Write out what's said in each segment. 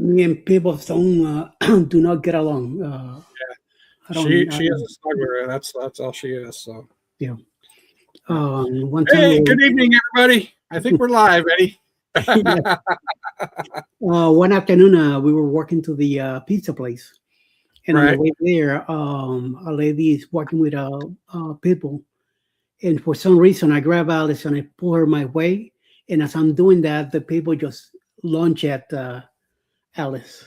Me and people do not get along. I She don't. I she is don't a smuggler. That's all she is. So yeah. yeah. One time, Hey, good evening, everybody. I think we're live, Eddie. yeah. One afternoon, we were walking to the pizza place, and on the Right. way there, a lady is walking with people, and for some reason, I grab Alice and I pull her my way, and as I'm doing that, the people just launch at Alice,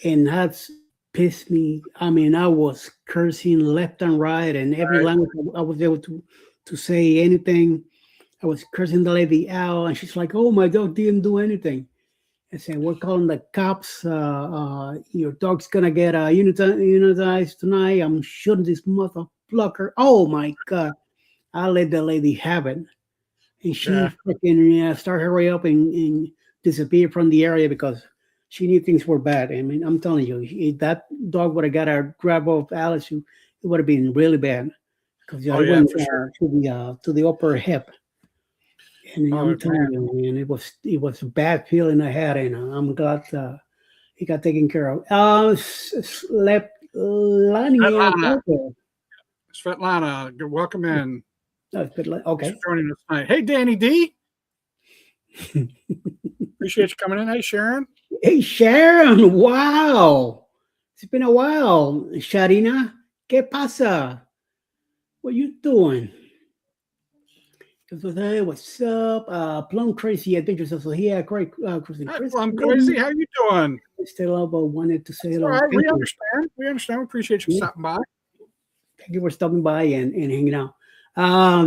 and that's pissed me. I mean, I was cursing left and right, and every Right. language I was able to say anything. I was cursing the lady out, and she's like, "Oh, my dog didn't do anything." I said, "We're calling the cops. Your dog's gonna get unitized tonight. I'm shooting this mother plucker." Oh my god! I let the lady have it, and she Yeah. freaking started hurry up and disappear from the area because she knew things were bad. I mean, I'm telling you, if that dog would have got a grab of Alice, it would have been really bad because Oh I yeah, went for sure. to the upper hip. And Oh I'm telling man. you, man, it was a bad feeling I had, and I'm glad he got taken care of. Slept Lania Svetlana. Parker. Svetlana, welcome in. Thanks Okay. for joining us tonight. Hey, Danny D. Appreciate you coming in. Hey, Sharon. Hey Sharon, wow, it's been a while. Sharina, ¿qué pasa? What you doing? Hey, what's up? Plum Crazy Adventures also here. Great, Chris and Hi, Chris. Plum Crazy. How you doing? Still up, wanted to say It's all hello. right. Thank We you. understand. We understand. We appreciate you Yeah. stopping by. Thank you for stopping by and hanging out.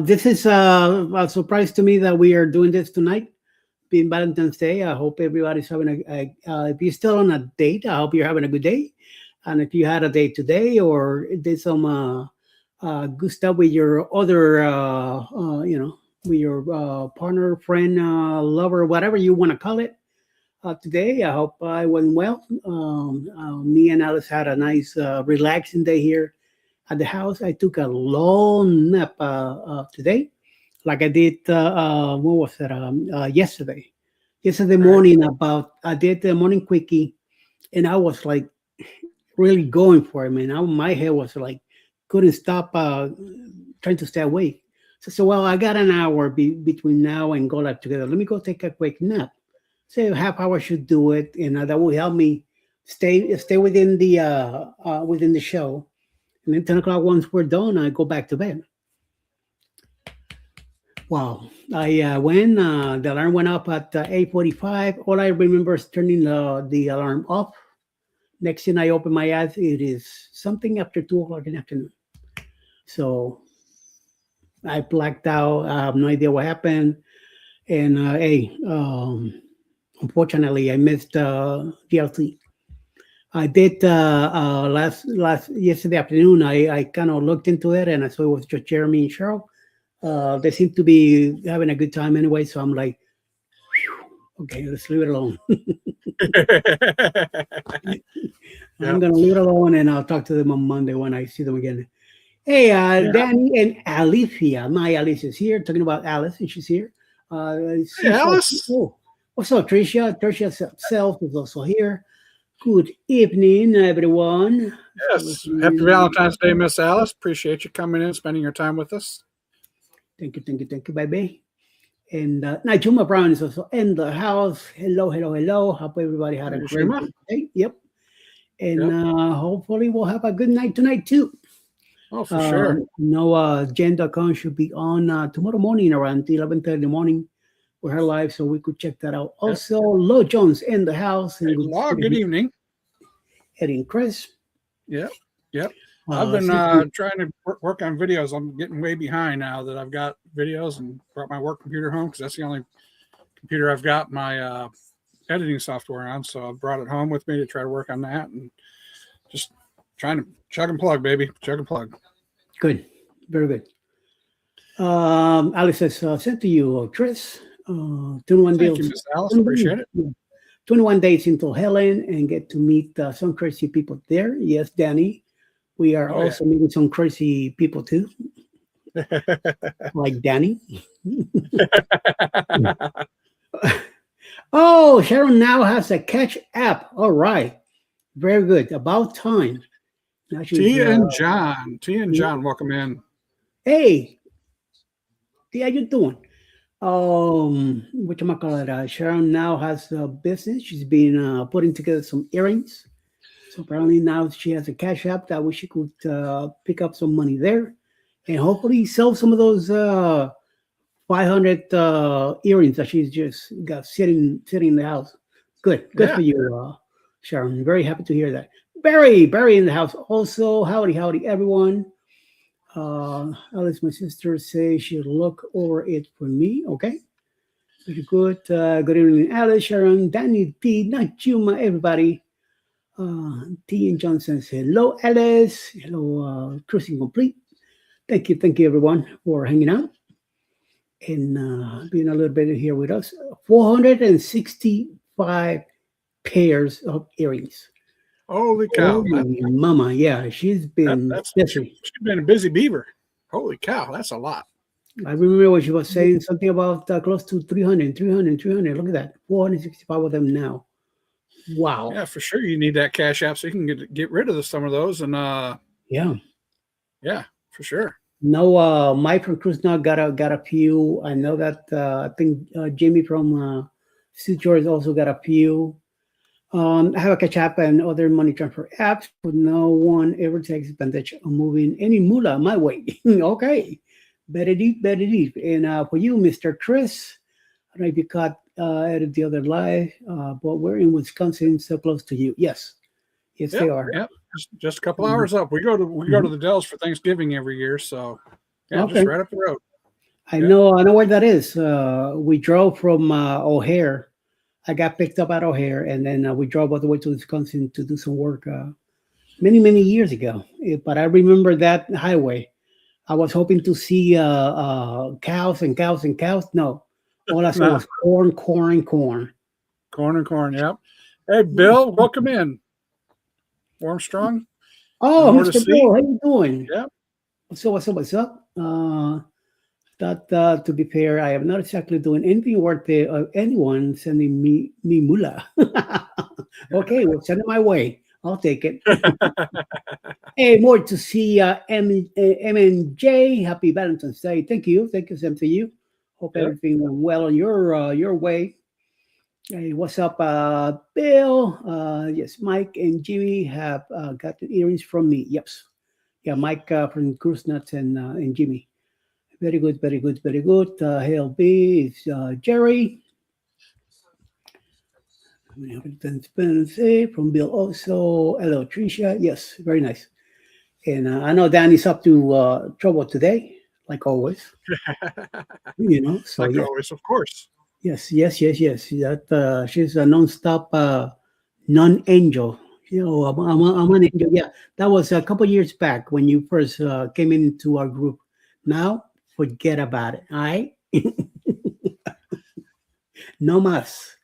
This is a surprise to me that we are doing this tonight, being Valentine's Day. I hope everybody's having if you're still on a date, I hope you're having a good day. And if you had a date today or did some good stuff with your other, with your partner, friend, lover, whatever you want to call it, today, I hope I went well. Me and Alice had a nice, relaxing day here at the house. I took a long nap today, like I did. What was it? Yesterday. Yesterday All right. morning, I did the morning quickie, and I was like really going for it, man. My head was like couldn't stop trying to stay awake. So well, I got an hour between now and go live together. Let me go take a quick nap. Say a half hour should do it, and that will help me stay within the show. And then 10 o'clock, once we're done, I go back to bed. Wow. I when the alarm went up at 8:45, all I remember is turning the alarm off. Next thing I open my eyes, it is something after 2 o'clock in the afternoon. So I blacked out. I have no idea what happened. And hey, unfortunately, I missed GLT. I did last yesterday afternoon. I kind of looked into it and I saw it was just Jeremy and Cheryl. They seem to be having a good time anyway, so I'm like, "Phew, okay, let's leave it alone." I'm Yeah. gonna leave it alone, and I'll talk to them on Monday when I see them again. Hey, Yeah. Danny and Alicia. My Alice is here. Talking about Alice, and she's here. Hey, She's Alice. oh, what's up, Tricia? Tricia self is also here. Good evening, everyone. So, Yes. Happy Valentine's Day, Miss Alice. Appreciate you coming in, spending your time with us. thank you, baby. And Najuma Brown is also in the house. Hello, hello, hello. Hope everybody had a Hey, great Shima. day. Yep. And Yep. hopefully we'll have a good night tonight too. Oh, for sure. Jen.com should be on tomorrow morning around 11:30 in the morning with her live, so we could check that out. Yep. Also, Lo Jones in the house Hey, and Law, good evening. Eddie and Chris. Yep. Yep. I've been trying to work on videos. I'm getting way behind now that I've got videos and brought my work computer home because that's the only computer I've got my editing software on. So I brought it home with me to try to work on that and just trying to chug and plug, baby. Chug and plug. Good. Very good. Alex says, sent to you, Chris. 21 Thank deals. you, Miss Alice. Appreciate it. 21 days into Helen and get to meet some crazy people there. Yes, Danny. We are also meeting some crazy people too, like Danny. Oh, Sharon now has a catch app. All right. Very good. About time. Now she's, T and John, welcome in. hey, how you doing? What you call it? Sharon now has a business. She's been putting together some earrings. So apparently now she has a cash app that she could pick up some money there, and hopefully sell some of those 500 earrings that she's just got sitting in the house. Good Yeah. for you, Sharon. Very happy to hear that. Barry in the house also. Howdy, everyone. Alice, my sister, say she'll look over it for me. Okay, very good. Good evening, Alice, Sharon, Danny, T, not Juma, everybody. T and Johnson says hello, Alice. Hello, cruising complete. Thank you, everyone, for hanging out and being a little bit here with us. 465 pairs of earrings. Holy cow. Holy mama, yeah, she's been busy. She's been a busy beaver. Holy cow, that's a lot. I remember when she was saying something about close to 300. Look at that, 465 of them now. Wow. Yeah, for sure. You need that cash app so you can get rid of some of those. And yeah, for sure. No, Mike from Cruz now got a few. I know that I think Jimmy from Sioux George also got a few. I have a catch app and other money transfer apps, but no one ever takes advantage of moving any moolah my way. Okay, better deep. And for you, Mr. Chris, I don't know if you caught at the other live, but we're in Wisconsin, so close to you. Yes, they are. Yep. Just a couple hours up. We go to the Dells for Thanksgiving every year, so Okay. just right up the road. I know where that is. We drove from O'Hare. I got picked up at O'Hare, and then we drove all the way to Wisconsin to do some work many years ago. But I remember that highway. I was hoping to see cows and cows and cows. No, all I saw was corn. Corn and corn. Yep. Hey, Bill, welcome in. Armstrong. Oh, Mr. Bill, how you doing? Yep. What's up? To be fair, I am not exactly doing anything worth anyone sending me moolah. Okay, well, send it my way. I'll take it. Hey, more to see M and J. Happy Valentine's Day. Thank you, same to you. Hope everything went well on your way. Hey, what's up, Bill? Yes, Mike and Jimmy have got the earrings from me. Yep. Yeah, Mike from Cruise Nuts and Jimmy. Very good. Hail B is Jerry. From Bill also. Hello, Tricia. Yes, very nice. And I know Danny's up to trouble today, like always. So like always, of course. Yes. That she's a non-stop non-angel. I'm an angel. Yeah, that was a couple years back when you first came into our group. Now, forget about it. All right. No mas.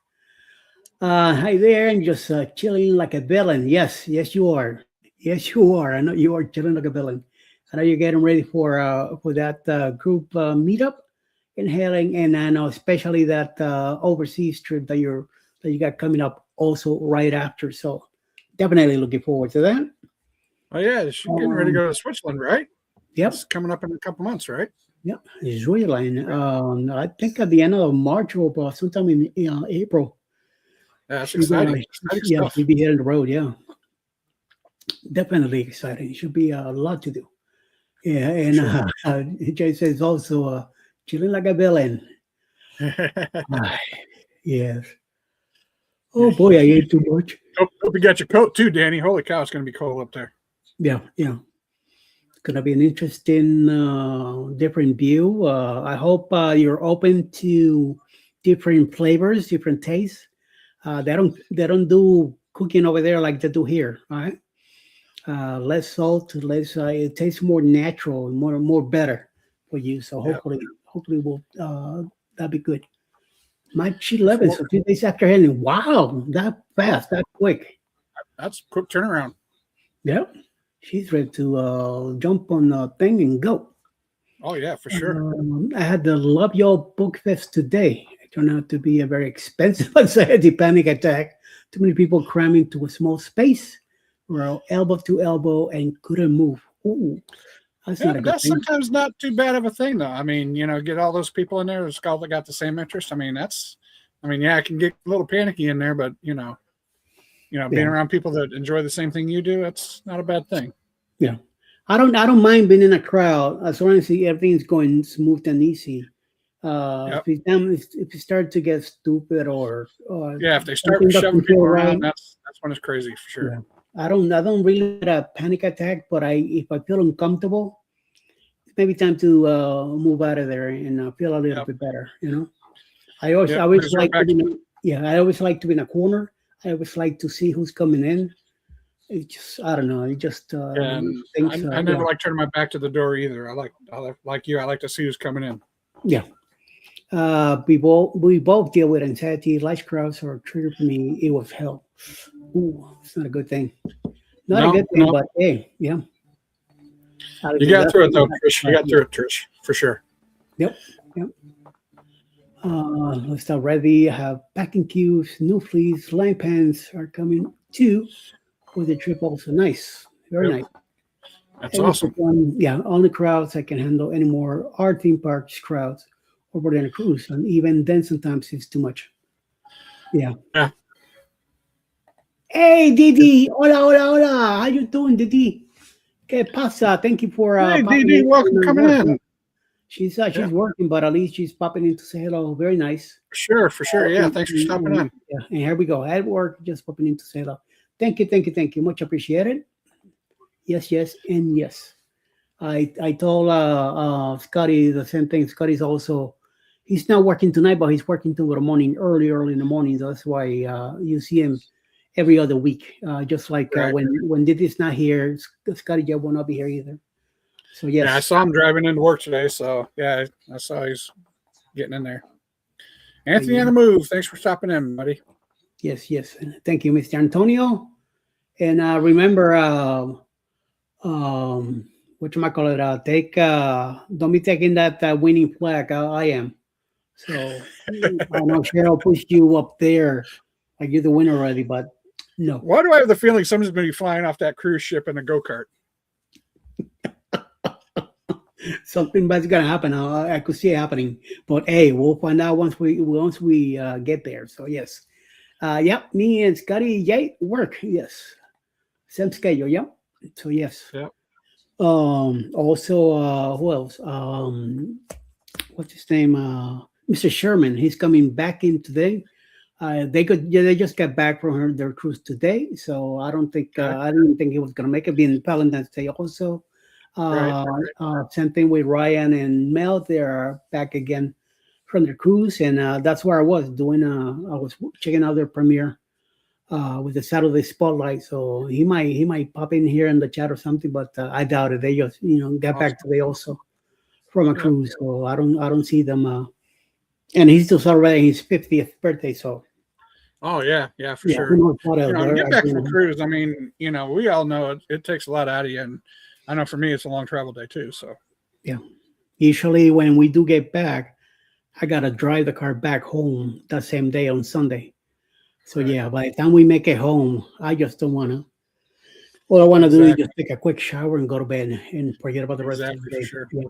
Hi there, and just chilling like a villain. Yes, you are. I know you are chilling like a villain. I know you're getting ready for that group meetup in Hailing, and I know especially that overseas trip that you got coming up also right after. So definitely looking forward to that. Oh yeah, she's getting ready to go to Switzerland, right? Yep, it's coming up in a couple months, right? Yep, Switzerland. I think at the end of March or sometime in April. That's exciting. Stuff. She'll be hitting the road. Yeah, definitely exciting. Should be a lot to do. Yeah, and Jay says also chilling like a villain. Yes. Oh boy, I ate too much. Hope you got your coat too, Danny. Holy cow, it's going to be cold up there. Yeah. It's going to be an interesting, different view. I hope you're open to different flavors, different tastes. They don't do cooking over there like they do here. All right. Less salt, less. It tastes more natural, more better for you. So hopefully we'll that'll be good. March 11th, so 2 days after heading. Wow, that fast, that quick. That's a quick turnaround. Yeah, she's ready to jump on the thing and go. Oh yeah, for sure. I had the Love Your Book Fest today. Turned out to be a very expensive anxiety panic attack. Too many people crammed into a small space, were elbow to elbow, and couldn't move. Ooh, that's Yeah, not a but good that's thing. sometimes not too bad of a thing, though. I mean, get all those people in there that's all that got the same interest. I mean, yeah, I can get a little panicky in there, but being Yeah, around people that enjoy the same thing you do, that's not a bad thing. yeah. I don't mind being in a crowd as long as everything's going smooth and easy. Yep. If you start to get stupid or Yeah, if they start something shoving doesn't feel people around, right, that's when it's crazy for sure. yeah. I don't really get a panic attack, but if I feel uncomfortable, it's maybe time to move out of there and feel a little Yep. bit better. I always Yep. always Resort like to back. be yeah. I always like to be in a corner. I always like to see who's coming in. It just I don't know. It just And things. I Yeah, never like turning my back to the door either. Like you. I like to see who's coming in. yeah. We both deal with anxiety. Large crowds or trigger for me. It was hell. Ooh, it's not a good thing. Not a No, good thing, no, but hey, yeah. you got through it though, Trish. You got through it, Trish, for sure. Yep, yep. Let's start ready. I have packing cubes, new fleece, line pants are coming too for the trip. Also nice, very Yep. nice. That's And it's awesome. yeah, only crowds I can handle anymore are theme parks crowds over than a cruise, and even then sometimes it's too much. Yeah. Yeah. Hey, Didi, hola, hola, hola. How you doing, Didi? ¿Qué pasa? Thank you for Hey, popping DD, in welcome from coming work. Yeah. in. She's Yeah, working, but at least she's popping in to say hello. Very nice. for sure. Yeah, thanks for stopping in. Yeah, and here we go. At work, just popping in to say hello. Thank you, thank you, thank you. Much appreciated. Yes, yes, and yes. I told Scotty the same thing. Scotty's also he's not working tonight, but he's working tomorrow morning, early in the morning. That's why you see him every other week. Just like Right. when Didi's not here, Scotty Joe will not be here either. So Yeah, I yes, saw him driving into work today. So yeah, I saw he's getting in there. Anthony on yeah, the move. Thanks for stopping in, buddy. yes, yes. Thank you, Mr. Antonio. And remember, what you might call it? Take don't be taking that winning flag. I am. So I know Cheryl pushed you up there like you're the winner already, but no, Why do I have the feeling someone's going to be flying off that cruise ship in a go kart? something bad's gonna happen. I could see it happening, but hey, we'll find out once we get there. So yes, yep, me and Scotty, yay, work. Yes, same schedule. Yep. So yes. Yeah. Also, who else? What's his name? Mr. Sherman. He's coming back in today. They just got back from their cruise today, so Okay. I didn't think he was gonna make it. Being Valentine's Day also. Right. Same thing with Ryan and Mel. They're back again from their cruise, and that's where I was doing. I was checking out their premiere with the Saturday Spotlight. So he might pop in here in the chat or something, but I doubt it. They just got Awesome. back today also from a Yep. cruise, so I don't see them. And he's still celebrating his 50th birthday, so Oh yeah, for yeah, who sure. knows what else? To get back from a cruise, I mean, we all know it takes a lot out of you, and I know for me it's a long travel day too. So Yeah, usually when we do get back, I gotta drive the car back home that same day on Sunday. So right, yeah, by the time we make it home, I just don't wanna. All I want to do is exactly, just take a quick shower and go to bed and forget about the rest of exactly the for day. sure. Yeah.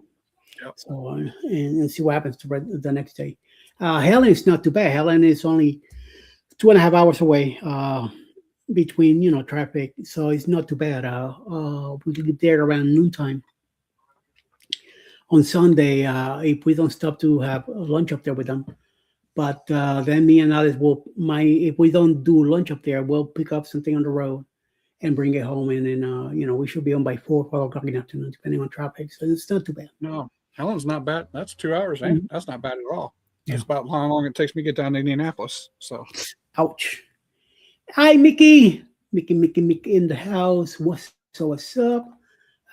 Yep. So and see what happens the next day. Helen is not too bad. Helen is only 2.5 hours away between traffic, so it's not too bad. We get there around noontime on Sunday if we don't stop to have lunch up there with them. But then me and Alice will my if we don't do lunch up there, we'll pick up something on the road and bring it home, and then we should be home by 4, 5 o'clock in the afternoon, depending on traffic. So it's not too bad. No, Helen's not bad. That's 2 hours, ain't? Mhm. That's not bad at all. Yeah. That's about how long it takes me to get down to Indianapolis. So Ouch. Hi, Mickey. Mickey in the house. What's up?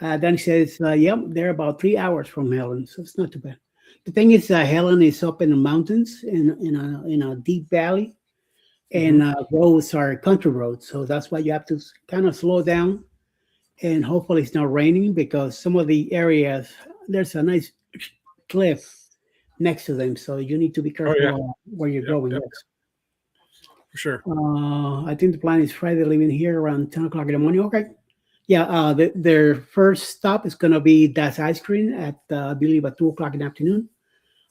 Danny says, yep, they're about 3 hours from Helen, so it's not too bad. The thing is, Helen is up in the mountains in a deep valley, and mhm. roads are country roads, so that's why you have to kind of slow down, and hopefully it's not raining because some of the areas there's a nice cliff next to them, so you need to be Oh careful yeah. where you're Yep. going. Yep. Yes. For sure. I think the plan is Friday, leaving here around 10 o'clock in the morning. Okay. Yeah. Their first stop is gonna be Das Ice Cream at I believe at 2 o'clock in the afternoon.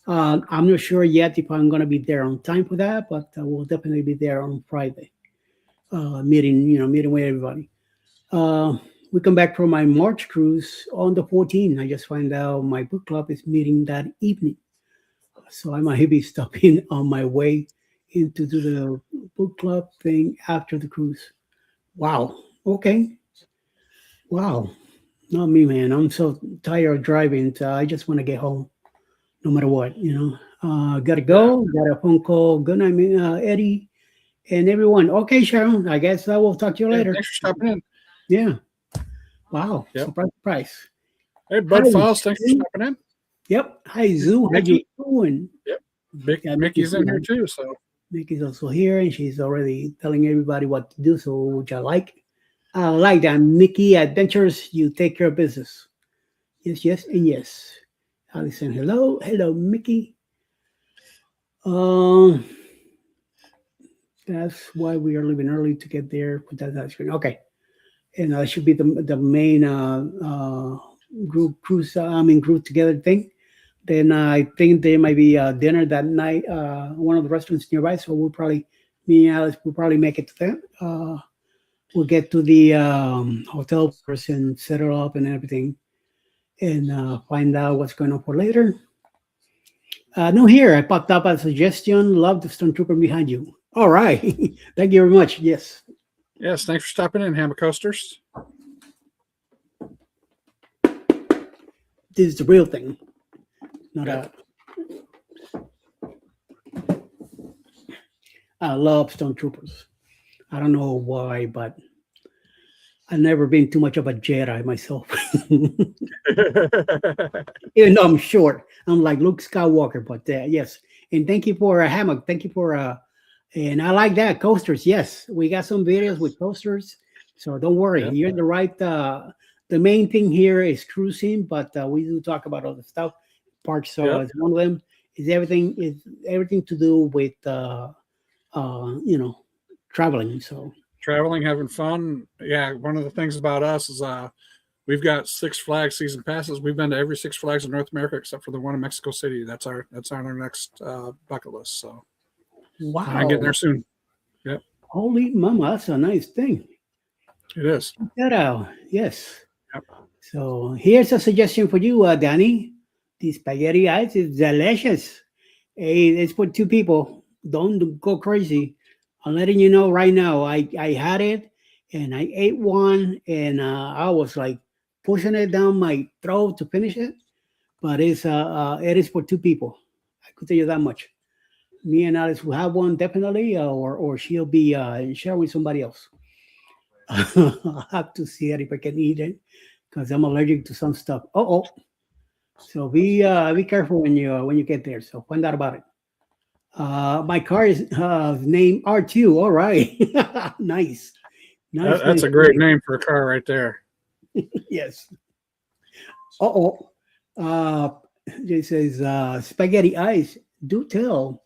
I'm not sure yet if I'm gonna be there on time for that, but we'll definitely be there on Friday. Meeting with everybody. Uh, we come back from my March cruise on the 14th. I just find out my book club is meeting that evening. So I might be stopping on my way into do the book club thing after the cruise. Wow. Okay. Wow. Not me, man. I'm so tired of driving. So I just want to get home no matter what. Gotta Yeah. go. Got a phone call. Good night, Eddie and everyone. Okay, Sharon. I guess I will talk to you Yeah. later. Thanks for stopping in. Yeah. Wow. Yep. Surprise, surprise. Hey, Hi, Bud Falls. Thanks for Zoo. stopping in. Yep. Hi, Zoo. How you Mickey. doing? Yep. Yeah, Mickey's Mickey's in here here. too. So Mickey's also here, and she's already telling everybody what to do. So, which I like. I like that. Mickey Adventures. You take care of business. Yes, yes, and yes. Alison, hello. Hello, Mickey. Um, that's why we are leaving early to get there. Put that on screen. Okay. And should be the main group together thing. Then I think there might be dinner that night, one of the restaurants nearby. So me and Alice will probably make it to that. We'll get to the hotel first and settle up and everything, and find out what's going on for later. No, here I popped up a suggestion. Love the stormtrooper behind you. All right, thank you very much. Yes, yes, thanks for stopping in, Hammer Coasters. this is the real thing, not Yep. I love stormtroopers. I don't know why, but I've never been too much of a Jedi myself. Even though I'm short, I'm like Luke Skywalker. But yes, and thank you for a hammock. Thank you for and I like that coasters. Yes, we got some videos with coasters, so don't worry. Yep. You're in the right. The main thing here is cruising, but we do talk about other stuff. Parks, so Yep. as one of them is everything to do with uh, you know traveling. So Traveling, having fun. Yeah, one of the things about us is we've got Six Flags season passes. We've been to every Six Flags in North America except for the one in Mexico City. That's on our next bucket list. So and I'm getting wow, there soon. Yep, holy mama, that's a nice thing. it is. Check that out. Yes. Yep. So here's a suggestion for you, Danny. The spaghetti ice is delicious. Hey, it's for two people. Don't go crazy. I'm letting you know right now. I had it and I ate one and I was like pushing it down my throat to finish it. But it is for two people. I could tell you that much. Me and Alice will have one definitely, or she'll be sharing with somebody else. I'll have to see it if I can eat it because I'm allergic to some stuff. Oh, so be careful when you get there. So find out about it. My car is named R2. All right, nice, nice, That's nice, a great nice. name for a car right there. Yes. Oh, uh, it says spaghetti ice. Do tell.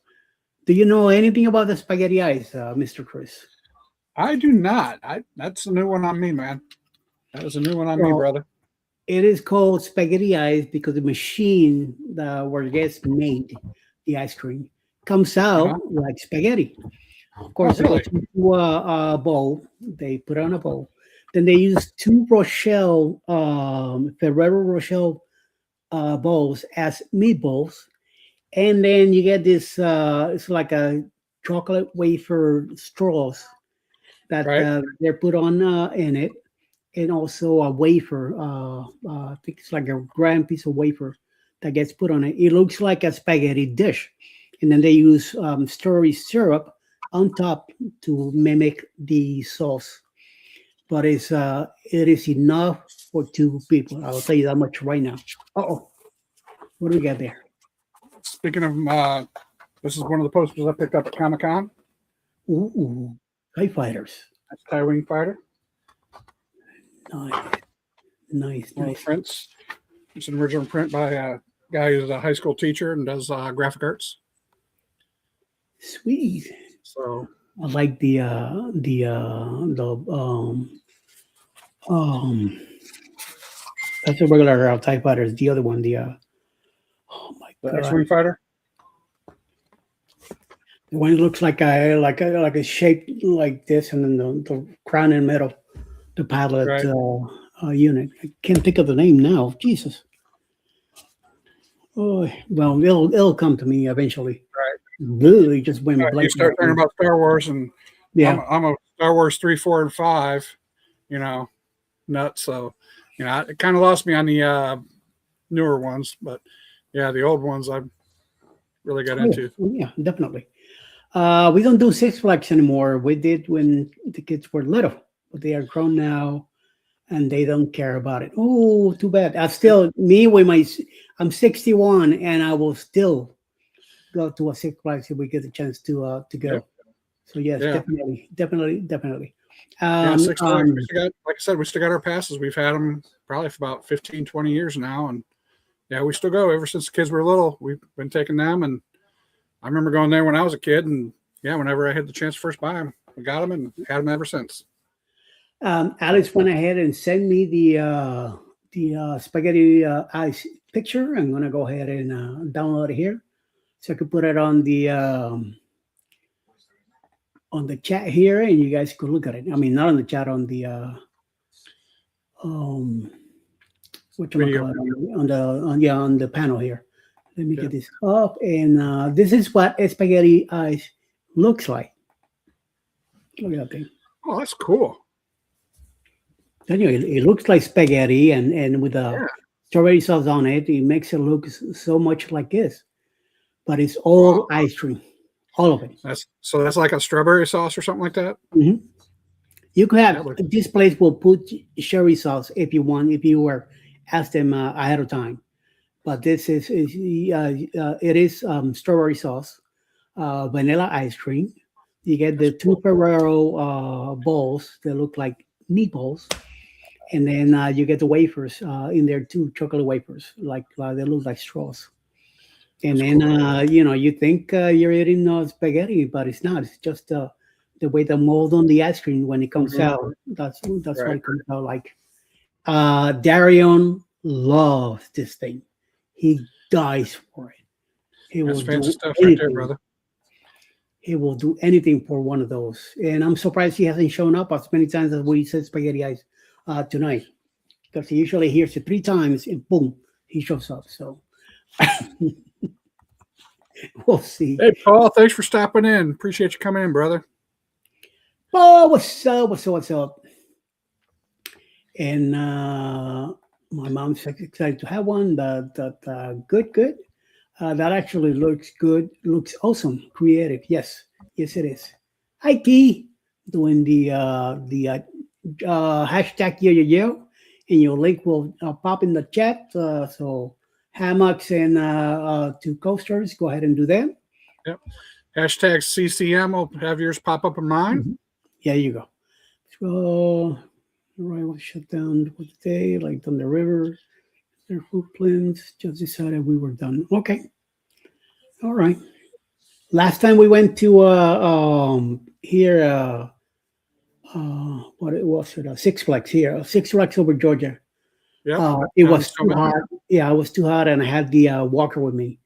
Do you know anything about the spaghetti ice, Mr. Chris? I do not. That's a new one on me, man. That is a new one on me, Well, brother. it is called spaghetti ice because the machine where it gets made, the ice cream, comes out Uh-huh. like spaghetti. Of Oh, course, it really? goes into a bowl. They put it on a bowl. Then they use two Rochelle, Ferrero Rochelle bowls as meatballs. And then you get this, it's like a chocolate wafer straws that Right. they're put on in it, and also a wafer. I think it's like a grand piece of wafer that gets put on it. It looks like a spaghetti dish, and then they use strawberry syrup on top to mimic the sauce. But it is enough for two people. I will tell you that much right now. Oh, what do we got there? Speaking of, this is one of the posters I picked up at Comic Con. Ooh, TIE fighters. That's Tie Wing Fighter. Nice, nice, One of the nice. prints. It's an original print by guy who's a high school teacher and does graphic arts. Sweet. So I like the that's a regular typewriter. The other one, oh my the god, X-wing fighter. the one that looks like a shape like this, and then the crown in the middle, the pilot Right. unit. I can't think of the name now. Jesus. Oh well, it'll come to me eventually. Right. Literally just went blank. You start talking about Star Wars, and Yeah. I'm a Star Wars 3, 4, and 5. Nuts. So it kind of lost me on the newer ones, but yeah, the old ones I really got into. Yeah, definitely. We don't do Six Flags anymore. We did when the kids were little, but they are grown now, and they don't care about it. Oh, too bad. I'm 61, and I will still go to a Six Flags if we get a chance to go. Yeah. So yes, Yeah. definitely. Six Flags. Like I said, we still got our passes. We've had them probably for about 15, 20 years now, and yeah, we still go. Ever since the kids were little, we've been taking them, and I remember going there when I was a kid, and yeah, whenever I had the chance to first buy them, we got them and had them ever since. Alex went ahead and sent me the spaghetti ice picture. I'm gonna go ahead and download it here, so I could put it on the chat here, and you guys could look at it. I mean, not on the chat, on the what you call it, on the panel here. Let me get this up, and this is what spaghetti ice looks like. Look at that thing. Oh, that's cool. It looks like spaghetti, and with the strawberry sauce on it, it makes it look so much like this. But it's all ice cream, all of it. That's like a strawberry sauce or something like that. Mm-hmm. You could have this place will put cherry sauce if you want, if you were asked them ahead of time. But this is strawberry sauce, vanilla ice cream. You get the two Ferrero balls that look like meatballs, and then you get the wafers in there too, chocolate wafers, like they look like straws. And then you think you're eating spaghetti, but it's not. It's just the way the mold on the ice cream when it comes out. That's what it comes out like. Darion loves this thing. He dies for it. That's fancy stuff right there, brother. He will do anything for one of those. And I'm surprised he hasn't shown up as many times as we said spaghetti ice tonight. Because he usually hears it 3 times and boom, he shows up. So we'll see. Hey, Paul, thanks for stopping in. Appreciate you coming in, brother. Oh, what's up? And my mom's excited to have one. Good. That actually looks good. Looks awesome. Creative. Yes, it is. Hi, T. Doing the hashtag yeah, and your link will pop in the chat. So hammocks and 2 coasters. Go ahead and do that. Yep. Hashtag CCM will have yours pop up in mine. Mm-hmm. Yeah, you go. So, right, we'll shut down for the day, like on the river. Their footprints. Just decided we were done. Okay. All right. Last time we went to here. What it was? Six Flags here. Six Flags over Georgia. Yeah. It was too hot. Yeah, it was too hot, and I had the walker with me.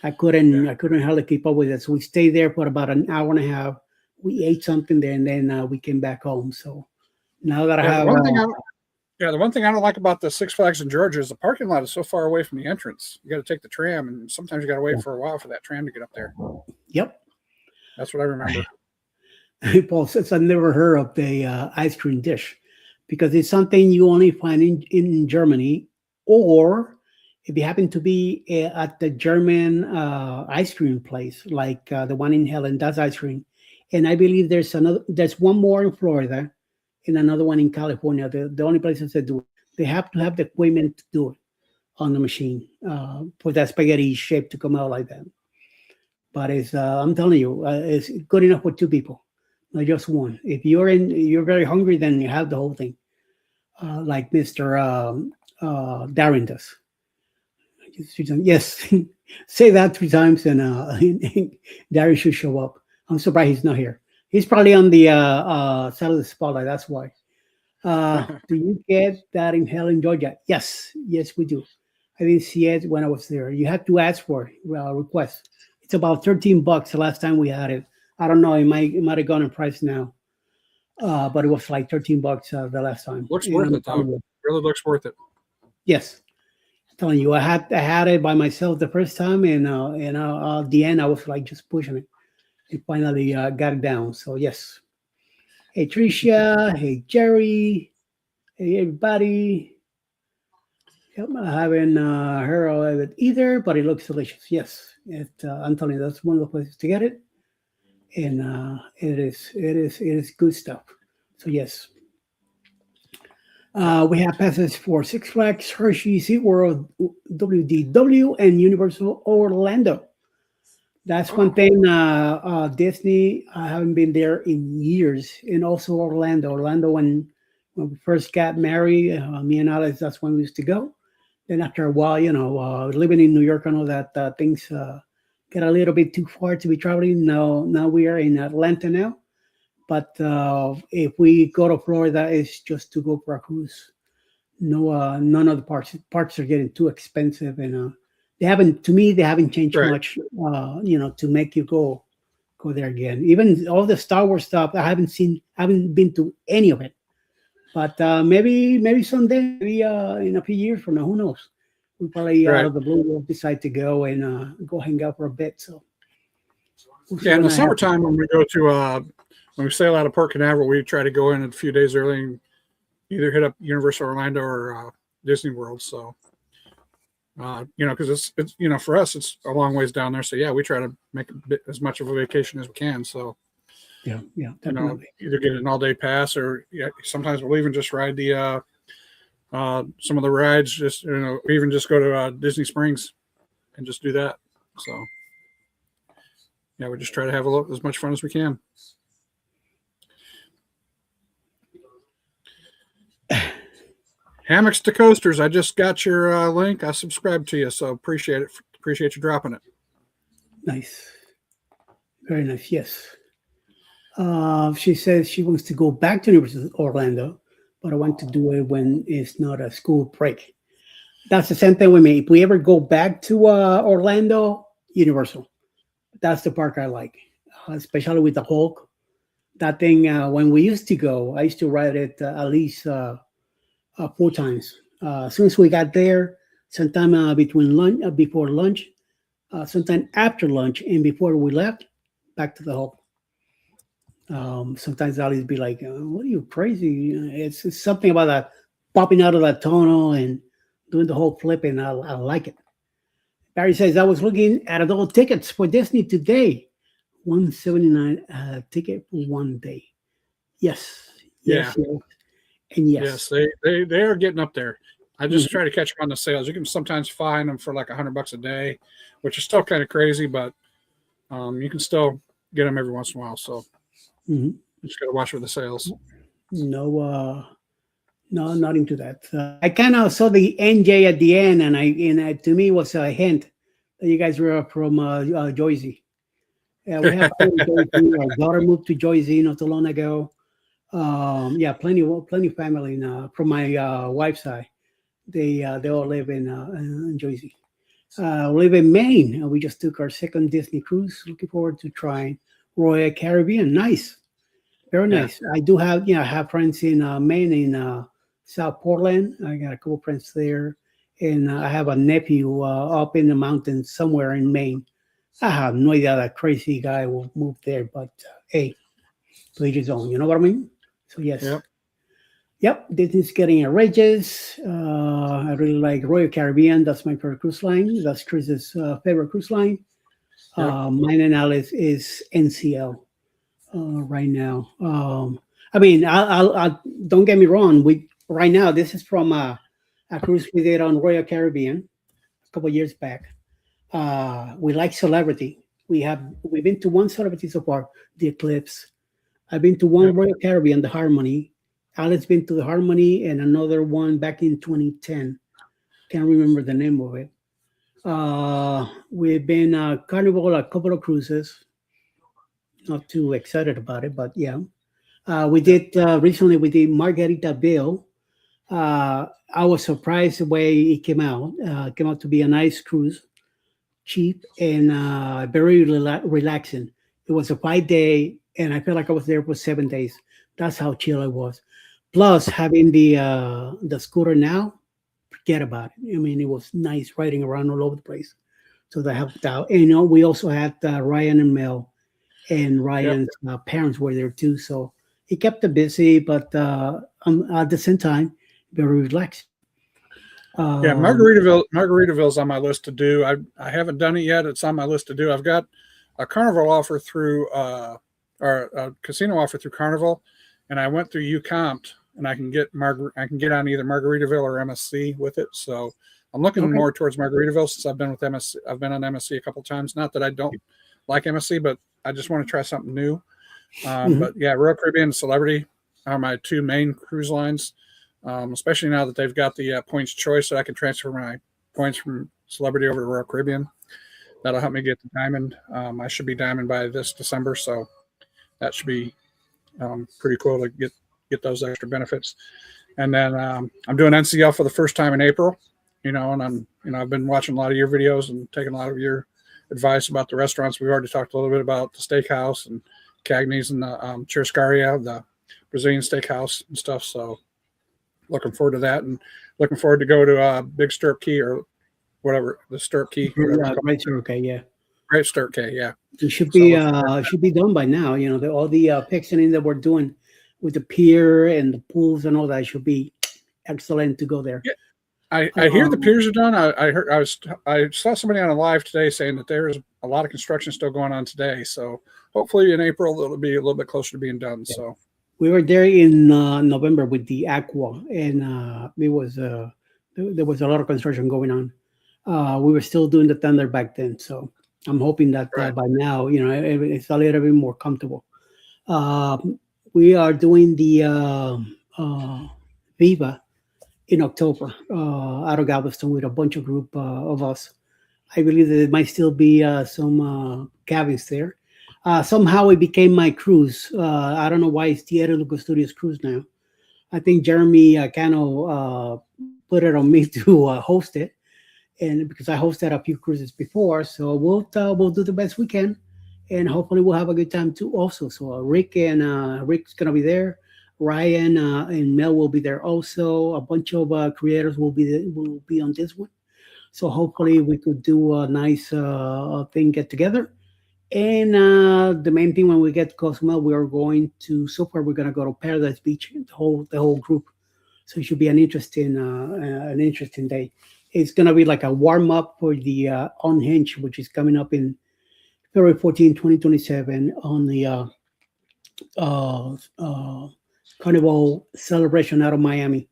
I couldn't hardly keep up with it. So we stayed there for about an hour and a half. We ate something there, and then we came back home. So now that I have. The one thing I don't like about the Six Flags in Georgia is the parking lot is so far away from the entrance. You got to take the tram, and sometimes you got to wait for a while for that tram to get up there. Yep. That's what I remember. Paul says, I've never heard of the ice cream dish because it's something you only find in Germany, or if you happen to be at the German ice cream place, like the one in Helen, that's ice cream. And I believe there's one more in Florida and another one in California. The only places that do it, they have to have the equipment to do it on the machine for that spaghetti shape to come out like that. But I'm telling you, it's good enough for 2 people, not just one. If you're very hungry, then you have the whole thing, like Mr. Darren does. Just 3 times. Yes. Say that 3 times, and Darius should show up. I'm surprised he's not here. He's probably on the side of the spotlight. That's why. Do you get that in Helen, Georgia? Yes. Yes, we do. I didn't see it when I was there. You had to ask for it, request. It's about $13 the last time we had it. I don't know. It might have gone in price now. But it was like $13 the last time. Looks And worth I'm it though. telling you, Really looks worth it. yes, I'm telling you, I had it by myself the first time, and at the end I was like just pushing it, and finally got it down. So yes. Hey Tricia, hey Jerry, hey everybody. Yep, I haven't heard of it either, but it looks delicious. Yes, I'm telling you, that's one of the places to get it, and it is good stuff. So yes. We have passes for Six Flags, Hershey, SeaWorld, WDW, and Universal Orlando. That's one Oh, thing. Disney, I haven't been there in years, and also Orlando. Orlando, when we first got married, me and Alex, that's when we used to go. Then after a while, living in New York, I know that things get a little bit too far to be traveling. Now we are in Atlanta now. But if we go to Florida, it's just to go for a cruise. No, none of the parks are getting too expensive, and they haven't. To me, they haven't changed right. much. To make you go there again. Even all the Star Wars stuff, I haven't seen. I haven't been to any of it. But maybe someday, maybe in a few years from now, who knows? We probably out Right. of the blue will decide to go and go hang out for a bit. So we'll see Yeah, in when the that happens. summertime when we go to when we sail out of Port Canaveral, we try to go in a few days early and either hit up Universal Orlando or Disney World. So because it's for us it's a long ways down there. So yeah, we try to make a bit, as much of a vacation as we can. So Yeah, definitely. either get an all day pass or sometimes we'll even just ride the some of the rides. Just even just go to Disney Springs and just do that. So yeah, we just try to have as much fun as we can. Hammocks to coasters. I just got your link. I subscribed to you, so appreciate it. Appreciate you dropping it. Nice, very nice. Yes. She says she wants to go back to University of Orlando, but I want to do it when it's not a school break. That's the same thing with me. If we ever go back to Orlando, Universal, that's the park I like, especially with the Hulk. That thing, when we used to go, I used to ride it at least 4 times. As soon as we got there, sometime between lunch, before lunch, sometime after lunch, and before we left, back to the Hulk. Sometimes I'll be like, "What are you crazy?" It's something about that popping out of that tunnel and doing the whole flip, and I like it. Barry says I was looking at adult tickets for Disney today, 179 ticket for one day. Yes, Yeah. yes, yes, and Yes, yes. they are getting up there. I just Mhm. try to catch them on the sales. You can sometimes find them for like $100 a day, which is still kind of crazy, but you can still get them every once in a while. So Mhm. you just got to watch for the sales. No, no, not into that. I kind of saw the NJ at the end, and to me it was a hint that you guys were from Jersey. Yeah, we have family in Jersey. Our daughter moved to Jersey not too long ago. Yeah, plenty of family from my wife's side. They all live in Jersey. We live in Maine. We just took our second Disney cruise. Looking forward to trying Royal Caribbean. Nice, very Yeah. nice. I do have I have friends in Maine in South Portland. I got a couple friends there, and I have a nephew up in the mountains somewhere in Maine. I have no idea that crazy guy will move there, but hey, to each his own. You know what I mean? So yes, Yep. yep. Disney's getting outrageous. I really like Royal Caribbean. That's my favorite cruise line. That's Chris's favorite cruise line. Yep. Mine and Alice is NCL right now. I mean, I don't get me wrong. We right now this is from a cruise we did on Royal Caribbean a couple of years back. We like Celebrity. We've been to one Celebrity so far, the Eclipse. I've been to one Yep. Royal Caribbean, the Harmony. Alex been to the Harmony and another one back in 2010. Can't remember the name of it. We've been Carnival, a couple of cruises. Not too excited about it, but yeah. We Yep. did recently. We did Margarita Bill. I was surprised the way it came out. It came out to be a nice cruise, cheap and very relaxing. It was a 5 day, and I felt like I was there for 7 days. That's how chill it was. Plus, having the scooter now, forget about it. I mean, it was nice riding around all over the place. So that helped out. And we also had Ryan and Mel, and Yep. Ryan's parents were there too. So it kept them busy, but at the same time, very relaxed. Yeah, Um, Margaritaville's on my list to do. I haven't done it yet. It's on my list to do. I've got a carnival offer through or a casino offer through Carnival, and I went through UComped, and I can get on either Margaritaville or MSC with it. So I'm looking okay. more towards Margaritaville since I've been with MSC. I've been on MSC a couple times. Not that I don't like MSC, but I just want to try something new. Mhm. But yeah, Royal Caribbean and Celebrity are my two main cruise lines, especially now that they've got the points choice, so I can transfer my points from Celebrity over to Royal Caribbean. That'll help me get the Diamond. I should be Diamond by this December, so that should be pretty cool to get those extra benefits. And then I'm doing NCL for the first time in April, and I've been watching a lot of your videos and taking a lot of your advice about the restaurants. We've already talked a little bit about the steakhouse and Cagney's and the Churrascaria, the Brazilian steakhouse and stuff. So looking forward to that, and looking forward to go to Big Stirrup Key or whatever the Stirrup Key, whatever it's called. Right, sir. Okay, yeah. Great Stirrup Key, yeah. It So looking forward to should be done by now. All the fixing that we're doing with the pier and the pools and all that should be excellent to go there. that. I hear the Um, piers are done. I saw somebody on a live today saying that there's a lot of construction still going on today. So hopefully in April it'll be a little bit closer to being done. So we were there in November with the Aqua, and it was there was a lot of construction going on. We were still doing the Thunder back then, so I'm hoping that right, by now, it's a little bit more comfortable. We are doing the Viva in October out of Galveston with a bunch of group of us. I believe that there might still be some cabins there. Somehow it became my cruise. I don't know why it's Tierra Lugo Studios cruise now. I think Jeremy Cano put it on me to host it, and because I hosted a few cruises before, so we'll do the best we can, and hopefully we'll have a good time too. Also, so Rick's gonna be there. Ryan and Mel will be there also. A bunch of creators will be on this one. So hopefully we could do a nice thing get together. And the main thing when we get to Cozumel, we are going to so far we're gonna go to Paradise Beach, the whole group. So it should be an interesting day. It's gonna be like a warm up for the Unhinged, which is coming up in February 14, 2027 on the uh, uh, Carnival celebration out of Miami.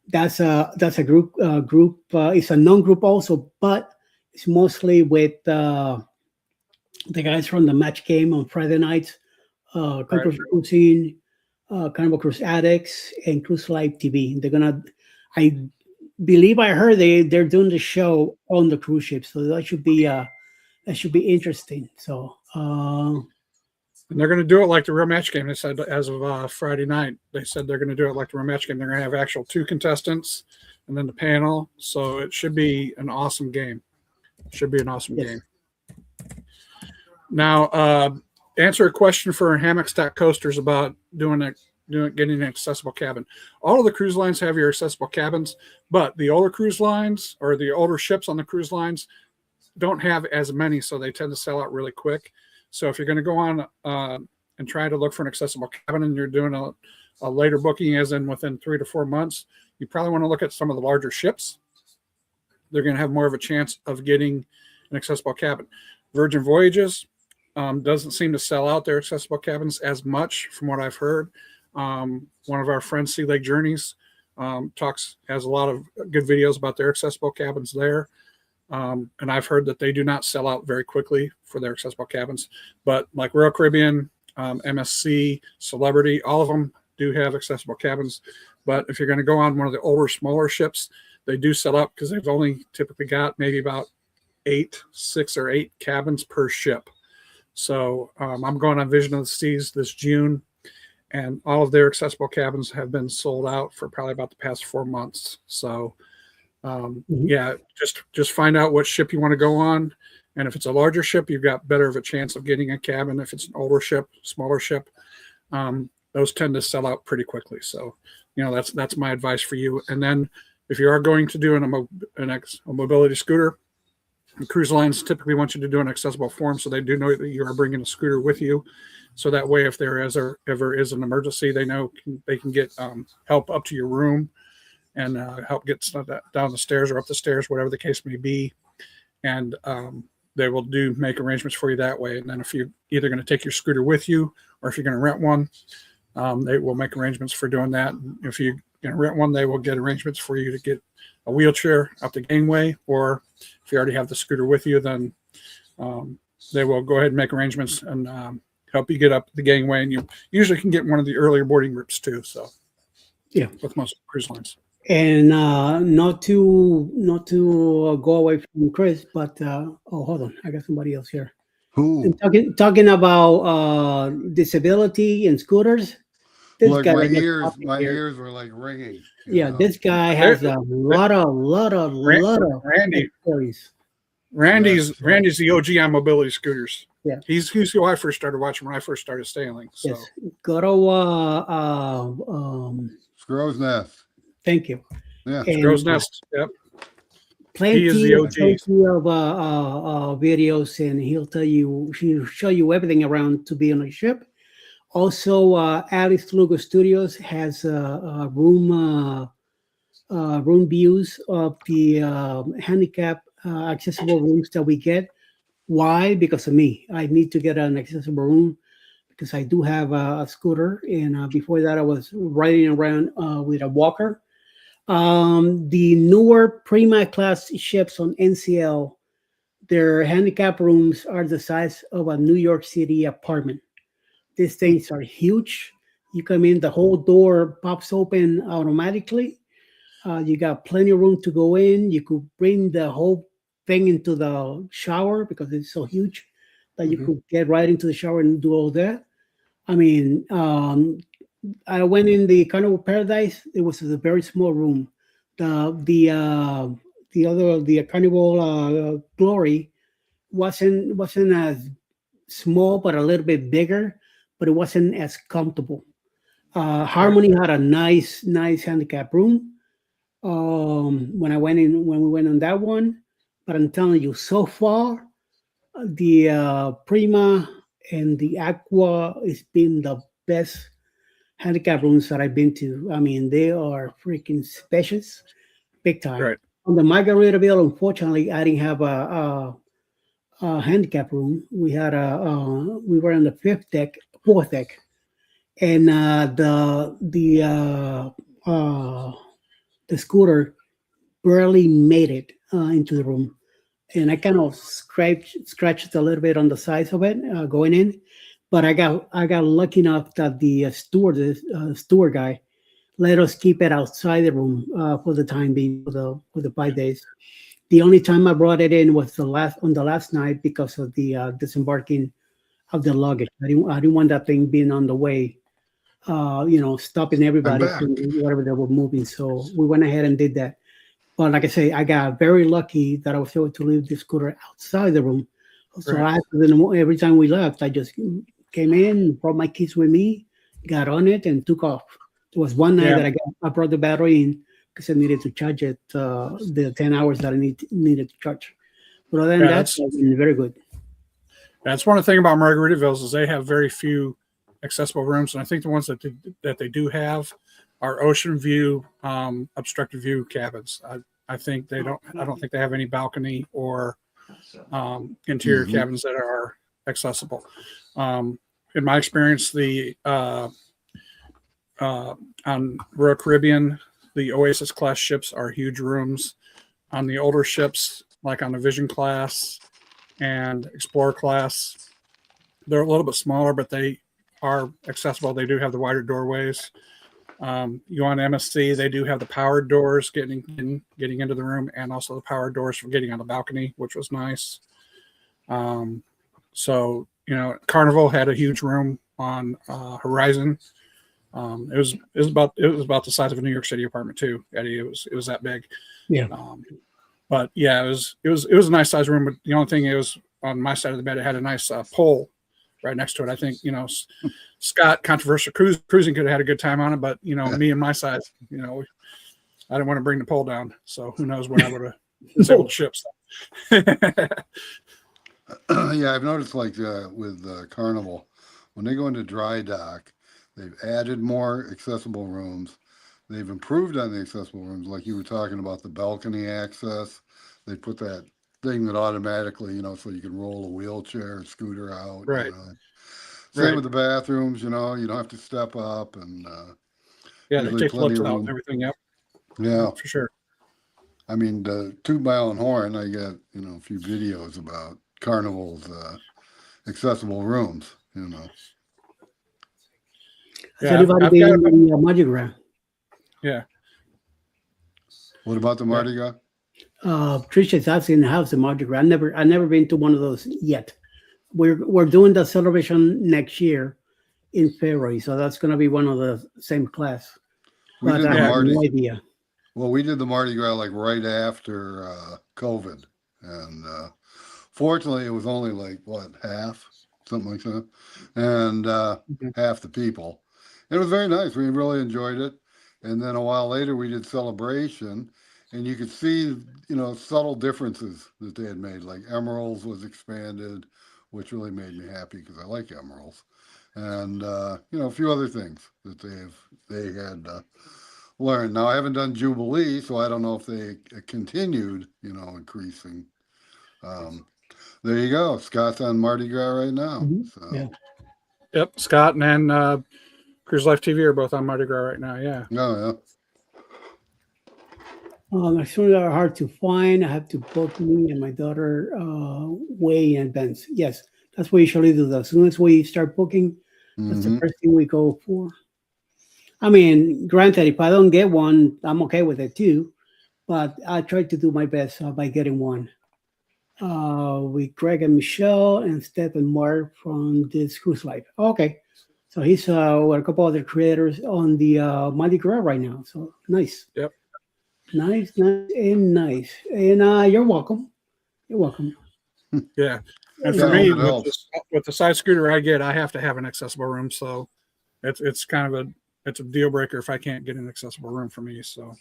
That's a group. It's a non-group also, but it's mostly with the guys from the match game on Friday nights, right. Concourse Cruising, Carnival Cruise Addicts, and Cruise Live TV. I believe I heard they're doing the show on the cruise ship, so that should be interesting. So And they're going to do it like the real match game. They said as of Friday night, they said they're going to do it like the real match game. They're going to have actual two contestants and then the panel. So it should be an awesome game. Should be an awesome yes, game. Now, answer a question for hammocks.coasters about getting an accessible cabin. All of the cruise lines have your accessible cabins, but the older cruise lines or the older ships on the cruise lines don't have as many, so they tend to sell out really quick. So if you're going to go on and try to look for an accessible cabin and you're doing a later booking, as in within 3 to 4 months, you probably want to look at some of the larger ships. They're going to have more of a chance of getting an accessible cabin. Virgin Voyages doesn't seem to sell out their accessible cabins as much from what I've heard. One of our friends, Sea Lake Journeys, has a lot of good videos about their accessible cabins there. And I've heard that they do not sell out very quickly for their accessible cabins. But like Royal Caribbean, MSC, Celebrity, all of them do have accessible cabins. But if you're going to go on one of the older, smaller ships, they do sell out because they've only typically got maybe about six or eight cabins per ship. So I'm going on Vision of the Seas this June, and all of their accessible cabins have been sold out for probably about the past 4 months. So yeah, just find out what ship you want to go on. And if it's a larger ship, you've got better of a chance of getting a cabin. If it's an older ship, smaller ship, those tend to sell out pretty quickly. So, that's my advice for you. And then if you are going to do a mobility scooter, the cruise lines typically want you to do an accessible form, so they do know that you are bringing a scooter with you. So that way, if there ever is an emergency, they know they can get help up to your room and help get down the stairs or up the stairs, whatever the case may be. And they will make arrangements for you that way. And then if you're either going to take your scooter with you or if you're going to rent one, they will make arrangements for doing that. And if you're going to rent one, they will get arrangements for you to get a wheelchair up the gangway. Or if you already have the scooter with you, then they will go ahead and make arrangements and help you get up the gangway. And you usually can get one of the earlier boarding groups too. So yeah, with most cruise lines. And not to go away from Chris, but hold on, I got somebody else here. Who? Talking about disability and scooters. This Like guy my right here. ears were like ringing. Yeah, this guy has a lot of Randy. stories. Randy's the OG on mobility scooters. Yeah, he's who I first started watching when I first started sailing. So. Yes, go to Scrow's Nest. Thank you. Yeah, Scrow's Nest. Yep. Plenty He is the OG. of videos, and he'll show you everything around to be on a ship. Also, Alice Lugo Studios has room views of the handicap accessible rooms that we get. Why? Because of me. I need to get an accessible room because I do have a scooter, and before that, I was riding around with a walker. The newer Prima class ships on NCL, their handicap rooms are the size of a New York City apartment. These things are huge. You come in, the whole door pops open automatically. You got plenty of room to go in. You could bring the whole thing into the shower because it's so huge that you could get right into the shower and do all that. I mean, I went in the Carnival Paradise. It was a very small room. The Carnival Glory wasn't as small, but a little bit bigger, but it wasn't as comfortable. Harmony had a nice handicap room. When we went on that one, but I'm telling you, so far, the Prima and the Aqua has been the best handicap rooms that I've been to. I mean, they are freaking spacious, big time. Right. On the Margaritaville, unfortunately, I didn't have a handicap room. We were on the fourth deck, and the scooter barely made it into the room, and I kind of scratched a little bit on the sides of it going in, but I got lucky enough that the steward guy let us keep it outside the room for the time being for the 5 days. The only time I brought it in was on the last night because of the disembarking of the luggage. I didn't want that thing being on the way, stopping everybody from whatever they were moving. So we went ahead and did that. But like I say, I got very lucky that I was able to leave the scooter outside the room. So every time we left, I just came in, brought my keys with me, got on it, and took off. There was one night that I brought the battery in because I needed to charge it the 10 hours that I needed to charge. But other than that, it's been very good. That's one of the things about Margaritavilles is they have very few accessible rooms, and I think the ones that they do have are ocean view, obstructed view cabins. I think they don't. I don't think they have any balcony or interior cabins that are accessible. In my experience, the on Royal Caribbean, the Oasis class ships are huge rooms. On the older ships, like on the Vision class and Explorer class, they're a little bit smaller, but they are accessible. They do have the wider doorways. You on MSC, they do have the powered doors getting into the room, and also the powered doors for getting on the balcony, which was nice. So Carnival had a huge room on Horizon. It was about the size of a New York City apartment too, Eddie. It was that big. Yeah. But yeah, it was a nice size room. But the only thing is, on my side of the bed, it had a nice pole right next to it. I think Scott, controversial cruising, could have had a good time on it, but me and my size, I didn't want to bring the pole down. So who knows when I would have disabled ships. Yeah, I've noticed with Carnival, when they go into dry dock, they've added more accessible rooms. They've improved on the accessible rooms, like you were talking about the balcony access. They put that thing that automatically, so you can roll a wheelchair or scooter out. Right. Same with the bathrooms, you don't have to step up, and yeah, they take plenty looks of out room. and everything. Yep. Yeah, for sure. I mean, the 2 Mile and Horn, I got a few videos about Carnival's accessible rooms. Has anybody been in the Mardi Gras? Yeah. What about the Mardi Gras? Trisha's asking how's the Mardi Gras. I've never been to one of those yet. We're doing the celebration next year in February, so that's going to be one of the same class. We But did I the have Mardi. no idea. Well, we did the Mardi Gras right after COVID, and fortunately, it was only half, something like that, and half the people. It was very nice. We really enjoyed it. And then a while later, we did celebration, and you could see, subtle differences that they had made. Like Emeralds was expanded, which really made me happy because I like Emeralds, and a few other things that they had learned. Now I haven't done Jubilee, so I don't know if they continued, increasing. There you go. Scott's on Mardi Gras right now. So. Yeah. Yep, Scott and Cruise Life TV are both on Mardi Gras right now. Yeah. Oh, My students are hard to find. I have to book me and my daughter way in advance. Yes, that's what we usually do. As soon as we start booking, that's the first thing we go for. I mean, granted, if I don't get one, I'm okay with it too. But I try to do my best by getting one. With Greg and Michelle and Steph and Mark from this Cruise Life. Okay. So he's with a couple other creators on the Mardi Gras right now. So nice. Yep. Nice. And you're welcome. You're welcome. Yeah. And for me, with the side scooter I get, I have to have an accessible room. So it's kind of a deal breaker if I can't get an accessible room for me. So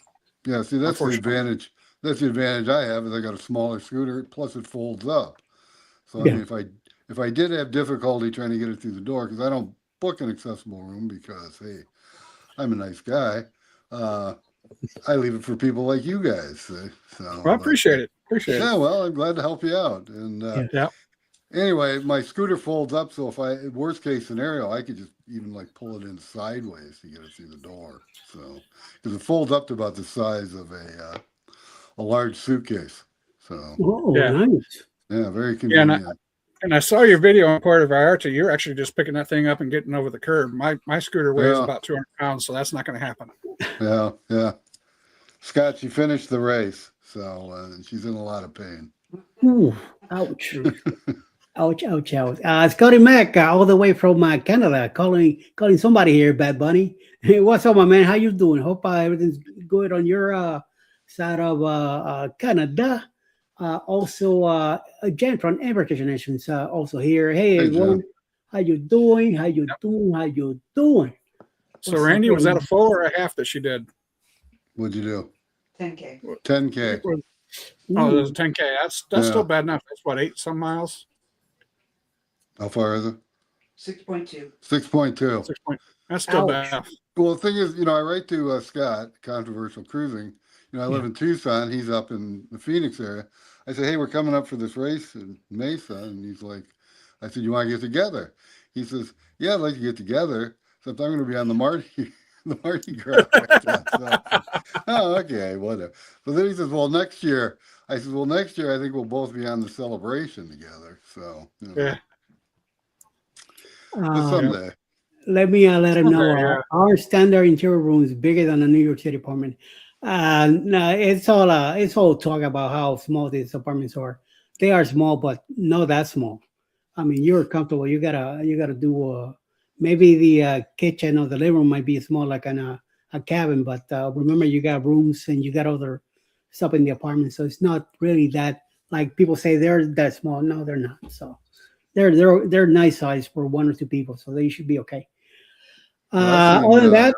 yeah, see, that's the advantage. That's the advantage I have is I got a smaller scooter, plus it folds up. So I mean, if I did have difficulty trying to get it through the door, because I don't book an accessible room because, hey, I'm a nice guy. I leave it for people like you guys. So I appreciate it. Yeah, well, I'm glad to help you out. And anyway, my scooter folds up, so if worst case scenario, I could just even pull it in sideways to get it through the door. So because it folds up to about the size of a large suitcase. So nice. Yeah, very convenient. Yeah, and I saw your video on Puerto Vallarta. You're actually just picking that thing up and getting over the curb. My scooter weighs about 200 pounds, so that's not going to happen. Yeah. Scott, she finished the race, so she's in a lot of pain. Ooh, ouch. ouch. Scotty Mac, all the way from Canada, calling somebody here, Bad Bunny. Hey, what's up, my man? How you doing? Hope everything's good on your side of Canada. Also, Jen from Embark Nations also here. Hey everyone, how you doing? How you doing? So Randy, was that a full or a half that she did? What'd you do? 10K. 10K. Oh, there's a 10K. That's still bad enough. That's what, 8 some miles? How far is it? 6.2. 6.2. That's still bad enough. Well, the thing is, I write to Scott, Controversial Cruising. I live in Tucson. He's up in the Phoenix area. I said, hey, we're coming up for this race in Mesa. And he's like, I said, you want to get together? He says, yeah, I'd like to get together. Except I'm going to be on the Mardi Gras. Oh, okay, whatever. So then he says, well, next year. I said, well, next year, I think we'll both be on the celebration together. So, Yeah. Someday. let me let him know. Okay, yeah. Our standard interior room is bigger than a New York City apartment. No, it's all talk about how small these apartments are. They are small, but not that small. I mean, you're comfortable. You gotta do maybe the kitchen or the living room might be small, like in a cabin. But remember, you got rooms and you got other stuff in the apartment, so it's not really that. Like people say, they're that small. No, they're not. So they're nice size for one or two people, so they should be okay. Well, Other than that,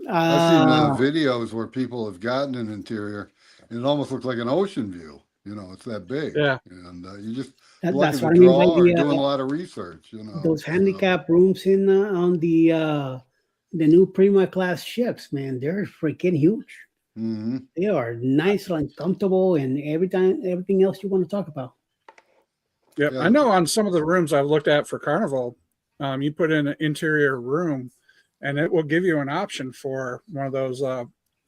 I've seen uh, videos where people have gotten an interior, and it almost looks like an ocean view. It's that big, Yeah. and you just that's lucky to what I mean by draw or doing a lot of research. those So, handicap rooms in on the new Prima class ships. Man, they're freaking huge. mhm. They are nice and comfortable, and everything else you want to talk about. Yep. Yeah. I know on some of the rooms I've looked at for Carnival, you put in an interior room and it will give you an option for one of those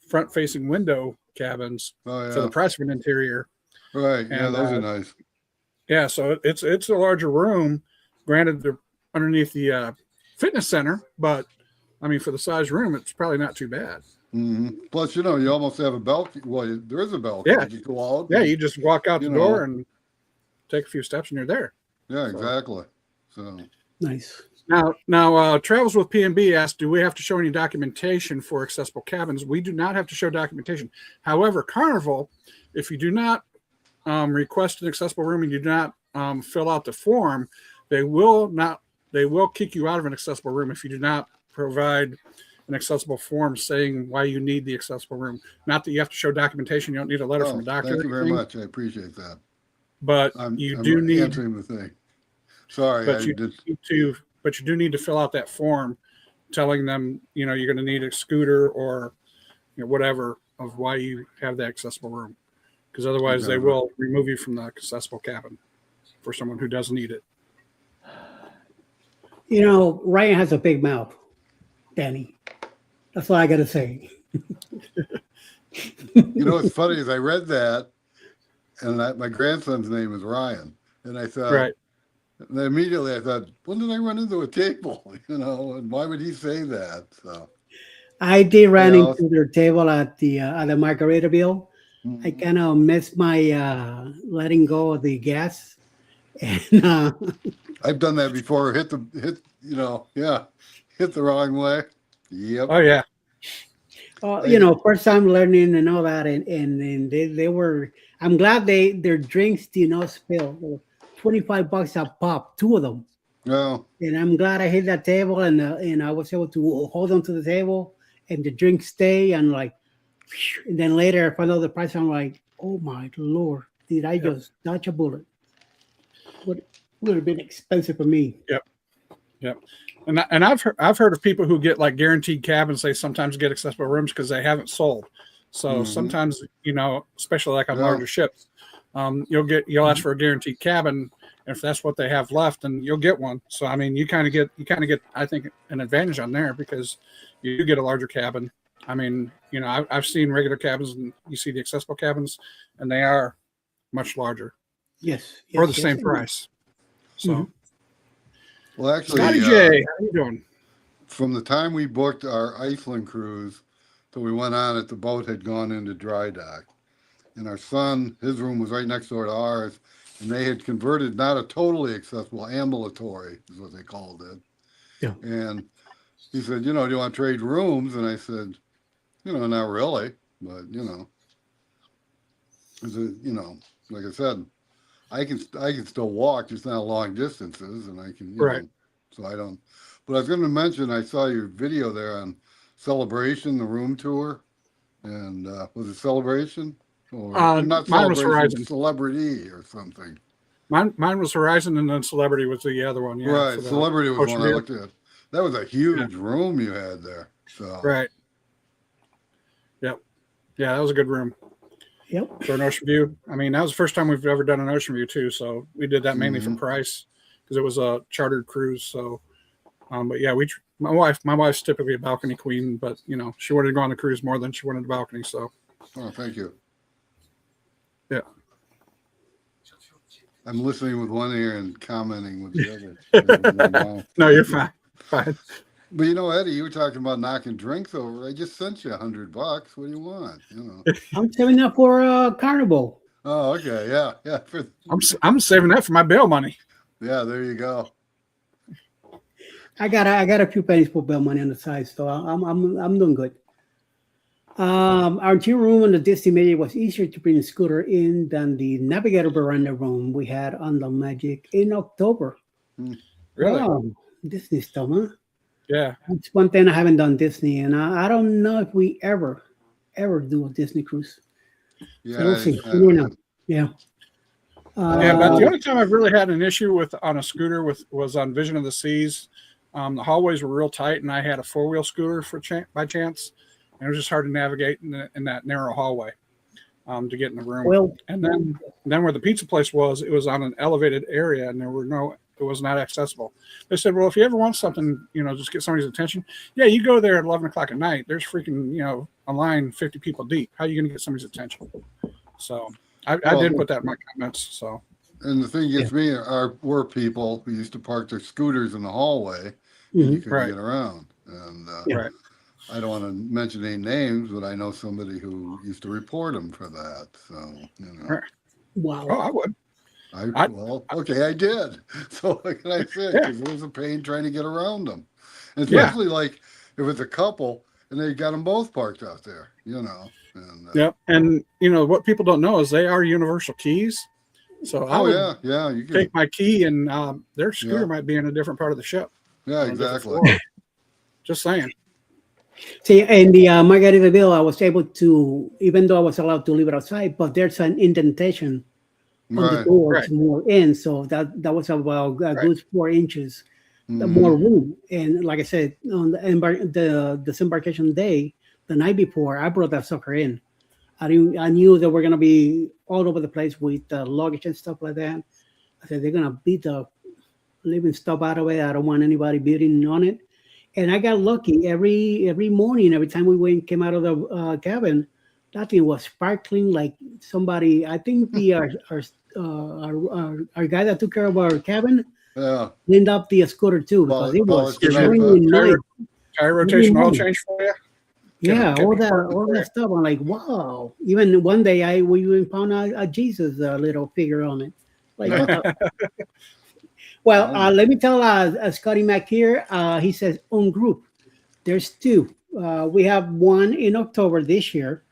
front facing window cabins Oh for the yeah, price of an interior. right. Yeah, And those are nice. yeah, so it's a larger room. Granted, they're underneath the fitness center, but I mean, for the size room, it's probably not too bad. Plus, you almost have a balcony. Well, there is a balcony. Yeah. You go out. Yeah, and, you just walk out the you door know. and take a few steps and you're there. Yeah, So. exactly. So, Nice. Now, Travels with P&B asked, do we have to show any documentation for accessible cabins? We do not have to show documentation. However, Carnival, if you do not request an accessible room and you do not fill out the form, they will kick you out of an accessible room if you do not provide an accessible form saying why you need the accessible room. Not that you have to show documentation. You don't need a letter from a doctor. thank you very much. I appreciate that. But I'm do need answering the thing. Sorry, but you do need to fill out that form telling them you're going to need a scooter or whatever of why you have that accessible room, because otherwise they will remove you from the accessible cabin for someone who doesn't need it. Ryan has a big mouth, Danny. That's what I got to say. What's funny is I read that, and my grandson's name is Ryan, and I thought, Right. And then immediately I thought, when did I run into a table? And why would he say that? So I did run into their table at the Margaritaville. I kind of missed my letting go of the gas, and I've done that before. Hit the wrong way. Yep. Oh yeah. First time learning and all that, and they were. I'm glad their drinks did not spill. $25 a pop, two of them. Well, and I'm glad I hit that table and I was able to hold on to the table and the drinks stay and and then later I found out the price. I'm like, oh my Lord, did I just dodge a bullet? Would have been expensive for me. Yep. And I've heard of people who get like guaranteed cabins. They sometimes get accessible rooms because they haven't sold. So sometimes, especially like on larger ships, you'll ask for a guaranteed cabin, and if that's what they have left, then you'll get one. So I mean, you kind of get I think an advantage on there because you get a larger cabin. I mean, I've seen regular cabins and you see the accessible cabins, and they are much larger. Yes. For the same price. So, well, actually, Scotty J, how you doing? From the time we booked our Iceland cruise till we went on it, the boat had gone into dry dock. And our son, his room was right next door to ours, and they had converted not a totally accessible, ambulatory is what they called it. Yeah. And he said, do you want to trade rooms? And I said, not really, but like I said, I can still walk, just not long distances, and I can, right. So I don't. But I was going to mention, I saw your video there on Celebration, the room tour, and was it Celebration? Or not mine was Horizon. Celebrity or something. Mine was Horizon, and then Celebrity was the other one. Yeah, right, Celebrity was one I looked at. That was a huge room you had there. So right. Yep. Yeah, that was a good room. Yep. For an ocean view. I mean, that was the first time we've ever done an ocean view too. So we did that mainly for price because it was a chartered cruise. So, but yeah, my wife's typically a balcony queen, but she wanted to go on the cruise more than she wanted the balcony. So. Oh, thank you. Yeah. I'm listening with one ear and commenting with the other. No, you're fine. Fine. But you know, Eddie, you were talking about knocking drinks over. I just sent you $100. What do you want? You know. I'm saving up for Carnival. Oh, okay, yeah, yeah. I'm saving that for my bail money. Yeah, there you go. I got a few pennies for bail money on the side, so I'm doing good. Our team room in the Disney Media was easier to bring a scooter in than the Navigator Veranda room we had on the Magic in October. Really? Wow, Disney stuff, huh? Yeah. It's one thing I haven't done Disney, and I don't know if we ever do a Disney cruise. Yeah, So we'll see. I- You know, yeah. Yeah, but the only time I've really had an issue with on a scooter was on Vision of the Seas. The hallways were real tight, and I had a 4-wheel scooter by chance, and it was just hard to navigate in that narrow hallway to get in the room. Well, and then where the pizza place was, it was on an elevated area, and it was not accessible. They said, well, if you ever want something, just get somebody's attention. Yeah, you go there at 11 o'clock at night. There's freaking, a line 50 people deep. How are you going to get somebody's attention? So I did put that in my comments. So. And the thing gets me were people who used to park their scooters in the hallway and you couldn't get around. And Right. I don't want to mention any names, but I know somebody who used to report them for that. So, Right. Wow. Oh, I would. Okay, I did. So what can I say? Yeah. Because it was a pain trying to get around them. And especially like if it's a couple and they got them both parked out there, And, Yep. And, what people don't know is they are universal keys. So I would you can take my key and their scooter might be in a different part of the ship. Yeah, exactly. Just saying. See, in the Margaritaville, I was able to, even though I was allowed to leave it outside, but there's an indentation on the doors more in, so that was about a good 4 inches, more room. And like I said, on the disembarkation day, the night before, I brought that sucker in. I knew that we're gonna be all over the place with luggage and stuff like that. I said they're gonna beat the living stuff out of it. I don't want anybody beating on it. And I got lucky. Every morning, every time we came out of the cabin, that thing was sparkling like somebody. I think our guy that took care of our cabin cleaned up the scooter too, because it was shining nice. Tire rotation, oil change for you. Yeah, all that stuff. I'm like, wow. Even one day we even found a Jesus little figure on it. Like, what the? Well, let me tell Scotty Mac here. He says on group. There's 2. We have one in October this year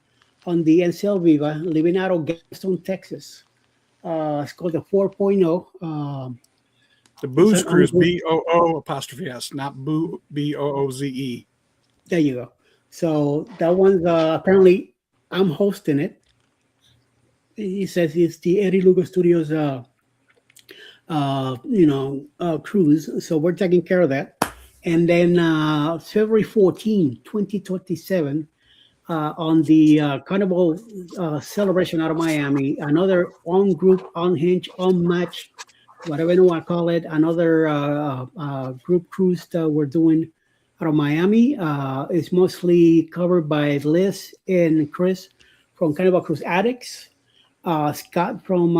on the NCL Viva, living out of Gaston, Texas. It's called the 4.0. The Booze Cruise, BOO', not BOOZE. There you go. So that one's apparently I'm hosting it. He says it's the Eddie Lugo Studios cruise. So we're taking care of that. And then February 14, 2027, on the Carnival celebration out of Miami, another on-group, unhinged, unmatched, whatever you want to call it, another group cruise that we're doing out of Miami. It's mostly covered by Liz and Chris from Carnival Cruise Addicts, Scott from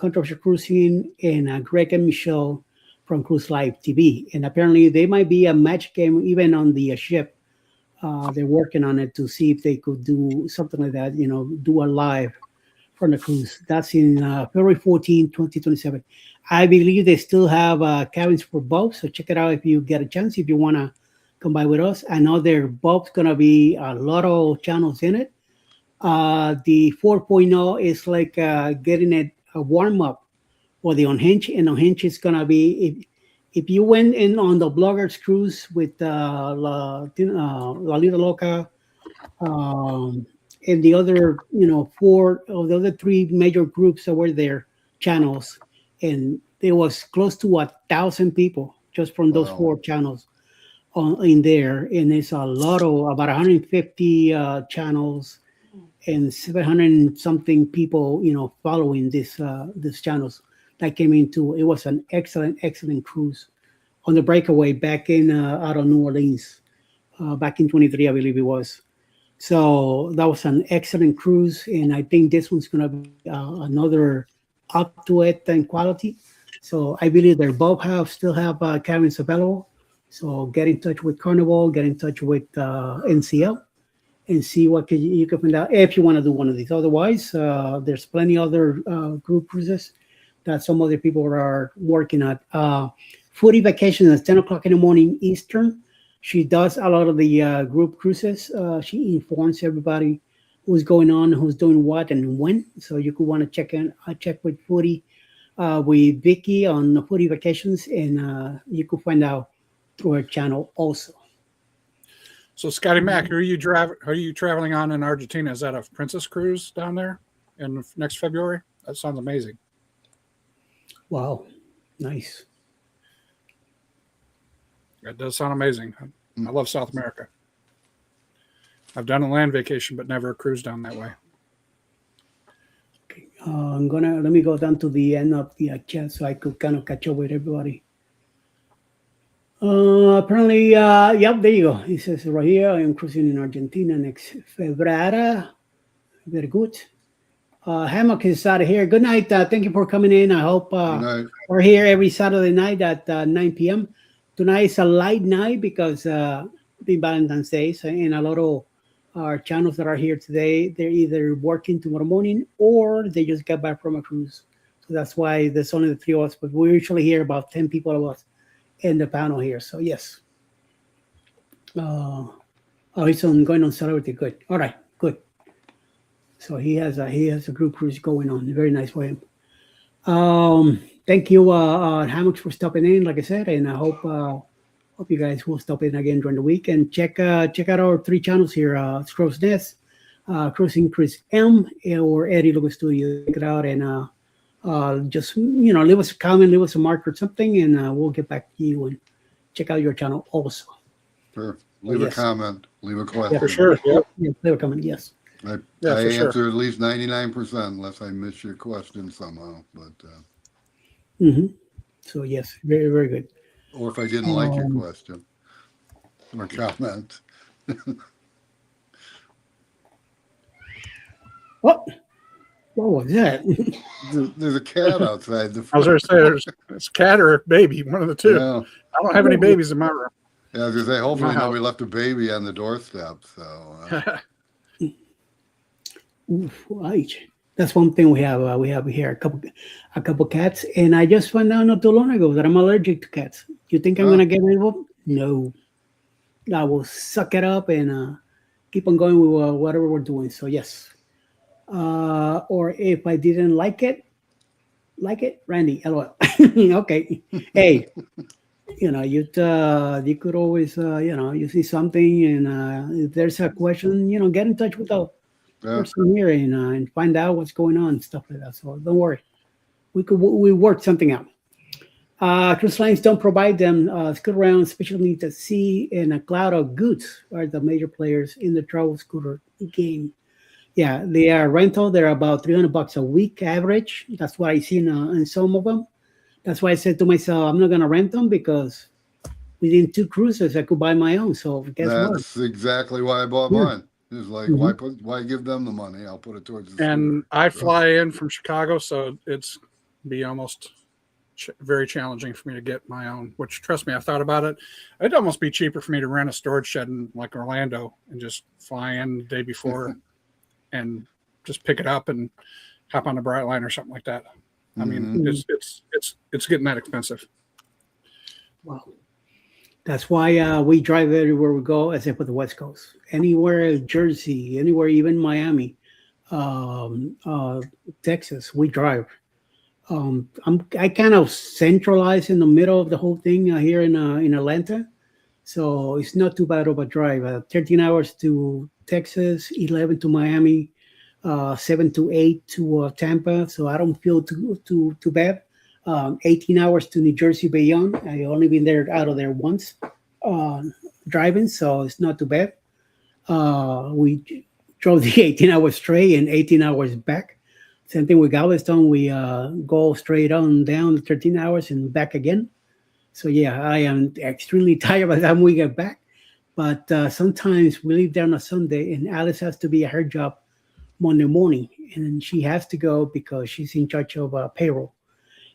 Controversial Cruising, and Greg and Michelle from Cruise Live TV. And apparently they might be a match game even on the ship. They're working on it to see if they could do something like that, do a live from the cruise. That's in February 14, 2027. I believe they still have cabins for both, so check it out if you get a chance, if you want to come by with us. I know they're both going to be a lot of channels in it. The 4.0 is like getting it a warm-up for the Unhinged, and Unhinged is going to be, if you went in on the Bloggers Cruise with La Lita Loca, and the other, 4 of the other 3 major groups that were there, channels, and there was close to 1,000 people just from those 4 channels in there, and it's a lot of about 150 channels and 700 something people, following these channels that came into. It was an excellent cruise on the breakaway back in out of New Orleans, back in 23, I believe it was. So that was an excellent cruise, and I think this one's gonna be another up to it in quality. So I believe they both still have cabins available. So get in touch with Carnival, get in touch with NCL, and see what you can find out if you want to do one of these. Otherwise, there's plenty other group cruises that some other people are working at. Foodie Vacation is 10 o'clock in the morning Eastern. She does a lot of the group cruises. She informs everybody who's going on, who's doing what, and when. So you could want to check with Foodie, with Vicky on the Foodie Vacations, and you could find out through her channel also. So Scotty Mac, who are you traveling on in Argentina? Is that a Princess cruise down there in next February? That sounds amazing. Wow, nice. That does sound amazing. I love South America. I've done a land vacation, but never a cruise down that way. Okay. Let me go down to the end of the chat so I could kind of catch up with everybody. Apparently, yep, there you go. He says right here, I am cruising in Argentina next February. Very good. Hammock is out of here. Good night. Thank you for coming in. I hope we're here every Saturday night at 9 p.m. Tonight is a light night because being Valentine's Day, so, and a lot of our channels that are here today, they're either working tomorrow morning or they just got back from a cruise. So that's why there's only the three of us, but we usually hear about 10 people of us in the panel here. So yes. He's going on celebrity. Good. All right. Good. So he has a group cruise going on. Very nice for him. Thank you, Hammocks, for stopping in. Like I said, and I hope you guys will stop in again during the week and check out our three channels here: Crow's Nest, Cruising Chris M, or Eddie Logo Studio. Check it out and just leave us a comment, leave us a mark or something, and we'll get back to you and check out your channel also. Sure. Leave a comment, leave a question. Yeah, for sure. Yep. Yeah, leave a comment. Yes. I sure. answer at least 99% unless I miss your question somehow. But So yes, very, very good. or if I didn't like your question or comment. What was that? There's a cat outside the I was going to say there's a cat or a baby, one of the two. Yeah. I don't have any babies in my room. Yeah, I was going to say, hopefully nobody left a baby on the doorstep. So Oof, right. That's one thing we have here a couple cats, and I just found out not too long ago that I'm allergic to cats. You think I'm gonna get rid of them? No, I will suck it up and keep on going with whatever we're doing. So yes, or if I didn't like it, Randy, LOL. Okay, hey, you could always you see something and if there's a question, get in touch with the person here and find out what's going on and stuff like that. So don't worry, we work something out. Cruise lines don't provide them scooter around, special needs at sea, and a cloud of goods are the major players in the travel scooter game. Yeah, they are rental. They're about $300 a week average. That's what I see in some of them. That's why I said to myself, I'm not gonna rent them because within 2 cruises I could buy my own. So guess what? that's exactly why I bought mine. It's like, why give them the money? I'll put it towards the And I fly in from Chicago, so it's be almost very challenging for me to get my own, which, trust me, I thought about it. It'd almost be cheaper for me to rent a storage shed in like Orlando and just fly in the day before and just pick it up and hop on the Brightline or something like that. I mean, it's getting that expensive. Wow. That's why we drive everywhere we go, except for the West Coast. Anywhere, Jersey, anywhere, even Miami, Texas, we drive. I kind of centralize in the middle of the whole thing here in Atlanta, so it's not too bad of a drive. 13 hours to Texas, 11 to Miami, 7 to 8 to Tampa. So I don't feel too bad. 18 hours to New Jersey Bayonne. I only been out of there once driving, so it's not too bad. We drove the 18 hours straight and 18 hours back. Same thing with Galveston. We go straight on down 13 hours and back again. So yeah, I am extremely tired by the time we get back. But sometimes we leave there on a Sunday and Alice has to be at her job Monday morning. And she has to go because she's in charge of payroll.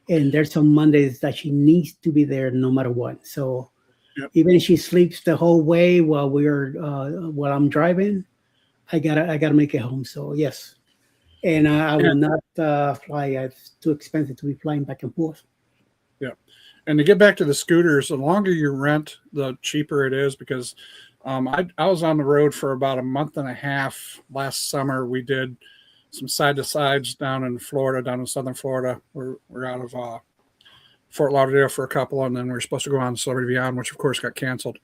And there's some Mondays that she needs to be there no matter what. So Yep. Even if she sleeps the whole way while I'm driving, I gotta make it home. So yes, and I will And, not fly. It's too expensive to be flying back and forth. yeah. And to get back to the scooters, the longer you rent, the cheaper it is because I was on the road for about a month and a half last summer. We did some side to sides down in Florida, down in southern Florida. We're out of Fort Lauderdale for a couple, and then we were supposed to go on Celebrity Beyond, which of course got canceled.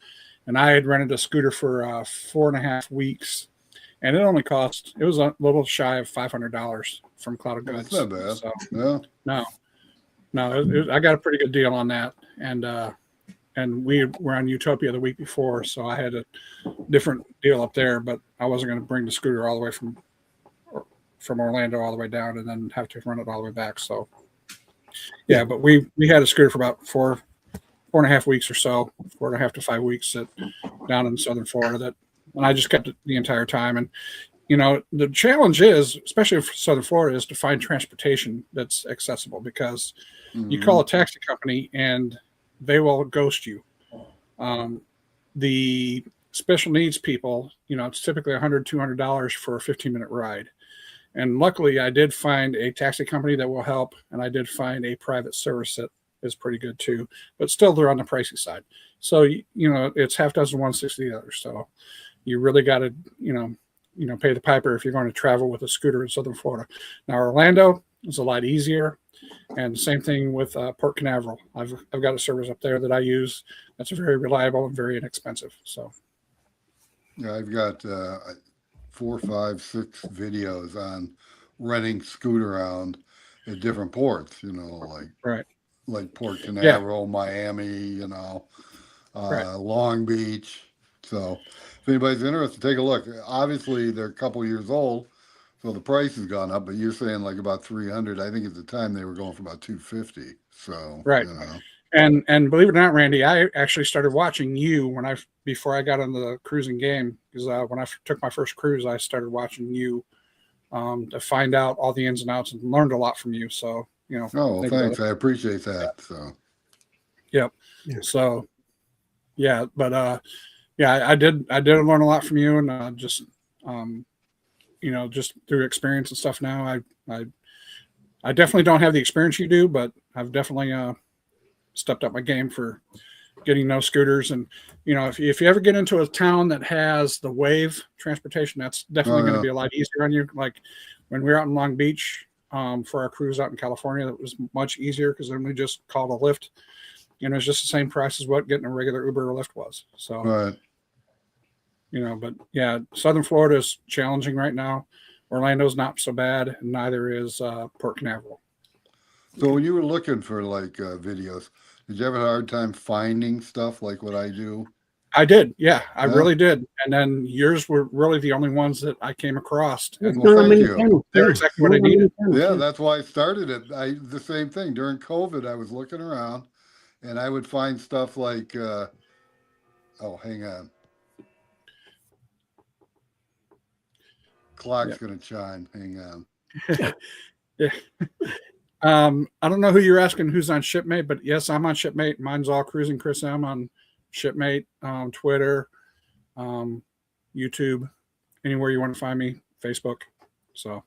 And I had rented a scooter for 4.5 weeks, and it was a little shy of $500 from Cloud of Goods. That's not bad. So, Yeah. no, I got a pretty good deal on that, and we were on Utopia the week before, so I had a different deal up there, but I wasn't going to bring the scooter all the way from Orlando all the way down and then have to run it all the way back. So yeah, but we had a scooter for about 4.5 weeks or so, 4.5 to 5 weeks down in southern Florida, and I just kept it the entire time. And the challenge is, especially for southern Florida, is to find transportation that's accessible because you call a taxi company and they will ghost you. The special needs people, it's typically $100, $200 for a 15-minute ride. And luckily, I did find a taxi company that will help, and I did find a private service that is pretty good too. But still, they're on the pricey side. So it's half dozen one, 60 the other. So you really got to pay the piper if you're going to travel with a scooter in southern Florida. Now Orlando is a lot easier, and same thing with Port Canaveral. I've got a service up there that I use that's very reliable and very inexpensive. So Yeah, I've got 4, 5, 6 videos on renting scooter around at different ports, right. like Port Canaveral, Miami, Right. Long Beach. So if anybody's interested, take a look. Obviously, they're a couple years old, so the price has gone up, but you're saying like about 300. I think at the time they were going for about 250. So, right. And believe it or not, Randy, I actually started watching you before I got on the cruising game, because when I took my first cruise, I started watching you to find out all the ins and outs and learned a lot from you. So, Oh, well, thanks. I appreciate that. So, yep. Yeah. So, yeah, but I did learn a lot from you, and just through experience and stuff. Now, I definitely don't have the experience you do, but I've definitely stepped up my game for getting those scooters. And if you ever get into a town that has the wave transportation, that's definitely going to be a lot easier on you. Like when we were out in Long Beach for our cruise out in California, that was much easier because then we just called a Lyft. It's just the same price as what getting a regular Uber or Lyft was. So right. But yeah, southern Florida is challenging right now. Orlando's not so bad, and neither is Port Canaveral. So when you were looking for like videos, did you have a hard time finding stuff like what I do? I did, yeah, I really did. And then yours were really the only ones that I came across. And thank you. They're exactly what I needed. Yeah, that's why I started it. The same thing during COVID. I was looking around, and I would find stuff like, hang on, clock's gonna chime. Hang on. Yeah. I don't know who you're asking who's on Shipmate, but yes, I'm on Shipmate. Mine's all Cruising Chris M on Shipmate, Twitter, YouTube, anywhere you want to find me, Facebook. So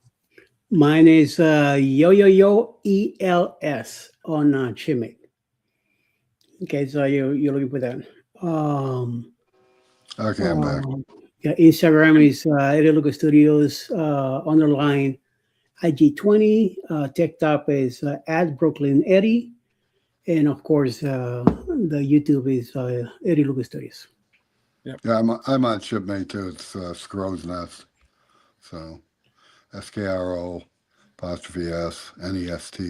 mine is yo ELS on Shipmate. Okay, so you're looking for that. Okay, I'm back. Yeah, Instagram is Eddie Lucas Studios _ IG20. TikTok is at Brooklyn Eddie, and of course the YouTube is Eddie Lucas Studios. Yep. Yeah, I'm on Shipmate too. It's Scrow's Nest. So SKRO 'S NEST.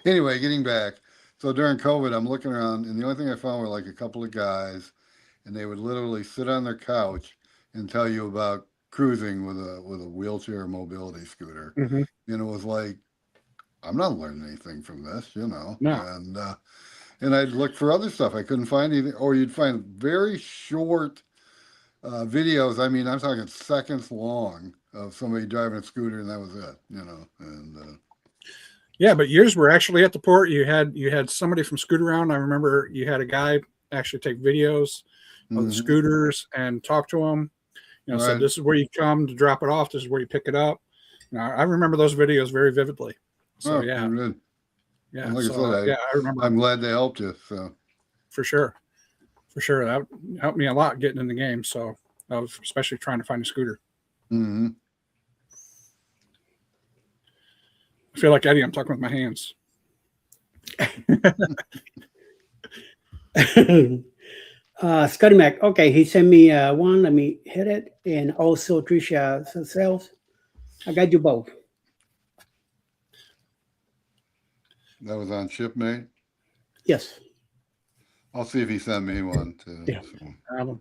Anyway, getting back. So during COVID, I'm looking around, and the only thing I found were like a couple of guys, and they would literally sit on their couch and tell you about cruising with a wheelchair mobility scooter. Mm-hmm. And it was like, I'm not learning anything from this, No. And I'd look for other stuff. I couldn't find anything, or you'd find very short videos. I mean, I'm talking seconds long of somebody driving a scooter, and that was it, and yeah, but yours were actually at the port. You had somebody from Scoot Around. I remember you had a guy actually take videos of the scooters and talk to them. You know, so this is where you come to drop it off. This is where you pick it up. You know, I remember those videos very vividly. So yeah, yeah. Like so, I said, I remember. I'm glad they helped you. So for sure, that helped me a lot getting in the game. So I was especially trying to find a scooter. Mm-hmm. I feel like Eddie. I'm talking with my hands. Scotty Mac. Okay, he sent me one. Let me hit it, and also Trisha Sales. I got you both. That was on Shipmate. Yes. I'll see if he sent me one too. Yeah. So.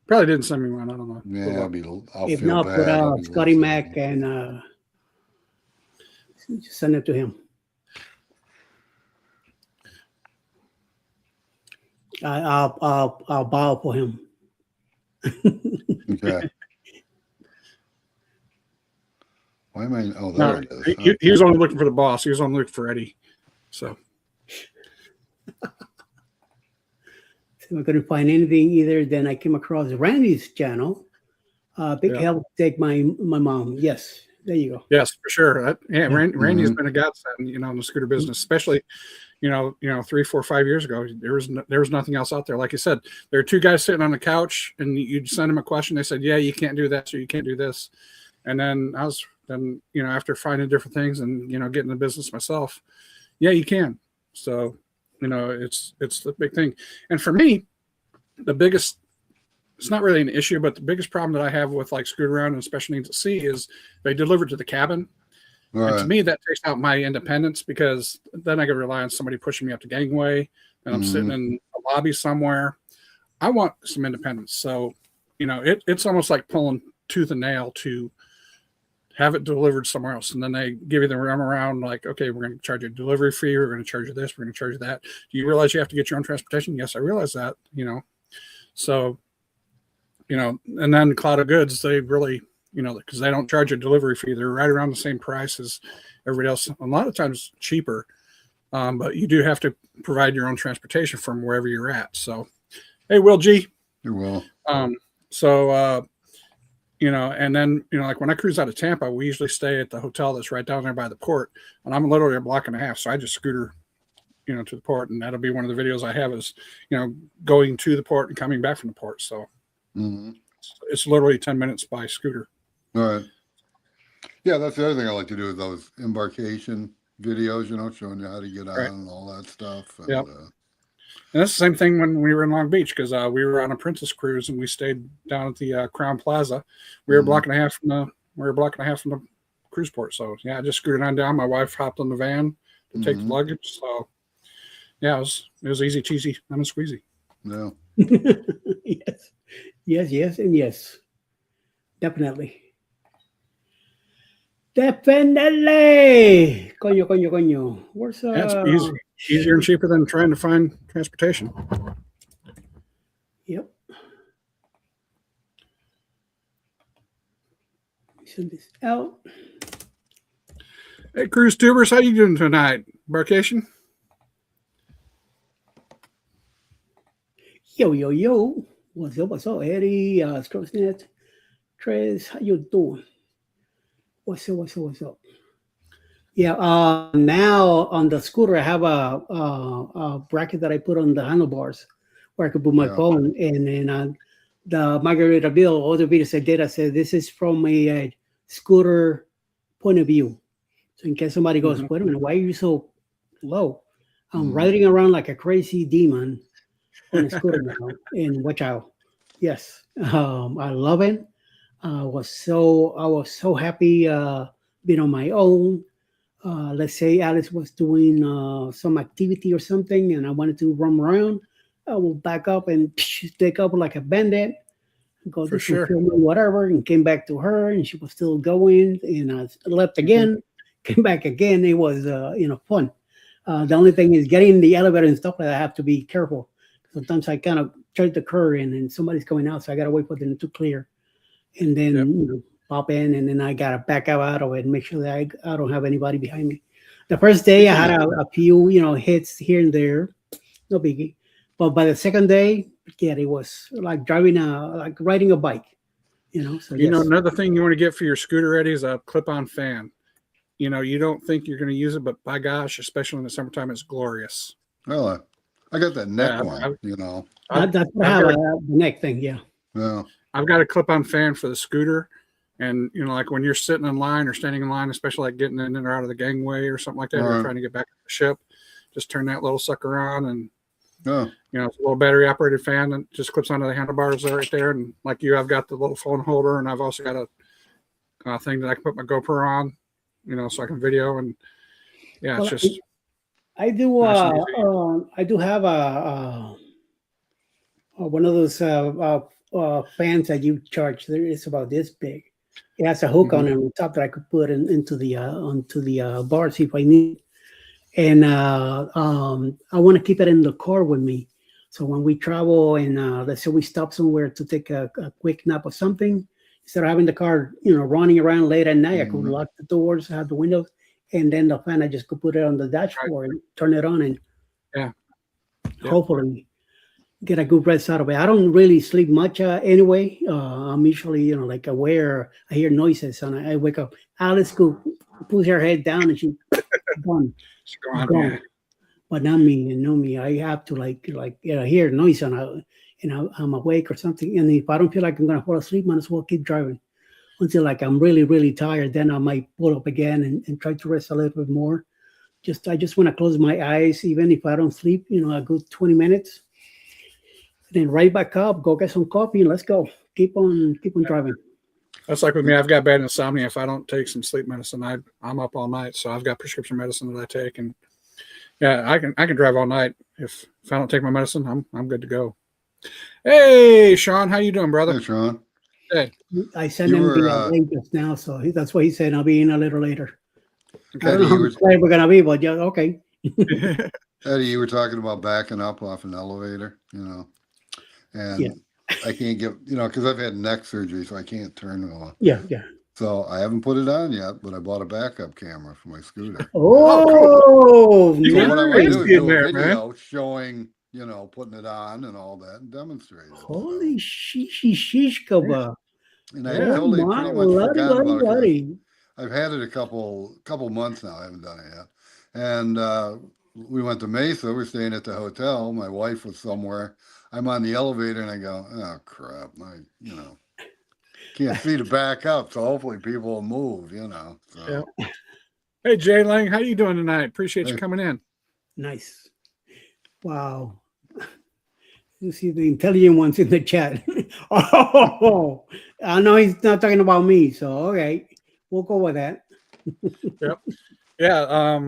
Probably didn't send me one. I don't know. Yeah, I'll if feel not, bad. put Scotty Mac and just send it to him. I'll bow for him. Okay. Why am I? Oh, there it is. He was only looking for the boss. He was only looking for Eddie. So I couldn't find anything either. Then I came across Randy's channel. Big help take my mom. Yes, there you go. Yes, for sure. Randy has been a godsend, you know, in the scooter business, especially, you know, 3, 4, 5 years ago. There was nothing else out there. Like you said, there are two guys sitting on the couch, and you'd send them a question. They said, "Yeah, you can't do that, so you can't do this." And then you know, after finding different things and, you know, getting the business myself, yeah, you can. So, you know, it's the big thing. And for me, it's not really an issue, but the biggest problem that I have with like scooter around and special needs at sea is they deliver to the cabin. Right. And to me, that takes out my independence, because then I got to rely on somebody pushing me up the gangway, and I'm sitting in a lobby somewhere. I want some independence. So, you know, it's almost like pulling tooth and nail to have it delivered somewhere else. And then they give you the runaround like, okay, we're going to charge you a delivery fee. We're going to charge you this. We're going to charge you that. Do you realize you have to get your own transportation? Yes, I realize that, you know. So, you know, and then Cloud of Goods, they really, you know, because they don't charge a delivery fee. They're right around the same price as everybody else. A lot of times cheaper, but you do have to provide your own transportation from wherever you're at. So, hey, Will G. You will. You know, and then, you know, like when I cruise out of Tampa, we usually stay at the hotel that's right down there by the port, and I'm literally a block and a half. So I just scooter, you know, to the port, and that'll be one of the videos I have is, you know, going to the port and coming back from the port. So it's literally 10 minutes by scooter. All right. Yeah, that's the other thing I like to do is those embarkation videos, you know, showing you how to get on and all that stuff. And, and that's the same thing when we were in Long Beach, because we were on a Princess cruise and we stayed down at the Crown Plaza. We were a block and a half from the cruise port. So yeah, I just scooted on down. My wife hopped on the van to take the luggage. So yeah, it was easy cheesy, lemon squeezy. Yeah. Yes. Definitely. Definitely. Coño. Where's That's easier and cheaper than trying to find transportation. Yep. Send this out. Hey, cruise tubers, how you doing tonight? Embarkation? Yo. What's up, Eddie? Strosnet. Tres, how you doing? What's up? Yeah, now on the scooter, I have a bracket that I put on the handlebars where I could put my phone. And then the Margarita Bill, all the videos I did, I said, this is from a scooter point of view. So in case somebody goes, wait a minute, why are you so low? I'm riding around like a crazy demon on a scooter now. And watch out. Yes, I love it. I was so happy being on my own. Let's say Alice was doing some activity or something, and I wanted to run around. I will back up and take up like a bandit, go do some filming, whatever, and came back to her, and she was still going. And I left again, came back again. It was fun. The only thing is getting in the elevator and stuff like that. I have to be careful. Sometimes I kind of charge the curve and somebody's coming out, so I gotta wait for them to clear, and then pop in, and then I gotta back out of it and make sure that I don't have anybody behind me. The first day I had a few hits here and there, no biggie, But by the second day, yeah, it was like like riding a bike, So You know, yes. another thing you want to get for your scooter, Eddie, is a clip-on fan. You don't think you're going to use it, but by gosh, especially in the summertime, it's glorious. Well, I got that neck Yeah, one, That's what I have the neck thing, yeah. Yeah. I've got a clip-on fan for the scooter, and like when you're sitting in line or standing in line, especially like getting in or out of the gangway or something like that, or trying to get back to the ship, just turn that little sucker on, and it's a little battery-operated fan that just clips onto the handlebars right there. And like you, I've got the little phone holder, and I've also got a thing that I can put my GoPro on, so I can video. And Well, it's just. I do. Nice and easy. I do have one of those fans that you charge. There is about this big. It has a hook on it on top that I could put onto the bars if I need. And I want to keep it in the car with me. So when we travel and let's say we stop somewhere to take a quick nap or something, instead of having the car, running around late at night, I could lock the doors, have the windows, and then the fan, I just could put it on the dashboard and turn it on and hopefully get a good rest out of it. I don't really sleep much anyway. I'm usually, like aware. I hear noises and I wake up. Alice could push her head down and she's gone. Gone. But not me. You know me. I have to hear noise and I'm awake or something. And if I don't feel like I'm gonna fall asleep, might as well keep driving until I'm really, really tired. Then I might pull up again and try to rest a little bit more. I just want to close my eyes, even if I don't sleep. A good 20 minutes. Then right back up, go get some coffee, and let's go. Keep on driving. That's like with me. I've got bad insomnia. If I don't take some sleep medicine, I'm up all night. So I've got prescription medicine that I take, and I can drive all night. If I don't take my medicine, I'm good to go. Hey, Sean, how you doing, brother? Hey, Sean. Hey. I sent him the link just now, so that's what he said. I'll be in a little later. Okay. I don't know how much later we're gonna be, but yeah, okay. Eddie, you were talking about backing up off an elevator, and I can't get, because I've had neck surgery, so I can't turn well. Yeah. So I haven't put it on yet, but I bought a backup camera for my scooter. Oh, so what I want to do is do a video man. showing, putting it on and all that and demonstrating. Holy shishkaba. And I totally pretty much forgot about it. I've had it a couple months now. I haven't done it yet. And we went to Mesa. We're staying at the hotel. My wife was somewhere. I'm on the elevator and I go, oh crap, can't see to back up. So hopefully people will move, So. Yeah. Hey Jay Lang, how you doing tonight? Appreciate you coming in. Nice. Wow. You see the intelligent ones in the chat. Oh, I know he's not talking about me, so okay, we'll go with that. Yep. Yeah.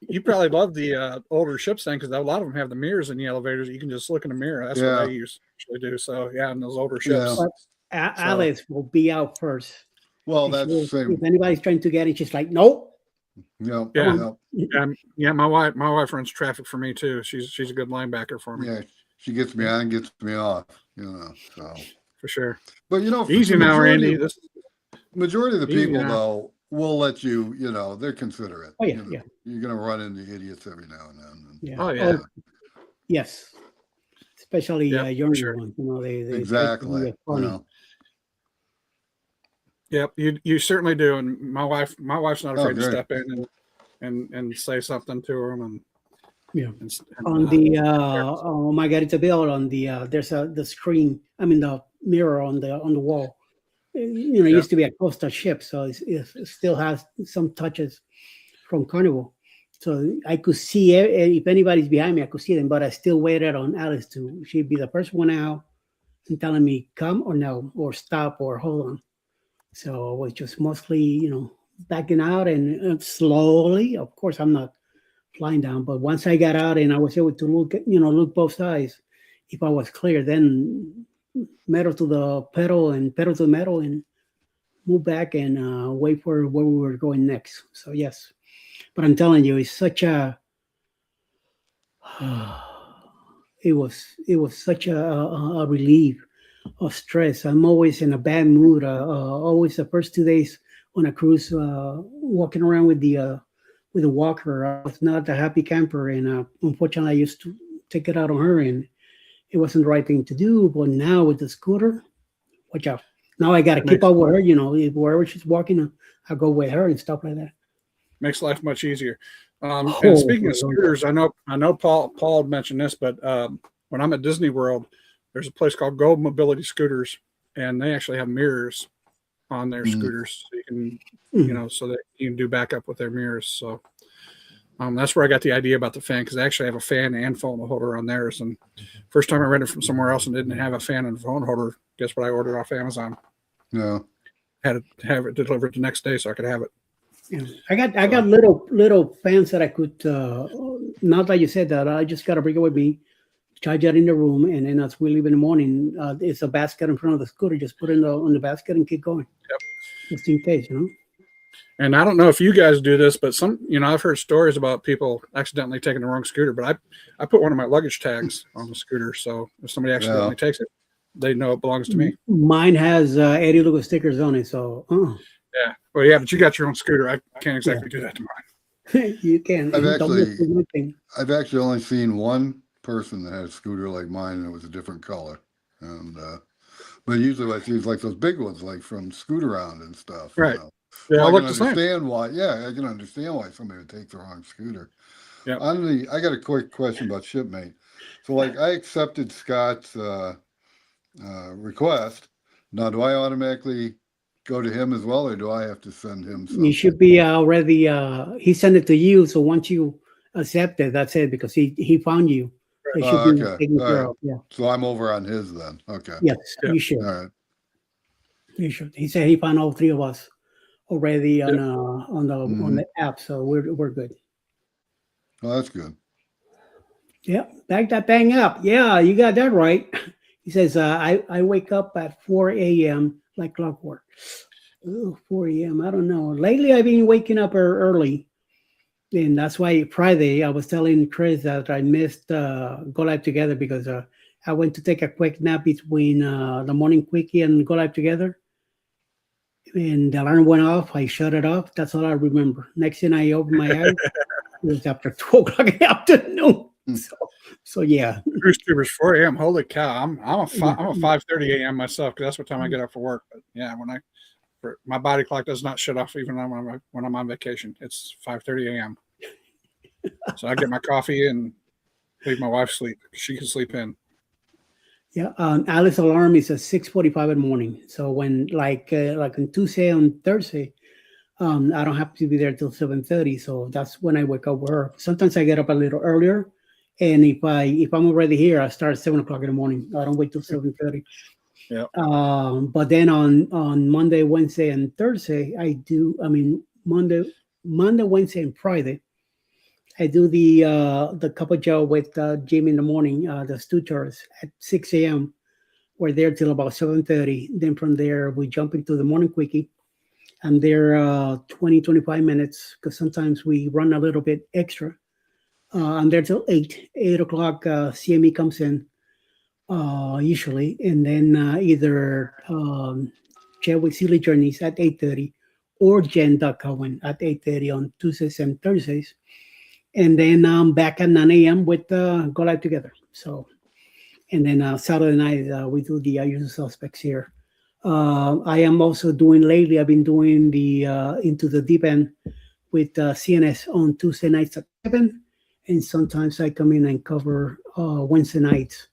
You probably love the older ships thing because a lot of them have the mirrors in the elevators. You can just look in the mirror. That's what I usually do. So in those older ships. Yeah. Alice will be out first. Well, that's the same. If anybody's trying to get it, she's like, nope. Yeah. My wife runs traffic for me too. She's a good linebacker for me. Yeah, she gets me on, gets me off. So for sure. But easy now, Randy. Majority of the people though will let you. They're considerate. Oh yeah, You're gonna run into idiots every now and then. Yeah. Oh yeah. Yes. Especially younger ones. They exactly. Yep, you certainly do, and my wife's not afraid to step in and say something to them, on the oh my God, it's a bill on the there's the screen. I mean the mirror on the wall. It used to be a Costa ship, so it still has some touches from Carnival. So I could see if anybody's behind me, I could see them, but I still waited on Alice she'd be the first one out and telling me come or no, or stop or hold on. So I was just mostly, backing out and slowly. Of course, I'm not flying down, but once I got out and I was able to look both sides, if I was clear, then metal to the pedal and pedal to the metal and move back and wait for where we were going next. So yes, but I'm telling you, it's such a it was such a relief of stress. I'm always in a bad mood. Always the first 2 days on a cruise, walking around with the walker. I was not a happy camper, and unfortunately, I used to take it out on her. And it wasn't the right thing to do. But now with the scooter, watch out. Now I got to keep Makes- up with her, you know, wherever she's walking, I go with her and stuff like that. Makes life much easier. Oh, And speaking of my God. scooters, I know Paul mentioned this, but when I'm at Disney World, there's a place called Go Mobility Scooters, and they actually have mirrors on their scooters, so you can, you know, so that you can do backup with their mirrors. So that's where I got the idea about the fan, because they actually have a fan and phone holder on theirs. And first time I rented from somewhere else and didn't have a fan and phone holder, guess what I ordered off Amazon? Yeah. Had to have it delivered the next day so I could have it. Yeah. I got little fans that I could. Now that you said that, I just got to bring it with me, charge it in the room, and then as we leave in the morning, it's a basket in front of the scooter. Just put it on the basket and keep going. Yep. Just in case, you know. And I don't know if you guys do this, but I've heard stories about people accidentally taking the wrong scooter. But I put one of my luggage tags on the scooter, so if somebody accidentally takes it, they know it belongs to me. Mine has Eddie Lugo stickers on it, so. Yeah. Well, yeah, but you got your own scooter. I can't exactly do that to mine. You can. I've actually only seen one person that had a scooter like mine, and it was a different color. And but usually I see like those big ones, like from Scootaround and stuff. Right. You know? Yeah, So I I look can the same. understand why. Yeah, I can understand why somebody would take the wrong scooter. Yeah. I got a quick question about Shipmate. So like I accepted Scott's request. Now do I automatically go to him as well, or do I have to send him something? You should be already. He sent it to you, so once you accept it, that's it, because he found you. It should be Okay. taken All care right. of. Yeah. So I'm over on his then. Okay. Yes, Yeah. you should. All right. You should. He said he found all three of us already on Yeah. on the app, so we're good. Well, that's good. Yeah, back that thing up. Yeah, you got that right. He says I wake up at 4 a.m. like clockwork. Ooh, 4 a.m. I don't know. Lately, I've been waking up early, and that's why Friday I was telling Chris that I missed Go Live Together, because I went to take a quick nap between the morning quickie and Go Live Together, and the alarm went off. I shut it off. That's all I remember. Next thing I opened my eyes, it was after 2 o'clock in the afternoon. So yeah. Cruise Tubers, 4 a.m. Holy cow! I'm a 5:30 a.m. myself, because that's what time I get up for work. But yeah, my body clock does not shut off even when I'm on vacation. It's 5:30 a.m. So I get my coffee and leave my wife sleep. She can sleep in. Yeah, Alice's alarm is at 6:45 in the morning. So when like on Tuesday and Thursday, I don't have to be there till 7:30. So that's when I wake up with her. Sometimes I get up a little earlier, and if I'm already here, I start at 7 o'clock in the morning. I don't wait till 7:30. Yeah. But then on Monday, Wednesday, and Thursday, Monday, Wednesday, and Friday, I do the cup of joe with Jim in the morning, the stew tours at 6 a.m. We're there till about 7:30. Then from there, we jump into the morning quickie. I'm there 20, 25 minutes, because sometimes we run a little bit extra. I'm there till 8 o'clock. CME comes in usually, and then either Jen with Silly Journeys at 8:30 or Jen.Cohen at 8:30 on Tuesdays and Thursdays. And then I'm back at 9 a.m. with Go Live Together. So, and then Saturday night, we do the usual suspects here. I am also lately, I've been doing the Into the Deep End with CNS on Tuesday nights at 7. And sometimes I come in and cover Wednesday nights.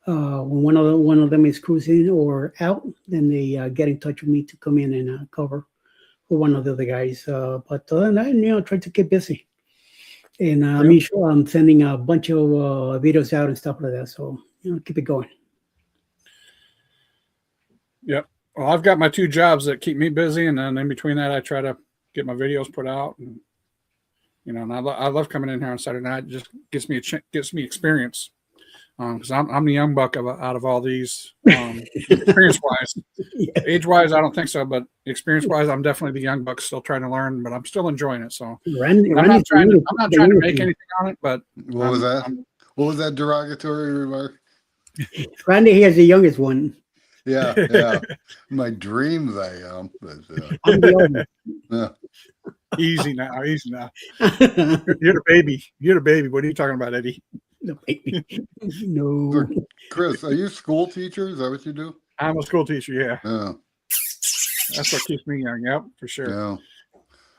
When one of them is cruising or out, then they get in touch with me to come in and cover for one of the other guys. But other than that, try to keep busy. And I'm sending a bunch of videos out and stuff like that. So, keep it going. Yep. Well, I've got my 2 jobs that keep me busy, and then in between that, I try to get my videos put out. And and I love coming in here on Saturday night. It just gets me experience, because I'm the young buck out of all these. Experience wise, Yeah. age wise, I don't think so, but experience wise, I'm definitely the young buck, still trying to learn, but I'm still enjoying it. So I'm not trying to make anything on it, but What was that? What was that derogatory remark? Randy here is the youngest one. Yeah. My dreams I am. But, I'm the oldest. yeah. easy now. You're the baby. What are you talking about, Eddie? The baby. No. Chris, are you a school teacher? Is that what you do? I'm a school teacher. Yeah, Yeah. that's what keeps me young. Yep, for sure. Yeah.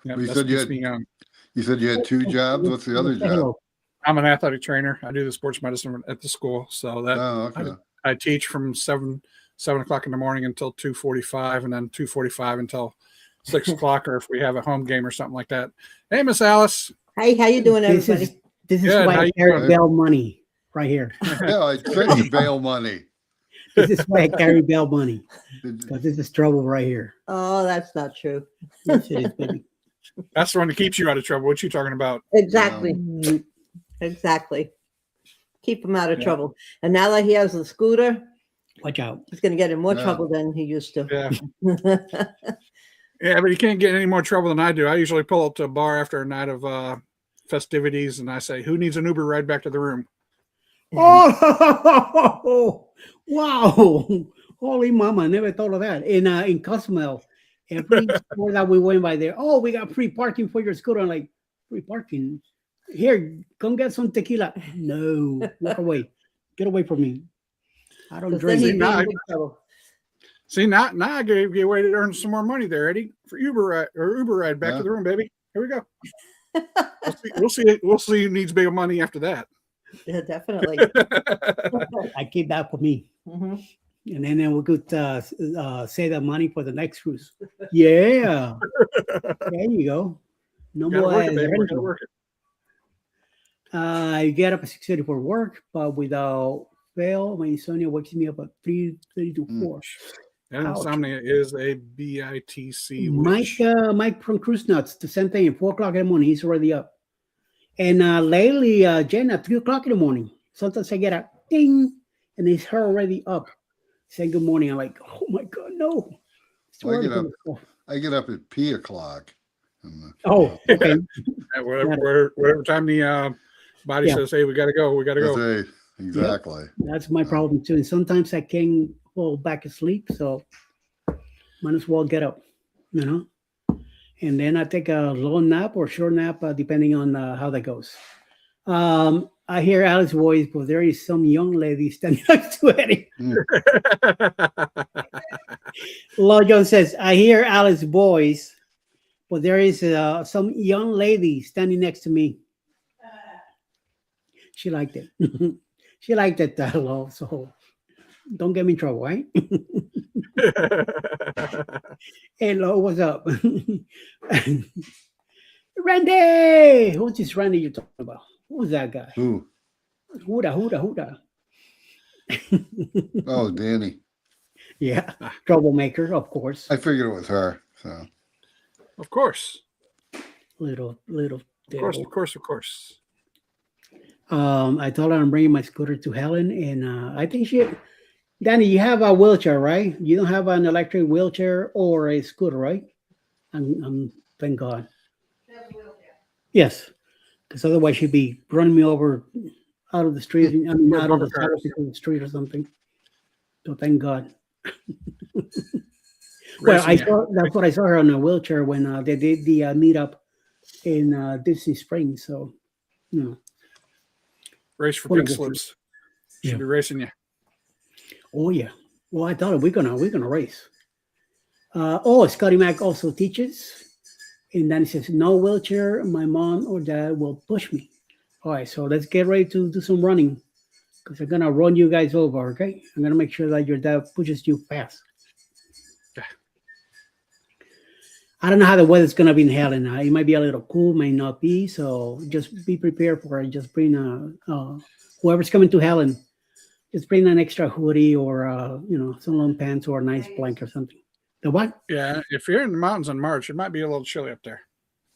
Yep, Well, that's what keeps me young. you said you had 2 jobs. What's the other Say job? hello. I'm an athletic trainer. I do the sports medicine at the school, so that Oh, okay. I teach from 7 o'clock in the morning until 2:45, and then 2:45 until 6 o'clock, or if we have a home game or something like that. Hey, Miss Alice. Hey, how you doing, This everybody? is this is Good, why how I you carry doing? bail money right here. Yeah, I sent you bail money. This is why I carry bail money Did- because this is trouble right here. Oh, that's not true. Yes, it is, baby. That's the one that keeps you out of trouble. What you talking about? Exactly. Mm, Exactly. Keep him out of Yeah. trouble. And now that he has the scooter, Watch out. he's going to get in more Yeah. trouble than he used to. Yeah, yeah, but you can't get any more trouble than I do. I usually pull up to a bar after a night of festivities, and I say, "Who needs an Uber ride back to the room?" Oh, wow. Holy mama, never thought of that. In Cozumel, every store that we went by there, oh, we got free parking for your scooter. I'm like, free parking? Here, come get some tequila. No, walk away. Get away from me. I don't 'Cause then drink. he'd be now in big trouble. See, now I gave you a way to earn some more money there, Eddie, for Uber ride back Yeah. to the room, baby. Here we go. We'll see who needs bigger money after that. Yeah, definitely. I keep that for me. Mhm. And then we could save that money for the next cruise. Yeah. There you go. No Gotta more. work it, baby. We gotta rental. work it. I get up at 6:30 for work, but without fail, my insomnia wakes me up at 3:30 to 4. And Ouch. insomnia is a BITC Mike, witch. Mike from Cruise Nuts, the same thing. 4 o'clock in the morning, he's already up. And lately, Jen at 3 o'clock in the morning. Sometimes I get a ding, and it's her already up, saying good morning. I'm like, oh my god, no! It's Well, I early get for up. this stuff. I get up at P o'clock. And, Oh, okay. Yeah, whatever time the body Yeah. says, "Hey, we gotta go. We gotta that's go." it. Exactly. That's my problem too. And sometimes I can't fall back asleep, so might as well get up, you know. And then I take a long nap or short nap, depending on how that goes. I hear Alice's voice, but there is some young lady standing next to Eddie. Lord John says, I hear Alice's voice, but there is some young lady standing next to me. She liked it. She liked it, love. So don't get me in trouble, right? Hey, Lo, what's up? Randy! Who's this Randy you're talking about? Who's that guy? Who? Huda. Oh, Danny. Yeah, troublemaker, of course. I figured it was her. So Of course. Little Of devil. course. I told her I'm bringing my scooter to Helen, and I think Danny, you have a wheelchair, right? You don't have an electric wheelchair or a scooter, right? Thank God. Yes, because otherwise she'd be running me over out of the street. I mean, out of the sidewalk of the street or something. So thank God. Well, that's what I saw her on a wheelchair when they did the meetup in Disney Springs. So, you know. Race for What a pink good slips. Yeah. Should be racing you. Oh yeah. Well, I thought we're gonna race. Scotty Mac also teaches, and then he says, "No wheelchair. My mom or dad will push me." All right, so let's get ready to do some running, because I'm gonna run you guys over. Okay, I'm gonna make sure that your dad pushes you fast. Yeah. I don't know how the weather's gonna be in Helen. It might be a little cool, might not be. So just be prepared for it. Just bring whoever's coming to Helen. Just bring an extra hoodie or some long pants or a nice blanket or something. The what? Yeah, if you're in the mountains in March, it might be a little chilly up there.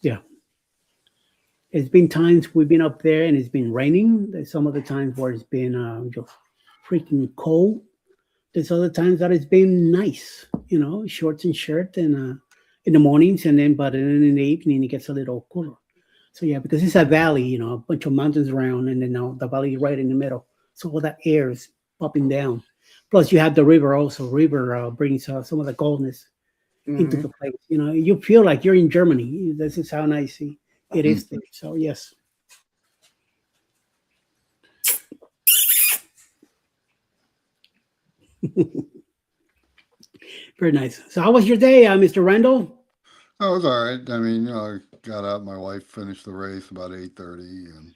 Yeah. It's been times we've been up there and it's been raining. There's some of the times where it's been just freaking cold. There's other times that it's been nice, shorts and shirt and in the mornings, but then in the evening it gets a little cooler. So yeah, because it's a valley, a bunch of mountains around, and then the valley right in the middle. So all that air is popping down. Plus, you have the river also. River brings some of the coldness into the place. You feel like you're in Germany. This is how nice it is there. So, yes. Very nice. So how was your day, Mr. Randall? Oh, it was all right. I mean, I got out. My wife finished the race about 8:30, and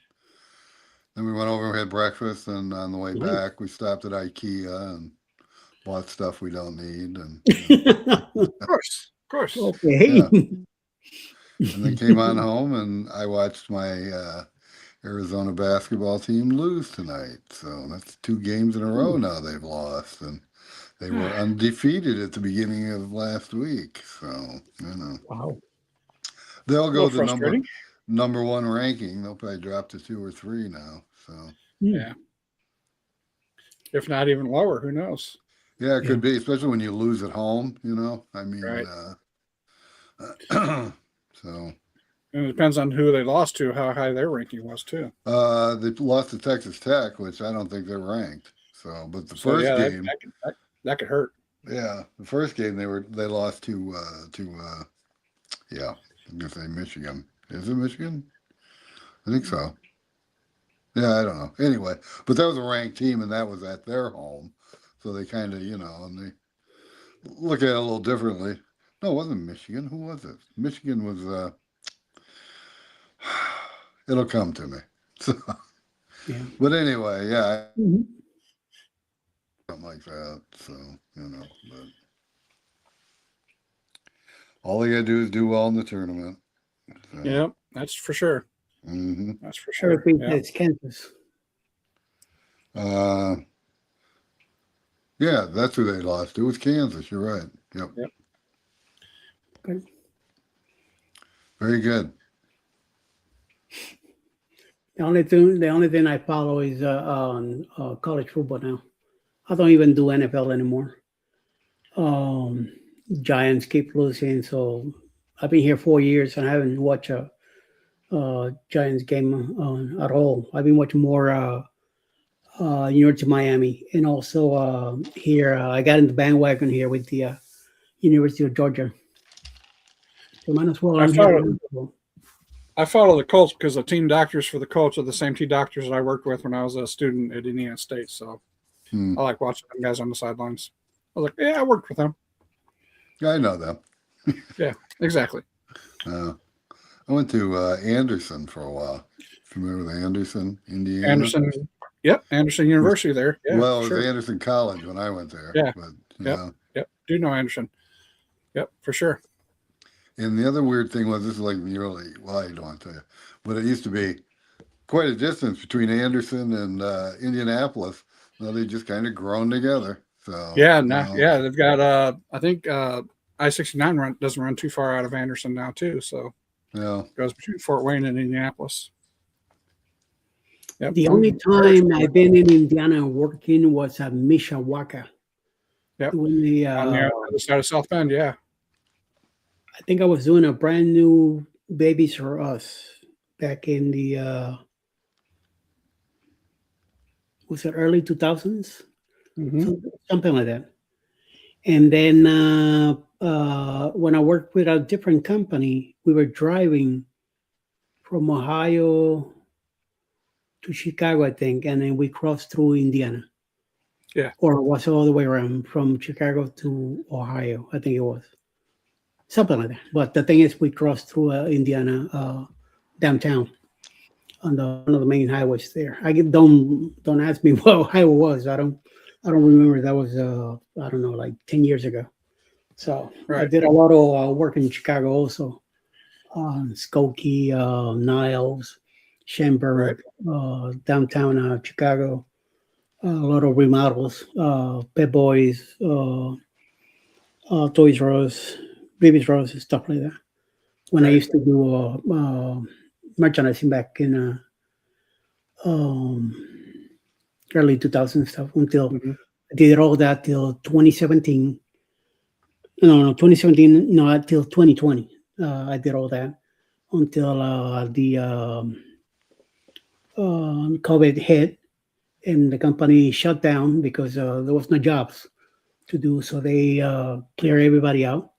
then we went over and had breakfast. And on the way Nice. back, we stopped at IKEA and bought stuff we don't need. And Of course. Okay. yeah, and then came on home, and I watched my Arizona basketball team lose tonight. So that's 2 games in a row now they've lost, and they were undefeated at the beginning of last week. So Wow. they'll A go little the frustrating. number one ranking. They'll probably drop to 2 or 3 now. So Yeah. If not even lower, who knows? yeah, it could be, especially when you lose at home. I mean, Right. so And it depends on who they lost to, how high their ranking was too. they lost to Texas Tech, which I don't think they're ranked. So, but the So first yeah, game, that could hurt. yeah, the first game they lost to yeah, I'm gonna say Michigan. Is it Michigan? I think so. Yeah, I don't know. Anyway, but that was a ranked team, and that was at their home, so they kind of and they look at it a little differently. No, it wasn't Michigan. Who was it? Michigan was. It'll come to me. So, Yeah. but anyway, yeah, Mhm. something like that. So but all they gotta do is do well in the tournament. So, Yep, that's for sure. hmm That's for I sure. repeat, Yeah. it's Kansas. Yeah, that's who they lost. It was Kansas. You're right. Yep. Good. Very good. The only thing I follow is college football now. I don't even do NFL anymore. Giants keep losing, so I've been here 4 years and I haven't watched a Giants game at all. I've been watching more University of Miami, and also here I got in the bandwagon here with the University of Georgia. So might as well. I I'm follow, here. I follow the Colts because the team doctors for the Colts are the same team doctors that I worked with when I was a student at Indiana State. So I like watching them guys on the sidelines. I was like, yeah, I worked with them. Yeah, I know them. Yeah, exactly. I went to Anderson for a while. Familiar with Anderson, Indiana? Anderson. Yep, Anderson University there. Yeah, well, it was sure. Anderson College when I went there. Yeah. But, Yep. Do know Anderson. Yep, for sure. And the other weird thing was, this is like the early, well, I don't want to tell you, but it used to be quite a distance between Anderson and Indianapolis. Now they just kind of grown together. So Yeah, they've got I think I-69 doesn't run too far out of Anderson now too. So yeah. it goes between Fort Wayne and Indianapolis. Yep. The only time I've been in Indiana working was at Mishawaka. Yep. When the, on the other side of South Bend, yeah. I think I was doing a brand new Babies for Us back in the was it early 2000s? Something like that. And then when I worked with a different company, we were driving from Ohio to Chicago, I think, and then we crossed through Indiana. Yeah. Or it was all the way around from Chicago to Ohio, I think it was. Something like that. But the thing is, we crossed through Indiana downtown on one of the main highways there. Don't ask me what highway was. I don't remember. That was I don't know, like 10 years ago. So Right. I did a lot of work in Chicago also. Skokie, Niles, Schaumburg, downtown Chicago. A lot of remodels, Pep Boys, Toys R Us, Babies R Us, and stuff like that. When I used to do merchandising back in early 2000 stuff until I did all that till 2017. No, 2017, no, until 2020. I did all that until the COVID hit and the company shut down because there was no jobs to do. So they cleared everybody out.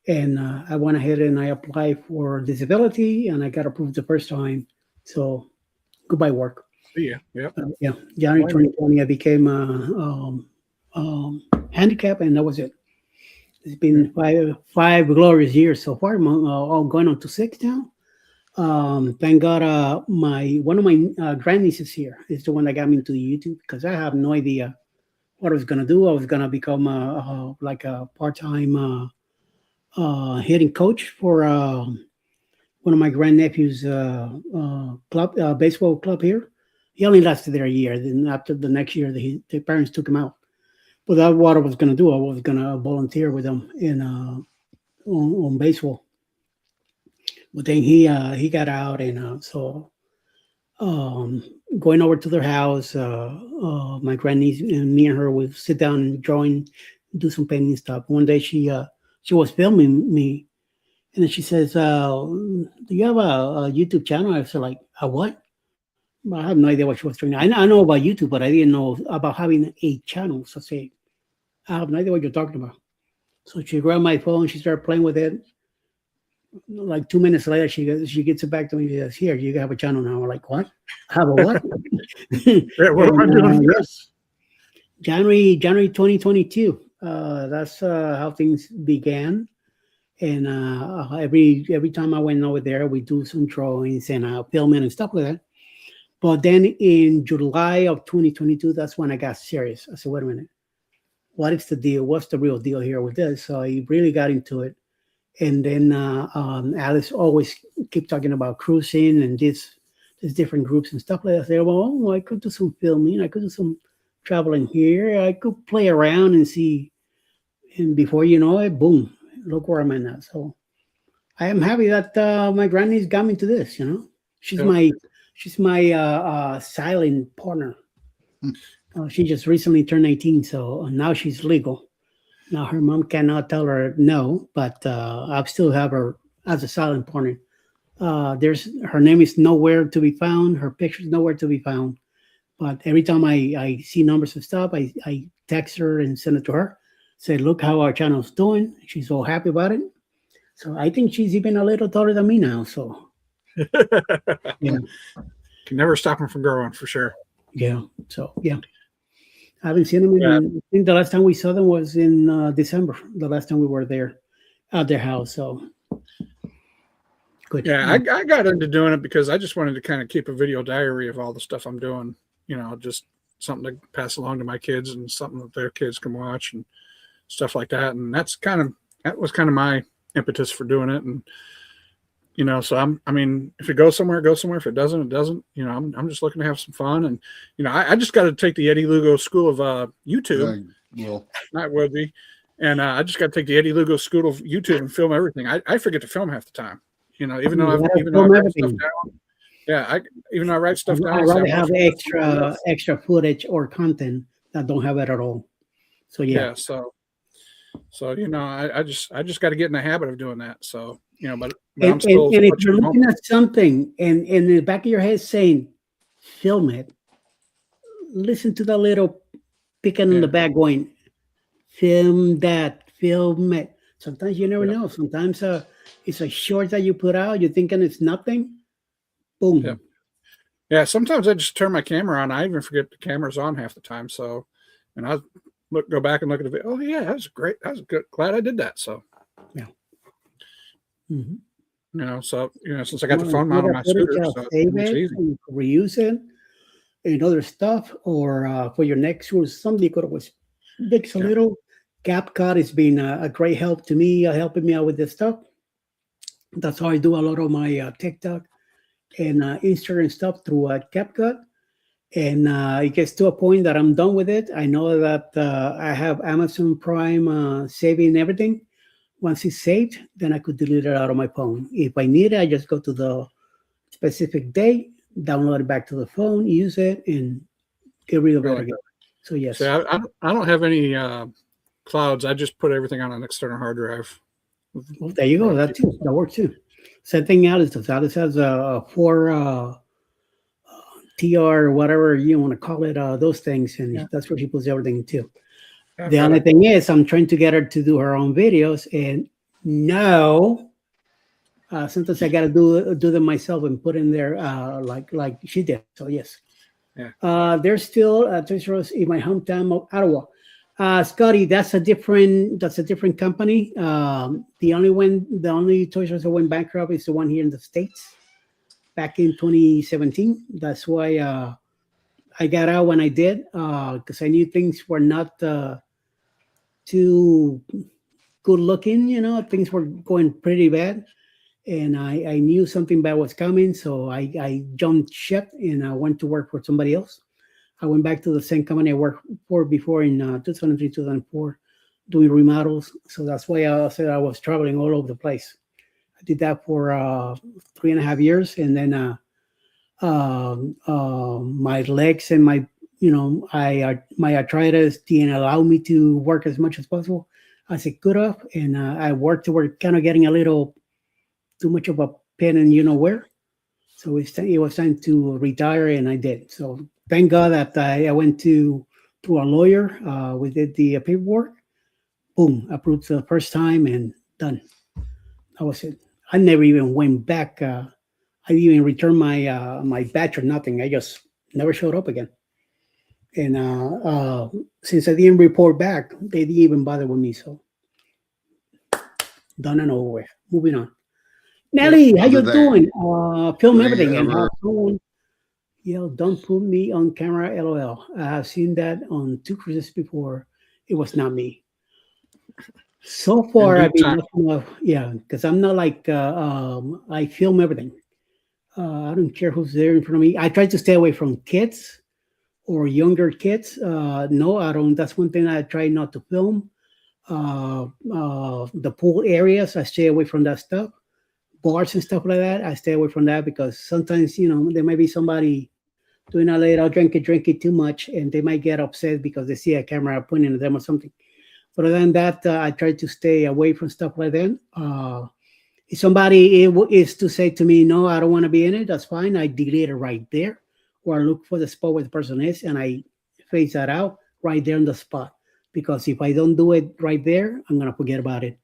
And I went ahead and I applied for disability and I got approved the first time. So goodbye work. Yeah. Yep. Yeah, January 2020, I became handicap, and that was it. It's been five glorious years so far. All going on to 6 now. Thank God, one of my grandnieces here is the one that got me into YouTube because I have no idea what I was gonna do. I was gonna become like a part-time hitting coach for one of my grandnephews' club, baseball club here. He only lasted there a year. Then after the next year, the parents took him out. But that's what I was gonna do. I was gonna volunteer with him in on baseball. But then he got out, and so going over to their house, my grandniece and me and her would sit down and drawing, do some painting stuff. One day she was filming me, and then she says, "Do you have a YouTube channel?" I said, "Like a what?" I have no idea what she was doing. I know about YouTube, but I didn't know about having a channel. So I say, "I have no idea what you're talking about." So she grabbed my phone, she started playing with it. Like 2 minutes later, she gets it back to me. She says, "Here, you have a channel now." I'm like, "What? Have a what?" Yeah, what am I doing for this? January 2022. That's how things began. And every time I went over there, we do some drawings and filming and stuff like that. But then in July of 2022, that's when I got serious. I said, "Wait a minute, what is the deal? What's the real deal here with this?" So I really got into it. And then Alice always kept talking about cruising and these different groups and stuff like that. I said, "Well, I could do some filming. I could do some traveling here. I could play around and see." And before you know it, boom, look where I'm at now. So I am happy that my granny's got me to this. She's my silent partner. She just recently turned 18, so now she's legal. Now her mom cannot tell her no, but I still have her as a silent partner. Her name is nowhere to be found. Her picture's nowhere to be found. But every time I see numbers and stuff, I text her and send it to her. Say, "Look how our channel's doing." She's so happy about it. So I think she's even a little taller than me now. So yeah, Can never stop them from growing, for sure. yeah. So yeah. I haven't seen them. I think the last time we saw them was in December. The last time we were there at their house. So good. Yeah, I got into doing it because I just wanted to kind of keep a video diary of all the stuff I'm doing. Just something to pass along to my kids and something that their kids can watch and stuff like that. And that was kind of my impetus for doing it. And so if it goes somewhere, it goes somewhere. If it doesn't, it doesn't. I'm just looking to have some fun. And I just got to take the Eddie Lugo School of YouTube. Not would be. And I just got to take the Eddie Lugo School of YouTube and film everything. I forget to film half the time. Even though I write stuff down. Yeah, even though I write stuff down. I rather have extra footage or content that don't have it at all. So yeah. So I just got to get in the habit of doing that. So but and if you're looking at something and in the back of your head saying, "Film it," listen to the little picking in the back going, "Film that, film it." Sometimes you never know. Sometimes it's a short that you put out. You're thinking it's nothing. Boom. Yeah. Sometimes I just turn my camera on. I even forget the camera's on half the time. So, and I go back and look at the video. Oh yeah, that was great. That was good. Glad I did that. So, yeah. Mm-hmm. Since I got the phone mount on my scooter, so it's easy. Reuse it and other stuff, or for your next or something you could always mix a little. CapCut has been a great help to me, helping me out with this stuff. That's how I do a lot of my TikTok and Instagram stuff through CapCut. And it gets to a point that I'm done with it. I know that I have Amazon Prime saving everything. Once it's saved, then I could delete it out of my phone. If I need it, I just go to the specific day, download it back to the phone, use it, and get rid of it again. So yes. So I don't have any clouds. I just put everything on an external hard drive. Well, there you go. That works too. Same thing Alice does. Alice has a 4 TR or whatever you want to call it, those things, and that's where she puts everything too. The only thing is, I'm trying to get her to do her own videos, and sometimes I gotta do them myself and put in there like she did. So yes, there's still Toys R Us in my hometown of Ottawa. Scotty, that's a different company. The only Toys R Us that went bankrupt is the one here in the States back in 2017. That's why I got out when I did, because I knew things were not too good looking. Things were going pretty bad, and I knew something bad was coming. So I jumped ship and I went to work for somebody else. I went back to the same company I worked for before in 2003, 2004, doing remodels. So that's why I said I was traveling all over the place. I did that for 3.5 years, and then my legs and my arthritis didn't allow me to work as much as possible as it could have, and I worked to work, kind of getting a little too much of a pain in where. So it was time to retire, and I did. So thank God that I went through a lawyer. We did the paperwork. Boom, approved the first time and done. That was it. I never even went back. I didn't even return my badge or nothing. I just never showed up again. And since I didn't report back, they didn't even bother with me. So done and over with. Moving on. Nelly, how you doing? Film everything and have someone yell, "Don't put me on camera, LOL." I have seen that on 2 cruises before. It was not me. So far, I've been because I'm not like I film everything. I don't care who's there in front of me. I try to stay away from kids or younger kids. No, I don't. That's one thing I try not to film. The pool areas, I stay away from that stuff. Bars and stuff like that, I stay away from that because sometimes, there might be somebody doing a little drink it too much, and they might get upset because they see a camera pointing at them or something. But other than that, I try to stay away from stuff like that. If somebody is to say to me, "No, I don't want to be in it," that's fine. I delete it right there, or I look for the spot where the person is, and I phase that out right there on the spot. Because if I don't do it right there, I'm gonna forget about it.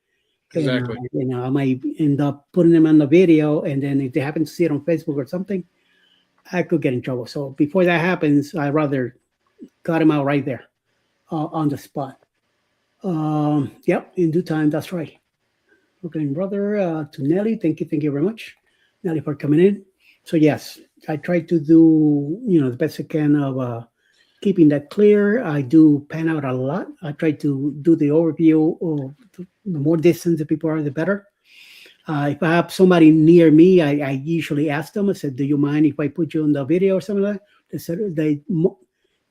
Exactly. And, I might end up putting them on the video, and then if they happen to see it on Facebook or something, I could get in trouble. So before that happens, I'd rather cut them out right there on the spot. Yep, in due time, that's right. Okay, brother, to Nelly, thank you very much, Nelly, for coming in. So yes, I try to do the best I can of keeping that clear. I do pan out a lot. I try to do the overview of the more distance the people are, the better. If I have somebody near me, I usually ask them. I said, "Do you mind if I put you on the video or something like that?" They said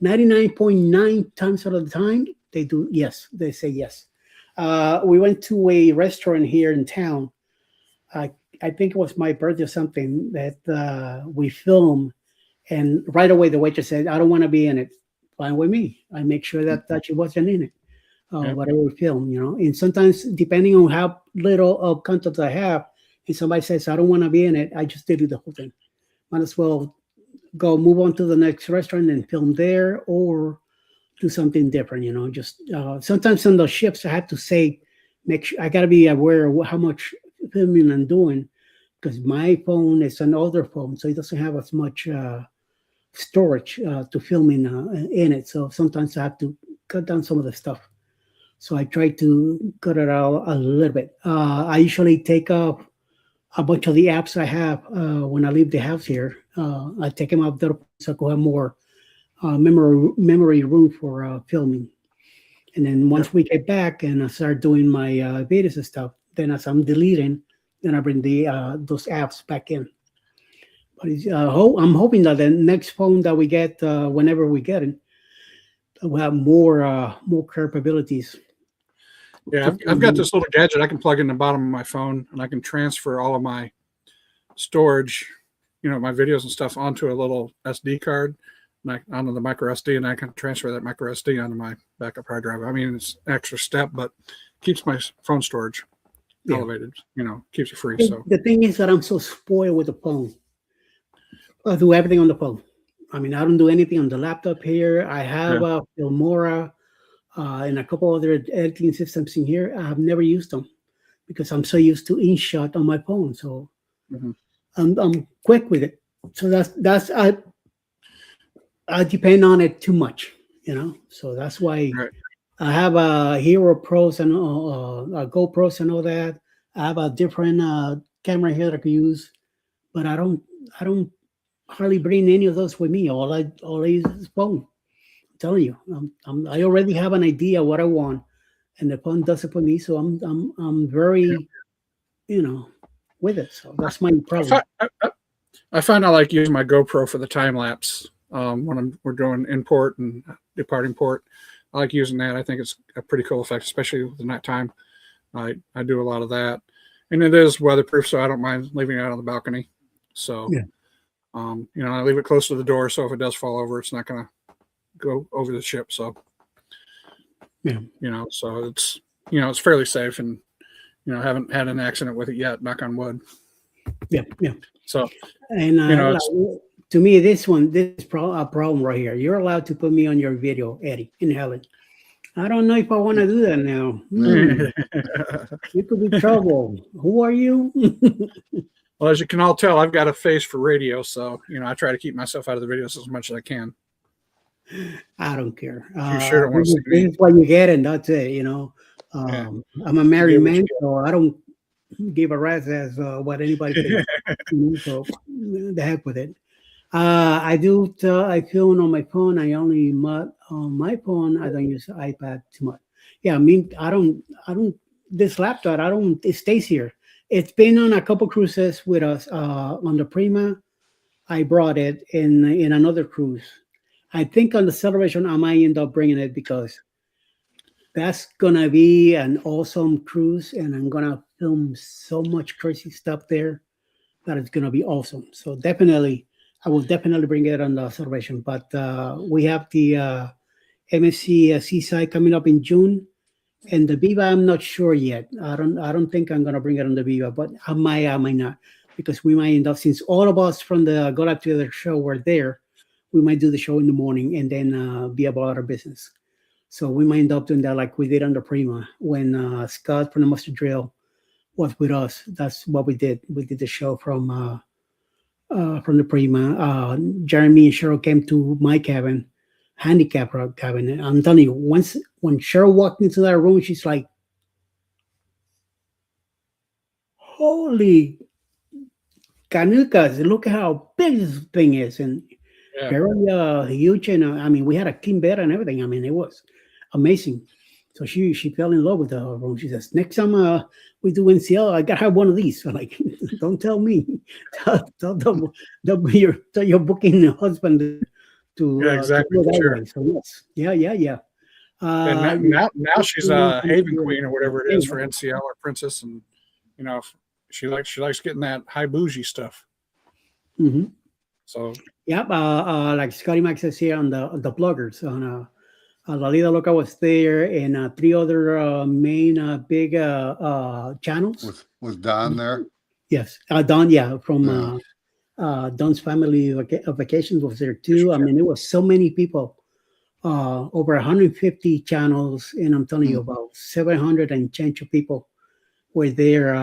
99.9 times out of the time they do. Yes, they say yes. We went to a restaurant here in town. I think it was my birthday or something that we filmed, and right away the waitress said, "I don't want to be in it." Fine with me. I make sure that she wasn't in it. Whatever we film, and sometimes depending on how little of content I have, and somebody says I don't want to be in it, I just delete the whole thing. Might as well move on to the next restaurant and film there, or do something different. Just sometimes on the ships I have to say, make sure I got to be aware of how much filming I'm doing, because my phone is an older phone, so it doesn't have as much storage to film in it. So sometimes I have to cut down some of the stuff. So I try to cut it out a little bit. I usually take off a bunch of the apps I have when I leave the house here. I take them out there so I can have more memory room for filming. And then once we get back and I start doing my videos and stuff, then as I'm deleting, then I bring those apps back in. But I'm hoping that the next phone that we get, whenever we get it, will have more capabilities. Yeah, I've got this little gadget I can plug in the bottom of my phone, and I can transfer all of my storage, my videos and stuff onto a little SD card, onto the micro SD, and I can transfer that micro SD onto my backup hard drive. I mean, it's an extra step, but keeps my phone storage elevated. Keeps it free. So the thing is that I'm so spoiled with the phone. I do everything on the phone. I mean, I don't do anything on the laptop here. I have Filmora and a couple other editing systems in here. I have never used them because I'm so used to InShot on my phone. So I'm quick with it. So that's I depend on it too much, So that's why I have a Hero Pros and GoPros and all that. I have a different camera here that I can use, but I don't hardly bring any of those with me. All I use is phone. I'm telling you, I already have an idea what I want, and the phone does it for me. So I'm very, with it. So that's my problem. I find I like using my GoPro for the time lapse when we're doing import and departing port. I like using that. I think it's a pretty cool effect, especially with the nighttime. I do a lot of that, and it is weatherproof, so I don't mind leaving it out on the balcony. So, Yeah. I leave it close to the door, so if it does fall over, it's not going to go over the ship. So, Yeah. So it's fairly safe, and haven't had an accident with it yet. Knock on wood. Yeah. So, And to me, this is a problem right here. You're allowed to put me on your video, Eddie and Helen. I don't know if I want to do that now. You could be trouble. Who are you? Well, as you can all tell, I've got a face for radio, so I try to keep myself out of the videos as much as I can. I don't care. You sure don't want to see me. This is what you get, and that's it. I'm a married man, so I don't give a rat's as what anybody thinks. So the heck with it. I film on my phone. I only on my phone. I don't use the iPad too much. Yeah, I mean, I don't. This laptop, it stays here. It's been on a couple cruises with us. On the Prima, I brought it in another cruise. I think on the Celebration, I might end up bringing it because that's gonna be an awesome cruise, and I'm gonna film so much crazy stuff there that it's gonna be awesome. So I will definitely bring it on the Celebration. But we have the MSC Seaside coming up in June, and the Viva I'm not sure yet. I don't think I'm gonna bring it on the Viva, but I might not, because we might end up, since all of us from the Go Live Together show were there, we might do the show in the morning and then be about our business. So we might end up doing that like we did on the Prima when Scott from the Mustard Drill was with us. That's what we did. We did the show from the Prima. Jeremy and Cheryl came to my cabin, handicap cabin. And I'm telling you, when Cheryl walked into that room, she's like, "Holy canucas! Look at how big this thing is!" And very huge. And I mean, we had a king bed and everything. I mean, it was amazing. So she fell in love with the room. She says, "Next time we do NCL, I gotta have one of these." I'm like, "Don't tell me. tell your booking husband to exactly. To sure. way. So yes, yeah. And now she's a Haven Queen or whatever it is for NCL or Princess, and she likes getting that high bougie stuff. Mm-hmm. So yeah, like Scotty Max says here on the bloggers on La Lida Loca was there, and 3 other main big channels. Was Don there? Yes, Don. Yeah, from Don's family vacations was there too. I mean, there was so many people, over 150 channels, and I'm telling you, about 700 and change of people were there.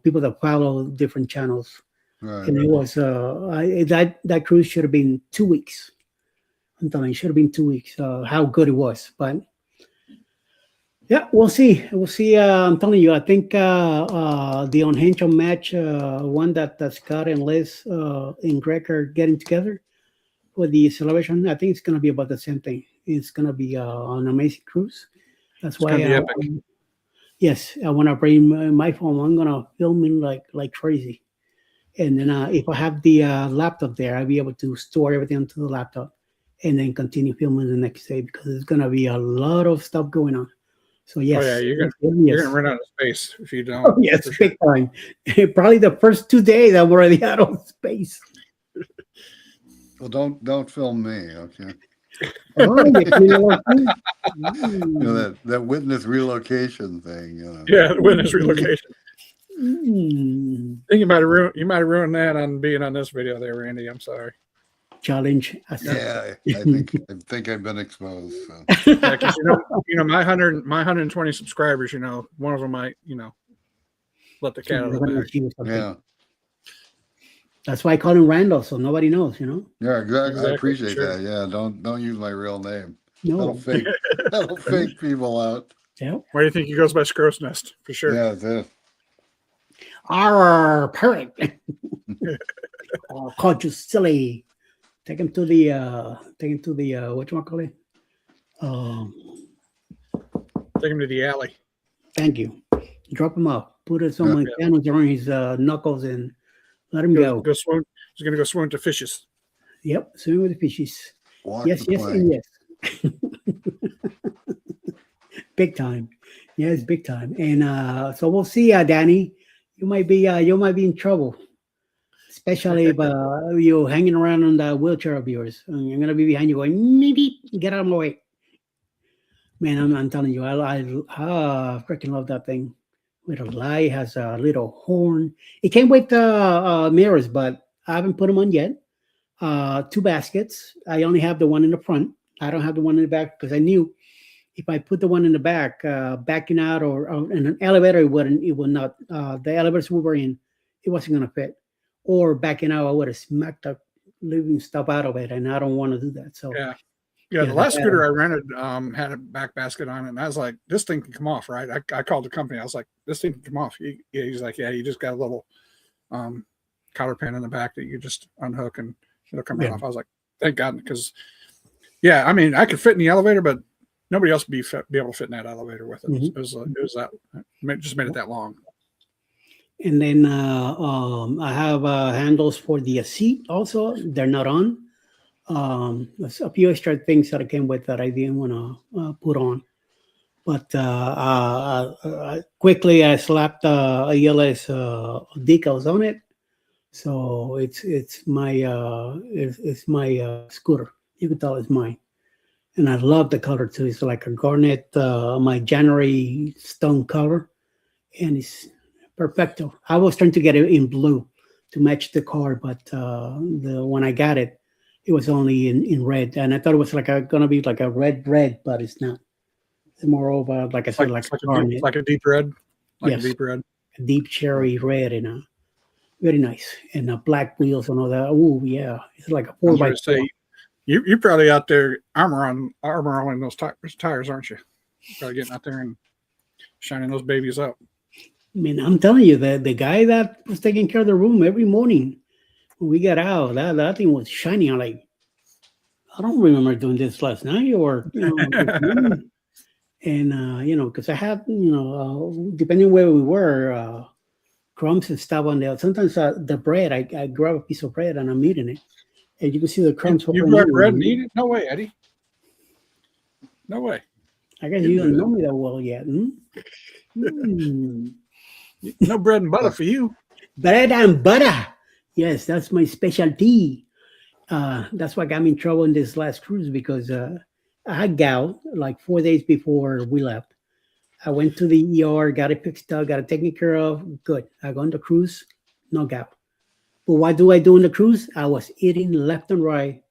People that follow different channels. Right. And it was that cruise should have been 2 weeks. I'm telling you, it should have been 2 weeks. How good it was, but yeah, we'll see. I'm telling you, I think the Unhinged match, one that Scott and Liz and Greg are getting together for the Celebration. I think it's going to be about the same thing. It's going to be an amazing cruise. That's why. Yes, I want to bring my phone. I'm going to film it like crazy. And then if I have the laptop there, I'll be able to store everything onto the laptop and then continue filming the next day, because there's going to be a lot of stuff going on. So, yes. Oh, yeah, you're going to run out of space if you don't. Oh, yes, big time. Probably the first 2 days I'm already out of space. Well, don't film me, okay? That witness relocation thing. Yeah, witness relocation. I think you might have ruined that on being on this video there, Randy. I'm sorry. Challenge. Yeah, I think I've been exposed. So. Yeah, 'cause, my 120 subscribers, one of them might, let the cat out of the bag. Yeah. That's why I call him Randall, so nobody knows, Yeah, exactly. I appreciate sure. that. Yeah, don't use my real name. No. That'll fake people out. Yeah. Why do you think he goes by Scrow's Nest? For sure. Yeah, that's it. Our parrot. Oh, called you silly. Take him to the what you call it? Take him to the alley. Thank you. Drop him off. Put some candles around his knuckles and let him go. Go swim. He's gonna go swim to fishes. Yep, swimming with the fishes. Walk Yes, the yes, plank. and yes. Big time. Yes, big time. And so we'll see, Danny. You might be in trouble, especially if you're hanging around on that wheelchair of yours. And you're gonna be behind you going, maybe get out of my way. Man, I'm telling you, I freaking love that thing. Little light, has a little horn. It came with mirrors, but I haven't put them on yet. 2 baskets. I only have the one in the front. I don't have the one in the back because I knew if I put the one in the back, backing out or in an elevator, it would not. The elevators we were in, it wasn't gonna fit. Or backing out, I would have smacked the living stuff out of it, and I don't want to do that. So yeah. The last scooter I rented had a back basket on it, and I was like, "This thing can come off, right?" I called the company. I was like, "This thing can come off." He's like, "Yeah, you just got a little cotter pin in the back that you just unhook and it'll come right off." I was like, "Thank God," because I mean, I could fit in the elevator, but nobody else would be able to fit in that elevator with it. Mm-hmm. It was that just made it that long. And then I have handles for the seat also. They're not on. There's a few extra things that I came with that I didn't want to put on. But quickly I slapped ELS decals on it. So it's my scooter. You can tell it's mine. And I love the color too. It's like a garnet, my January stone color. And it's perfecto. I was trying to get it in blue to match the car, but when I got it, it was only in red. And I thought it was gonna be like a red, but it's not. It's more of a, like I said, like a garnet. Like a deep red. Yes. A deep red. A deep cherry red and very nice. And black wheels and all that. Oh yeah. It's like a 4x4. You're probably out there armoring those tires, aren't you? Probably getting out there and shining those babies up. I mean, I'm telling you, the guy that was taking care of the room every morning when we got out, that thing was shining. I'm like, I don't remember doing this last night or and because I had depending where we were, crumbs and stuff on there. Sometimes the bread, I grab a piece of bread and I'm eating it, and you can see the crumbs. You grab bread and eat it? No way, Eddie. No way. I guess you don't know me that well yet. No bread and butter for you. Bread and butter. Yes, that's my specialty. That's what got me in trouble in this last cruise because I had gout like 4 days before we left. I went to the ER, got it fixed up, got it taken care of. Good. I go on the cruise, no gout. But what do I do on the cruise? I was eating left and right.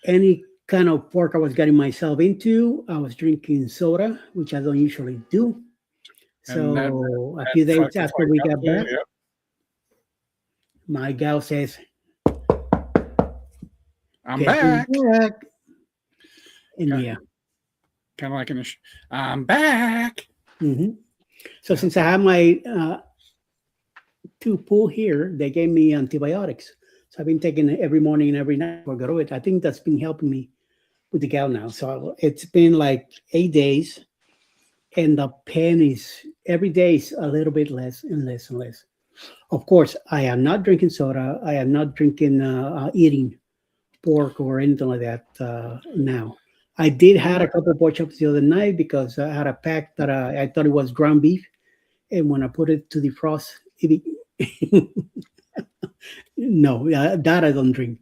Any kind of pork I was getting myself into, I was drinking soda, which I don't usually do. So a few days after we got back, my gal says, I'm back. And yeah. Kind of like I'm back. Mm-hmm. So since I have my 2 pool here, they gave me antibiotics. So I've been taking it every morning and every night for it. I think that's been helping me with the gout now. So it's been like 8 days. And the pain is every day is a little bit less and less and less. Of course, I am not drinking soda. I am not drinking, eating pork or anything like that now. I did have a couple of pork chops the other night because I had a pack that I thought it was ground beef. And when I put it to defrost, no, that I don't drink.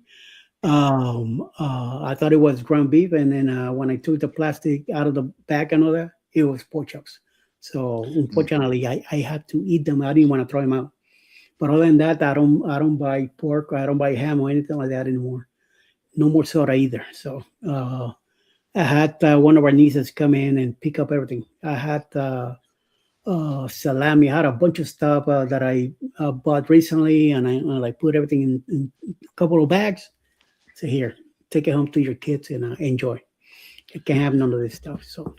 I thought it was ground beef. And then when I took the plastic out of the bag and all that, it was pork chops. So unfortunately, I had to eat them. I didn't want to throw them out. But other than that, I don't buy pork. I don't buy ham or anything like that anymore. No more soda either. So I had one of our nieces come in and pick up everything. I had salami. I had a bunch of stuff that I bought recently, and I put everything in a couple of bags. So here, take it home to your kids and enjoy. I can't have none of this stuff. So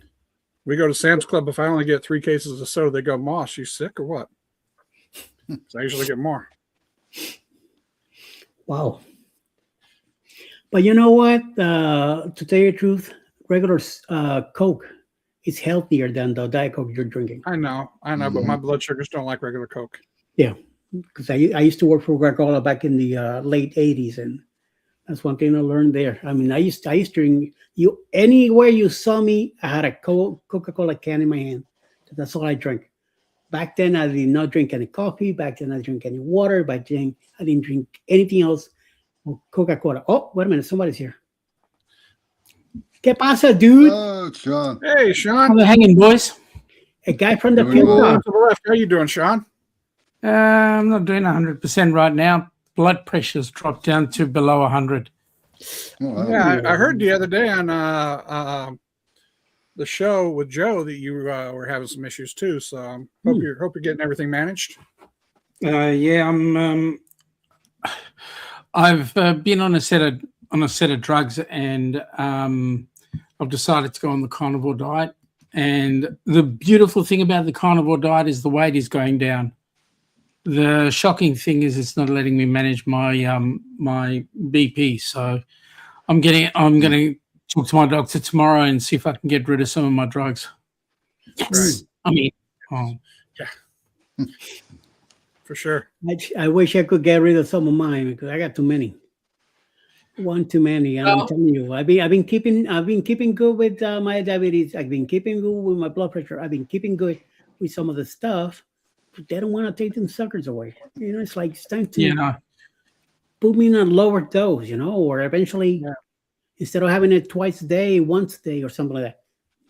We go to Sam's Club. If I only get 3 cases of soda, they go, Moss, you sick or what? So I usually get more. wow. But you know what? To tell you the truth, regular Coke is healthier than the Diet Coke you're drinking. I know, but my blood sugars don't like regular Coke. Yeah, because I used to work for Coca-Cola back in the late '80s, and that's one thing I learned there. I mean, I used to drink anywhere you saw me, I had a Coca-Cola can in my hand. That's all I drank. Back then, I did not drink any coffee. Back then, I didn't drink any water. Back then, I didn't drink anything else. Coca-Cola. Oh, wait a minute, somebody's here. ¿Qué pasa, dude? Oh, it's Sean. Hey, Sean. How are hanging, boys? A guy from the Doing pit well. stop. To the left. How you doing, Sean? I'm not doing 100% right now. Blood pressure's dropped down to below 100. Oh, wow. Yeah, I heard the other day on the show with Joe that you were having some issues too. So hope you're getting everything managed. Yeah, I've been on a set of drugs, and I've decided to go on the carnivore diet. And the beautiful thing about the carnivore diet is the weight is going down. The shocking thing is it's not letting me manage my my BP. So I'm going to talk to my doctor tomorrow and see if I can get rid of some of my drugs. Yes. Right. Yeah. For sure. I wish I could get rid of some of mine because I got too many. One too many. And I'm telling you, I've been keeping good with my diabetes. I've been keeping good with my blood pressure. I've been keeping good with some of the stuff. But they don't want to take them suckers away. You know, it's like it's time to put me in a lower dose. You know, or eventually, instead of having it twice a day, once a day, or something like that,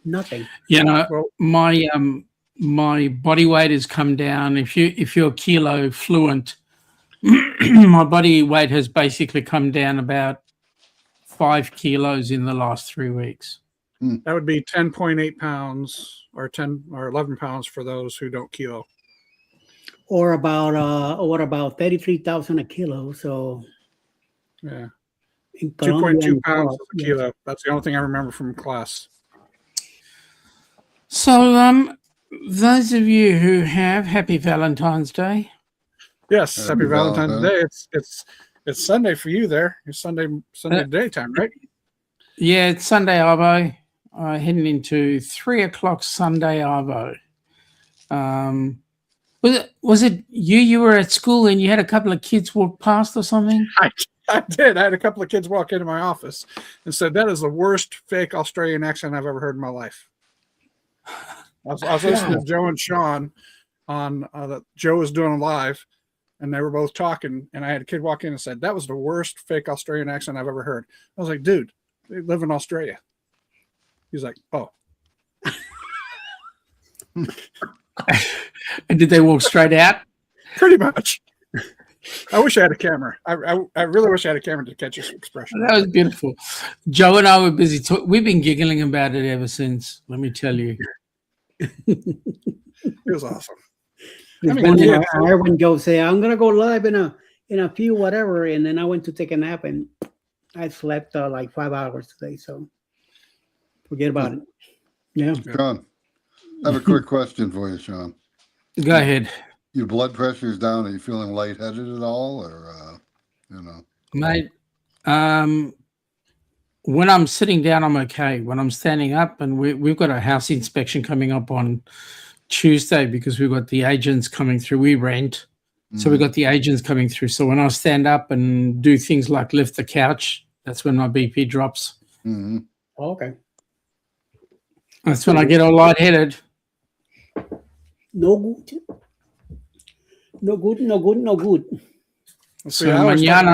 nothing. You know, my body weight has come down. If you're kilo fluent, my body weight has basically come down about 5 kilos in the last 3 weeks. That would be 10.8 pounds or 10 or 11 pounds for those who don't kilo. Or about 33,000 a kilo. So Yeah. in Colombia 2.2 and pounds Europe, a kilo. That's the only thing I remember from class. So, those of you who have Happy Valentine's Day. Yes, happy Happy Valentine's Valentine. Day. It's Sunday for you there. It's Sunday daytime, right? Yeah, it's Sunday Arvo. Heading into 3 o'clock Sunday Arvo. Was it you were at school and you had a couple of kids walk past or something? I did. I had a couple of kids walk into my office and said, "That is the worst fake Australian accent I've ever heard in my life." I was listening to Joe and Sean on that Joe was doing live, and they were both talking, and I had a kid walk in and said, "That was the worst fake Australian accent I've ever heard." I was like, "Dude, they live in Australia." He's like, "Oh." And did they walk straight out? Pretty much. I wish I had a camera. I really wish I had a camera to catch this expression. That was beautiful. Joe and I were busy we've been giggling about it ever since, let me tell you. It was awesome. It's I mean, funny, yeah. I heard when Joe say, "I'm gonna go live in a few whatever," and then I went to take a nap and I slept like 5 hours today. So forget about it. Yeah. Sean, I have a quick question for you, Sean. Go ahead. Your blood pressure is down. Are you feeling lightheaded at all, or Mate, when I'm sitting down, I'm okay. When I'm standing up, and we've got a house inspection coming up on Tuesday because we've got the agents coming through. We rent, so we've got the agents coming through. So when I stand up and do things like lift the couch, that's when my BP drops. Mm-hmm. Okay. That's when I get all lightheaded. No good. No good. No good. No good. See, So I always talk to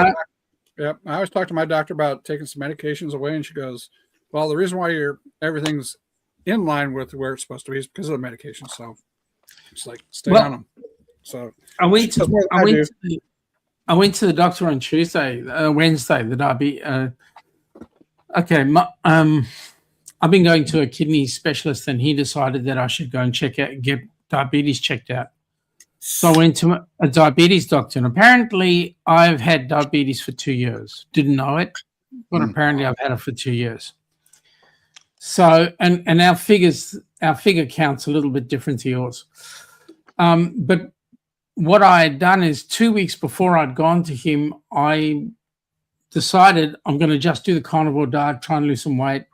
mañana, I always talk to my doctor about taking some medications away, and she goes, "Well, the reason why everything's in line with where it's supposed to be is because of the medication." So it's like stay on them. So I went That's what I do. to the doctor on Wednesday. The diabetes. I've been going to a kidney specialist, and he decided that I should go and get diabetes checked out. So I went to a diabetes doctor, and apparently I've had diabetes for 2 years. Didn't know it, but apparently I've had it for 2 years. So, and our figure count's a little bit different to yours. But what I had done is 2 weeks before I'd gone to him, I decided I'm going to just do the carnivore diet, try and lose some weight,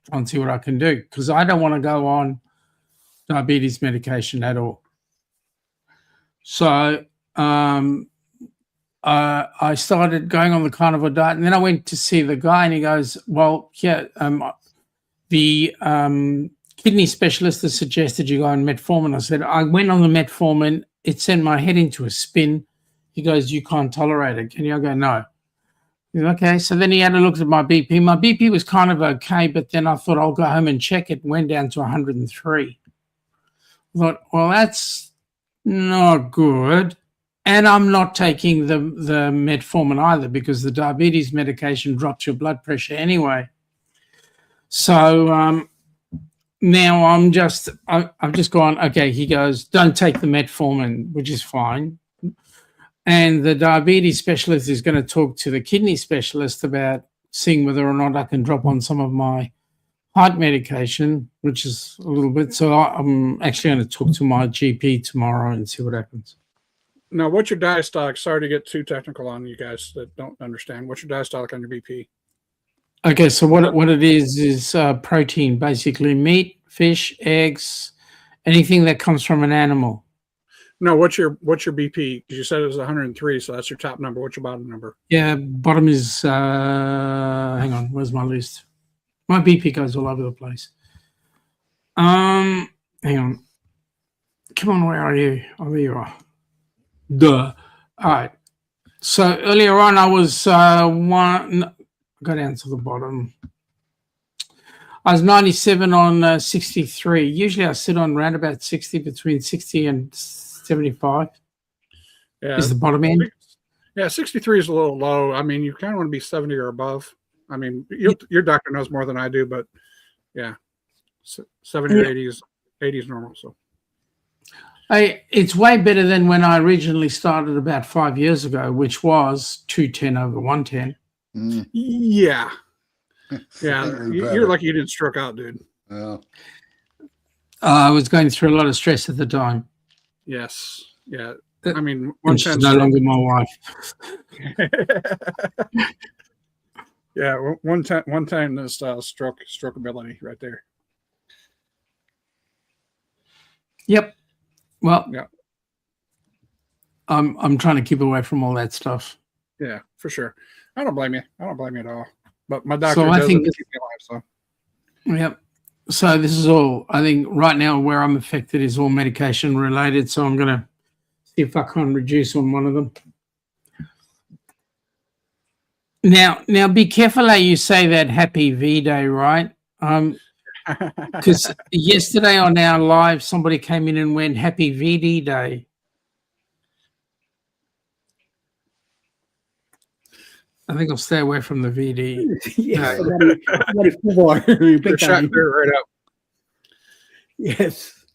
try and see what I can do, because I don't want to go on diabetes medication at all. So I started going on the carnivore diet, and then I went to see the guy, and he goes, well, yeah, the kidney specialist has suggested you go on metformin. I said, I went on the metformin. It sent my head into a spin. He goes, you can't tolerate it. Can you? I go, no. Okay, so then he had a look at my BP. My BP was kind of okay, but then I thought I'll go home and check it. Went down to 103. I thought, well, that's not good. And I'm not taking the metformin either, because the diabetes medication drops your blood pressure anyway. So now I've just gone, okay, he goes, don't take the metformin, which is fine. And the diabetes specialist is going to talk to the kidney specialist about seeing whether or not I can drop on some of my heart medication, which is a little bit. So I'm actually going to talk to my GP tomorrow and see what happens. Now, what's your diastolic? Sorry to get too technical on you guys that don't understand. What's your diastolic on your BP? Okay, so what it is protein, basically meat, fish, eggs, anything that comes from an animal. No, what's your BP? Because you said it was 103, so that's your top number. What's your bottom number? Yeah, bottom is hang on, where's my list? My BP goes all over the place. Hang on. Come on, where are you? Oh, there you are. Duh. All right. So earlier on, I was go down to the bottom. I was 97 on 63. Usually I sit on around about 60, between 60 and 75. Yeah. Is the bottom end. Yeah, 63 is a little low. I mean, you kind of want to be 70 or above. I mean, your doctor knows more than I do, but yeah, 70 or 80 is normal. So it's way better than when I originally started about 5 years ago, which was 210 over 110. Mm. Yeah. Yeah. Very You're better. lucky you didn't stroke out, dude. Yeah. I was going through a lot of stress at the time. Yes. Yeah. I mean, And she's no longer my wife. Yeah, one time this stroke ability right there. Yep. Well, Yeah. I'm trying to keep away from all that stuff. Yeah, for sure. I don't blame you. I don't blame you at all. But my doctor So I does think it to keep me alive. So Yep. So this is all, I think right now where I'm affected is all medication related. So I'm going to see if I can reduce on one of them. Now be careful how you say that happy V-Day, right? Because yesterday on our live, somebody came in and went happy VD Day. I think I'll stay away from the VD. Yes, big shot time. clear right up. Yes.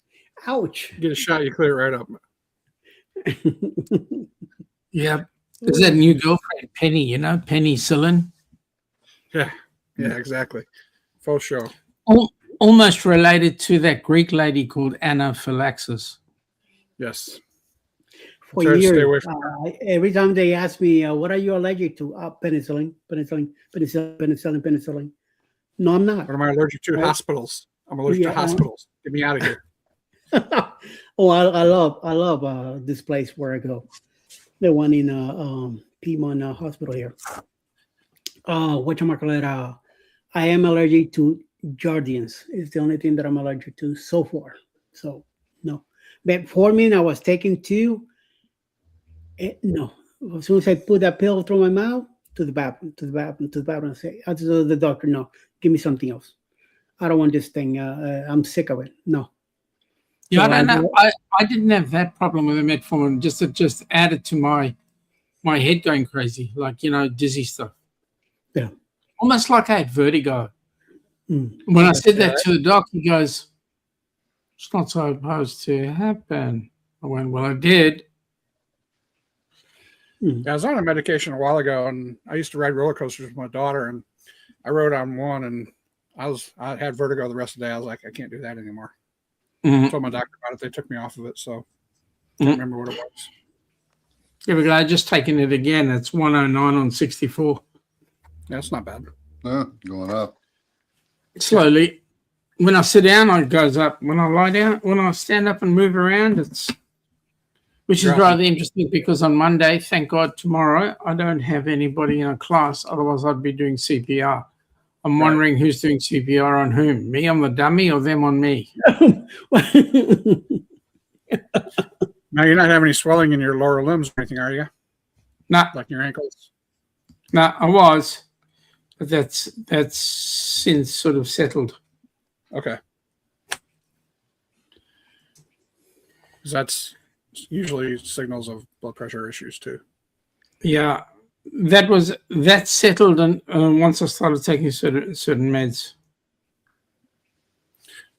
Ouch. Get a shot, you clear it right up. Yep. Is that new girlfriend, Penny, Penny Sillin? Yeah, exactly. Full show. Almost related to that Greek lady called Anaphylaxis. Yes. For Try to stay years, away from every time they ask me, what are you allergic to? Penicillin. No, I'm not. What am I allergic to? Right. Hospitals. I'm allergic to hospitals. Get me out of here. Oh, I love this place where I go. The one in Piedmont Hospital here. Whatchamacallit, I am allergic to Jardians. It's the only thing that I'm allergic to so far. So no. But for me, I was taking two. No. As soon as I put that pill through my mouth, to the bathroom, and say, I told the doctor, no, give me something else. I don't want this thing. I'm sick of it. No. Yeah, So I don't know. I didn't have that problem with the metformin. It just added to my head going crazy, like, dizzy stuff. Yeah. Almost like I had vertigo. Mm. When I said that to the doc, he goes, it's not supposed to happen. I went, well, I did. Yeah, I was on a medication a while ago, and I used to ride roller coasters with my daughter, and I rode on one, and I had vertigo the rest of the day. I was like, I can't do that anymore. Mhm. I told my doctor about it. They took me off of it, so I can't remember what it was. Here we go. I just taken it again. It's 109 on 64. Yeah, it's not bad. Going up. Slowly. When I sit down, it goes up. When I lie down, when I stand up and move around, which is You're rather interesting because on Monday, thank God, tomorrow, I don't have anybody in a class. Otherwise, I'd be doing CPR. I'm wondering who's doing CPR on whom, me on the dummy or them on me. Now, you're not having any swelling in your lower limbs or anything, are you? Nah, Like your ankles? nah, I was. But that's since sort of settled. Okay. 'Cause that's usually signals of blood pressure issues too. Yeah, that settled, and once I started taking certain meds.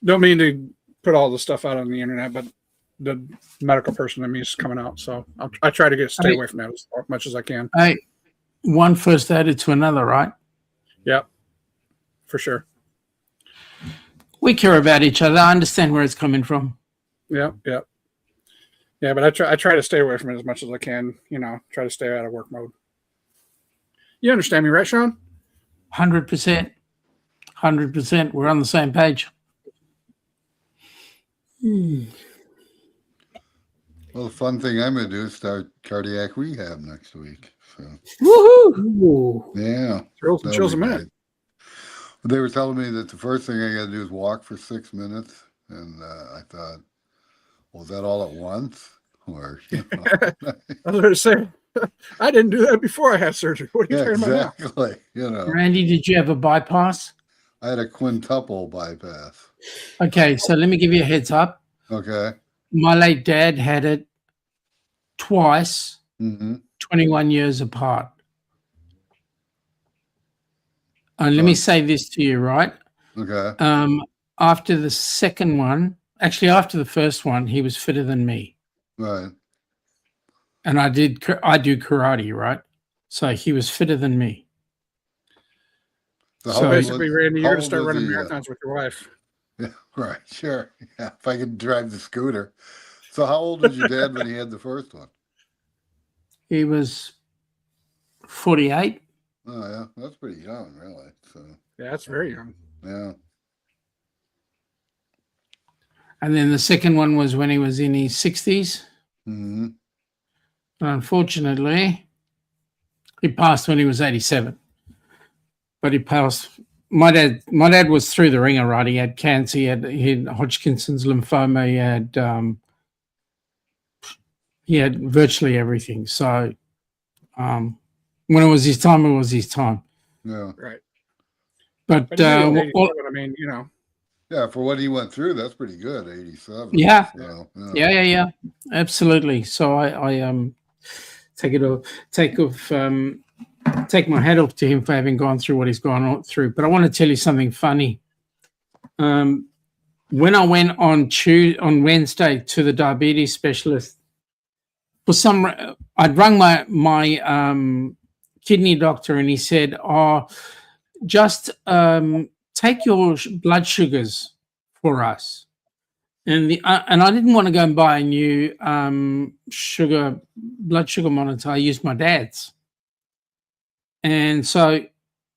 Don't mean to put all the stuff out on the internet, but the medical person in me is coming out, so I try to stay away from that as much as I can. Hey, one first added to another, right? Yep, for sure. We care about each other. I understand where it's coming from. Yep. Yeah, but I try to stay away from it as much as I can. Try to stay out of work mode. You understand me, right, Sean? 100%. 100%. We're on the same page. Well, the fun thing I'm going to do is start cardiac rehab next week. So, Woohoo! yeah. Thrills and that'll chills a be minute. great. But they were telling me that the first thing I got to do is walk for 6 minutes. And I thought, well, is that all at once? Or, I was going to say, I didn't do that before I had surgery. What are you yeah, talking about now? exactly. Randy, did you have a bypass? I had a quintuple bypass. Okay, so let me give you a heads up. Okay. My late dad had it twice, Mm-hmm. 21 years apart. And let me say this to you, right? Okay. After the second one, actually after the first one, he was fitter than me. Right. And I do karate, right? So he was fitter than me. So, So basically, Randy, you're going to how start old was running he, marathons with your wife. Yeah, right. Sure. Yeah. If I could drive the scooter. So how old was your dad when he had the first one? He was 48. Oh, yeah. That's pretty young, really. So, Yeah, that's very young. yeah. And then the second one was when he was in his 60s. Mm-hmm. And unfortunately, he passed when he was 87. But he passed. My dad was through the ringer, right? He had cancer, he had Hodgkin's lymphoma, he had virtually everything. So when it was his time, it was his time. Yeah. Right. But But I mean, Yeah, for what he went through, that's pretty good. 87. Yeah. So, yeah, absolutely. So I take my hat off to him for having gone through what he's gone through. But I want to tell you something funny. When I went on Wednesday to the diabetes specialist, I'd rung my kidney doctor, and he said, "Oh, just take your blood sugars for us." And I didn't want to go and buy a new blood sugar monitor. I used my dad's. And so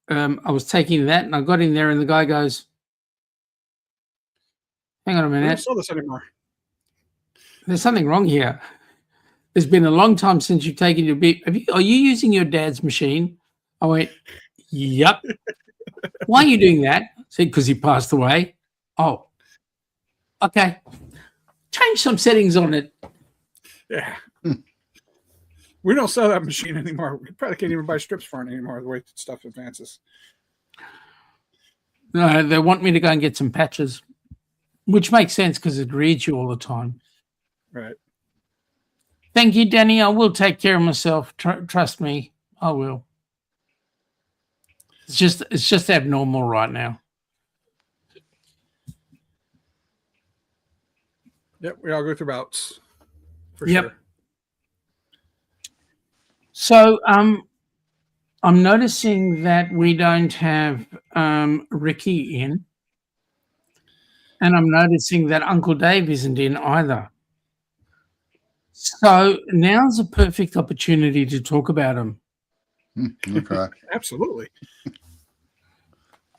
I was taking that, and I got in there, and the guy goes, "Hang on a we don't minute. sell this anymore." There's something wrong here. There's been a long time since you've taken your beep. Are you using your dad's machine?" I went, "Yep." "Why are you doing that?" I said, "Because he passed away." "Oh, okay. Change some settings on it." Yeah. We don't sell that machine anymore. We probably can't even buy strips for it anymore, the way stuff advances. No, they want me to go and get some patches, which makes sense because it reads you all the time. Right. Thank you, Danny. I will take care of myself. Trust me, I will. It's just abnormal right now. Yep, we all go through bouts. For Yep. sure. So, I'm noticing that we don't have Ricky in, and I'm noticing that Uncle Dave isn't in either. So now's a perfect opportunity to talk about him. Okay. Absolutely.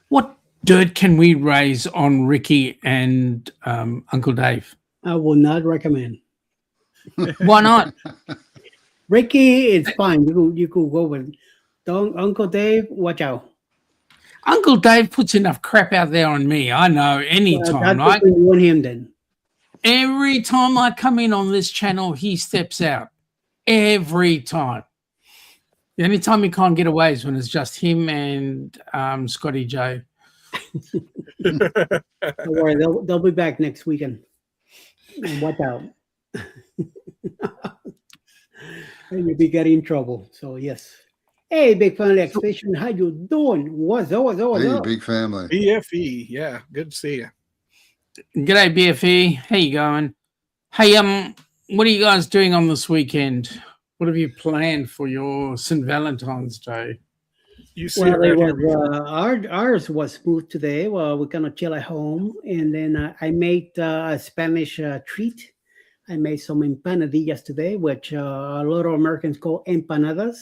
What dirt can we raise on Ricky and Uncle Dave? I will not recommend. Why not? Ricky is fine. You could go with. Don't Uncle Dave. Watch out. Uncle Dave puts enough crap out there on me. I know anytime, That's right? between you and him then. Every time I come in on this channel, he steps out. Every time. The only time he can't get away is when it's just him and Scotty J. Don't worry, they'll be back next weekend. And watch out. And you'll be getting in trouble. So yes. Hey, Big Family Expedition, how you doing? What's up? Hey, big family. BFE. Yeah. Good to see you. G'day, BFE. How you going? Hey, what are you guys doing on this weekend? What have you planned for your St. Valentine's Day? You see Well, it it right was here. ours was smooth today. Well, we're gonna chill at home, and then I made a Spanish treat. I made some empanadillas today, which a lot of Americans call empanadas.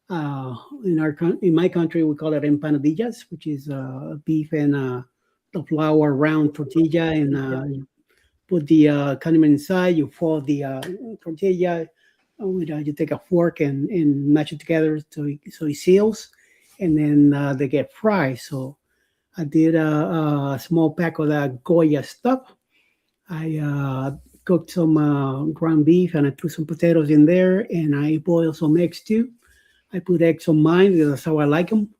In my country, we call it empanadillas, which is beef and the flour round tortilla, and you put the condiment inside. You fold the tortilla. You take a fork and mash it together so it seals, and then they get fried. So I did a small pack of that Goya stuff. I cooked some ground beef and I threw some potatoes in there, and I boiled some eggs too. I put eggs on mine because that's how I like them.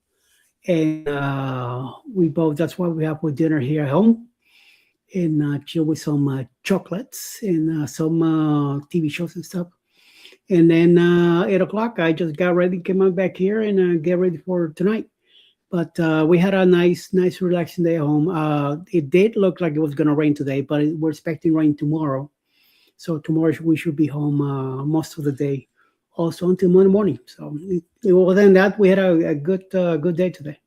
And that's what we have for dinner here at home. And chill with some chocolates and some TV shows and stuff. And then 8 o'clock, I just got ready, came on back here and get ready for tonight. But we had a nice, relaxing day at home. It did look like it was going to rain today, but we're expecting rain tomorrow. So tomorrow we should be home most of the day, also until Monday morning. So other than that, we had a good day today.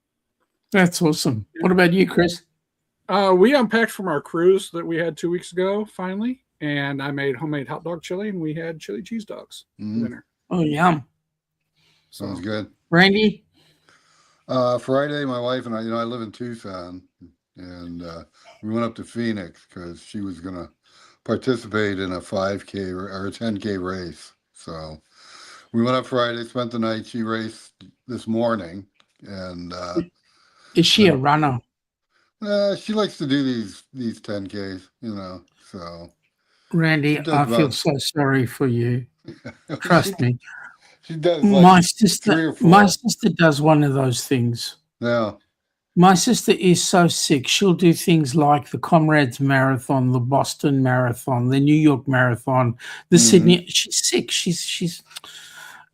That's awesome. What about you, Chris? We unpacked from our cruise that we had 2 weeks ago, finally, and I made homemade hot dog chili, and we had chili cheese dogs for dinner. Oh, yum. Sounds good. Randy? Friday, my wife and I, I live in Tucson, and we went up to Phoenix because she was going to participate in a 5K or a 10K race. So we went up Friday, spent the night. She raced this morning, and Is she a runner? she likes to do these 10Ks, so. Randy, I feel about- so sorry for you. Trust me. She does My like 3 sister, or 4. my sister does one of those things. Yeah. My sister is so sick. She'll do things like the Comrades Marathon, the Boston Marathon, the New York Marathon, the Sydney. She's sick. She's.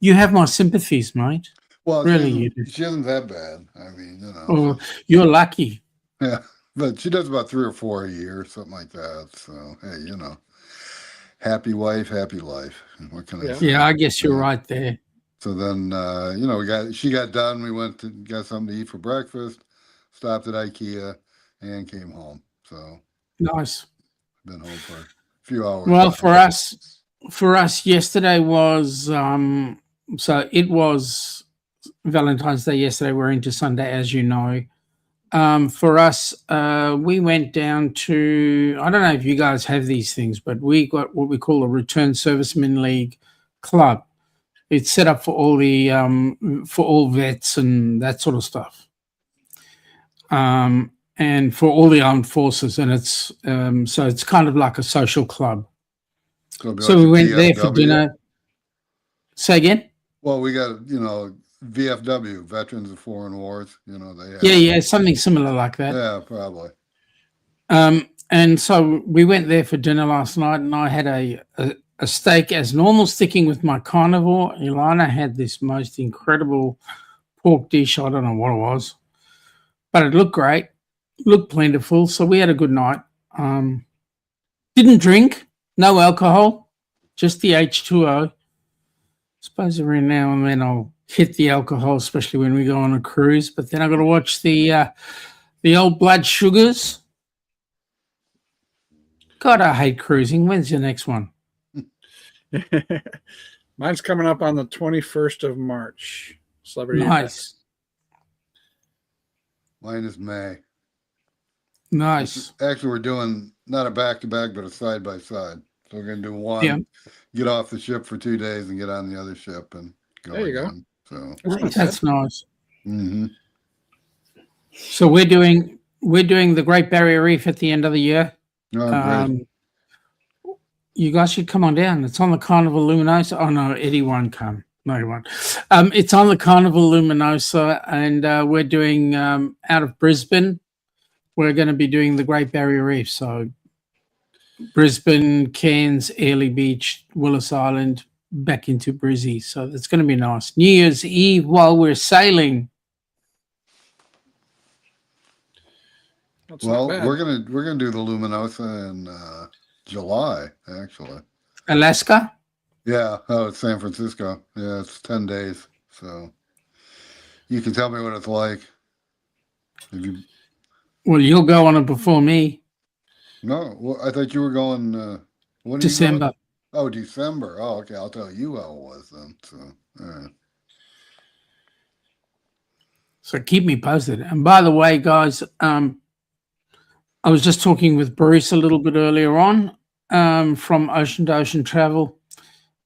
You have my sympathies, mate. Well, Really, you do. she isn't that bad. I mean, Oh, you're lucky. Yeah, but she does about 3 or 4 a year, something like that. So, hey, happy wife, happy life. What can I say? Yeah, I guess you're right there. So then, she got done. We went to got something to eat for breakfast, stopped at IKEA, and came home. So Nice. been home for a few hours. Well, for us, yesterday was so it was Valentine's Day yesterday. We're into Sunday, as you know. For us, we went down to, I don't know if you guys have these things, but we got what we call a Return Servicemen League club. It's set up for all the for all vets and that sort of stuff, and for all the armed forces. And it's so it's kind of like a social club. So we went there for dinner. Say again? Well, we got VFW, Veterans of Foreign Wars. They have, Yeah, something similar like that. Yeah, probably. And so we went there for dinner last night, and I had a steak as normal, sticking with my carnivore. Ilana had this most incredible pork dish. I don't know what it was, but it looked great, looked plentiful. So we had a good night. Didn't drink, no alcohol, just the H2O. Suppose every now and then I'll hit the alcohol, especially when we go on a cruise. But then I got to watch the old blood sugars. God, I hate cruising. When's your next one? Mine's coming up on the 21st of March. Celebrity Nice. Mine is May. Nice. Actually, we're doing not a back-to-back, but a side-by-side. So we're going to do one, Yeah. get off the ship for 2 days and get on the other ship and go There you go. again. So, Nice. That's nice. hmm So we're doing the Great Barrier Reef at the end of the year. Oh, great. You guys should come on down. It's on the Carnival Luminosa. Oh no, Eddie won't come. No, he won't. It's on the Carnival Luminosa, and we're doing out of Brisbane. We're going to be doing the Great Barrier Reef. So Brisbane, Cairns, Airlie Beach, Willis Island, back into Brizzy. So it's going to be nice. New Year's Eve while we're sailing. That's not Well, bad. we're gonna do the Luminosa in July, actually. Alaska? Yeah. Oh, it's San Francisco. Yeah, it's 10 days. So you can tell me what it's like. Have you? Well, you'll go on it before me. No, well, I thought you were going. When are you going? December. Oh, December. Oh, okay. I'll tell you how it was then. So, all right. So keep me posted. And by the way, guys, I was just talking with Bruce a little bit earlier on from Ocean to Ocean Travel.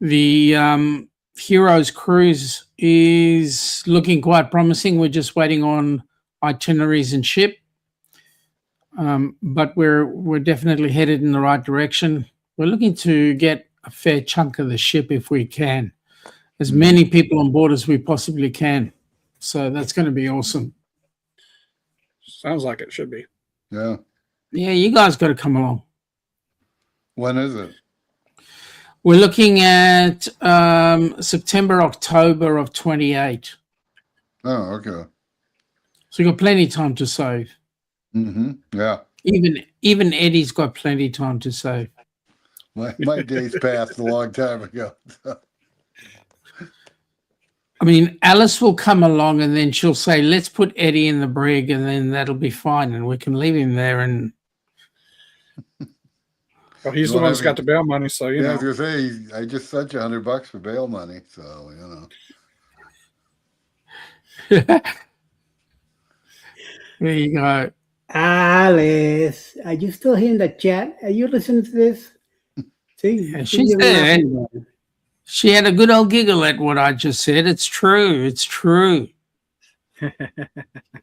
The Heroes Cruise is looking quite promising. We're just waiting on itineraries and ship. But we're definitely headed in the right direction. We're looking to get a fair chunk of the ship if we can. As many people on board as we possibly can. So that's going to be awesome. Sounds like it should be. Yeah. Yeah, you guys got to come along. When is it? We're looking at September, October of 28. Oh, okay. So you've got plenty of time to save. Yeah. Even Eddie's got plenty of time to save. My days passed a long time ago. I mean, Alice will come along and then she'll say, let's put Eddie in the brig and then that'll be fine and we can leave him there. And Well, he's the one that's got the bail money, so you Yeah, I know. was gonna say I just sent you $100 for bail money, so there you go. Alice, are you still here in the chat? Are you listening to this? See, Yeah, see she's you there. laughing about it. She had a good old giggle at what I just said. It's true. It's true.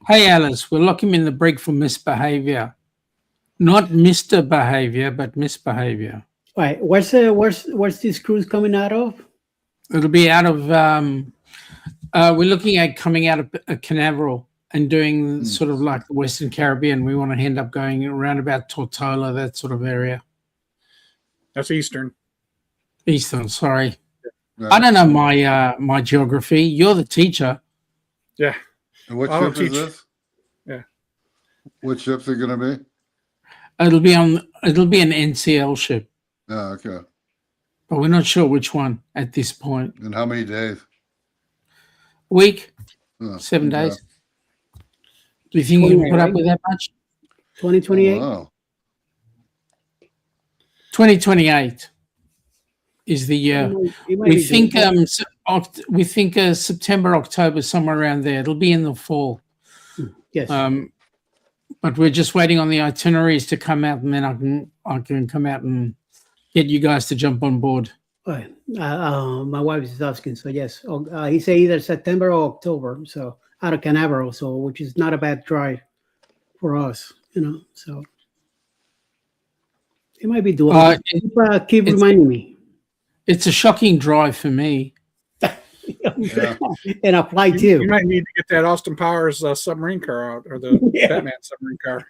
Hey, Alice, we'll lock him in the brig for misbehavior. Not Mr. Behavior, but misbehavior. All right, where's this cruise coming out of? It'll be out of, we're looking at coming out of Canaveral and doing sort of like the Western Caribbean. We want to end up going around about Tortola, that sort of area. That's Eastern. Eastern, sorry. yeah. I don't know my geography. You're the teacher. Yeah. And what I don't ship is teach. this? Yeah. What ship's it gonna be? It'll be an NCL ship, Oh, okay. but we're not sure which one at this point. And how many days? Week, Oh, 7 okay. days. Do you think you can put up with that much? 2028? Wow. 2028 is the year. It might We be think good. September, October, somewhere around there. It'll be in the fall. Yes. But we're just waiting on the itineraries to come out, and then I can come out and get you guys to jump on board. All right. My wife is asking, so yes. He said either September or October, so out of Canaveral, so which is not a bad drive for us, so it might be doable. Keep reminding me. It's a shocking drive for me. Yeah. And apply You too. might need to get that Austin Powers submarine car out, or the Yeah. Batman submarine car.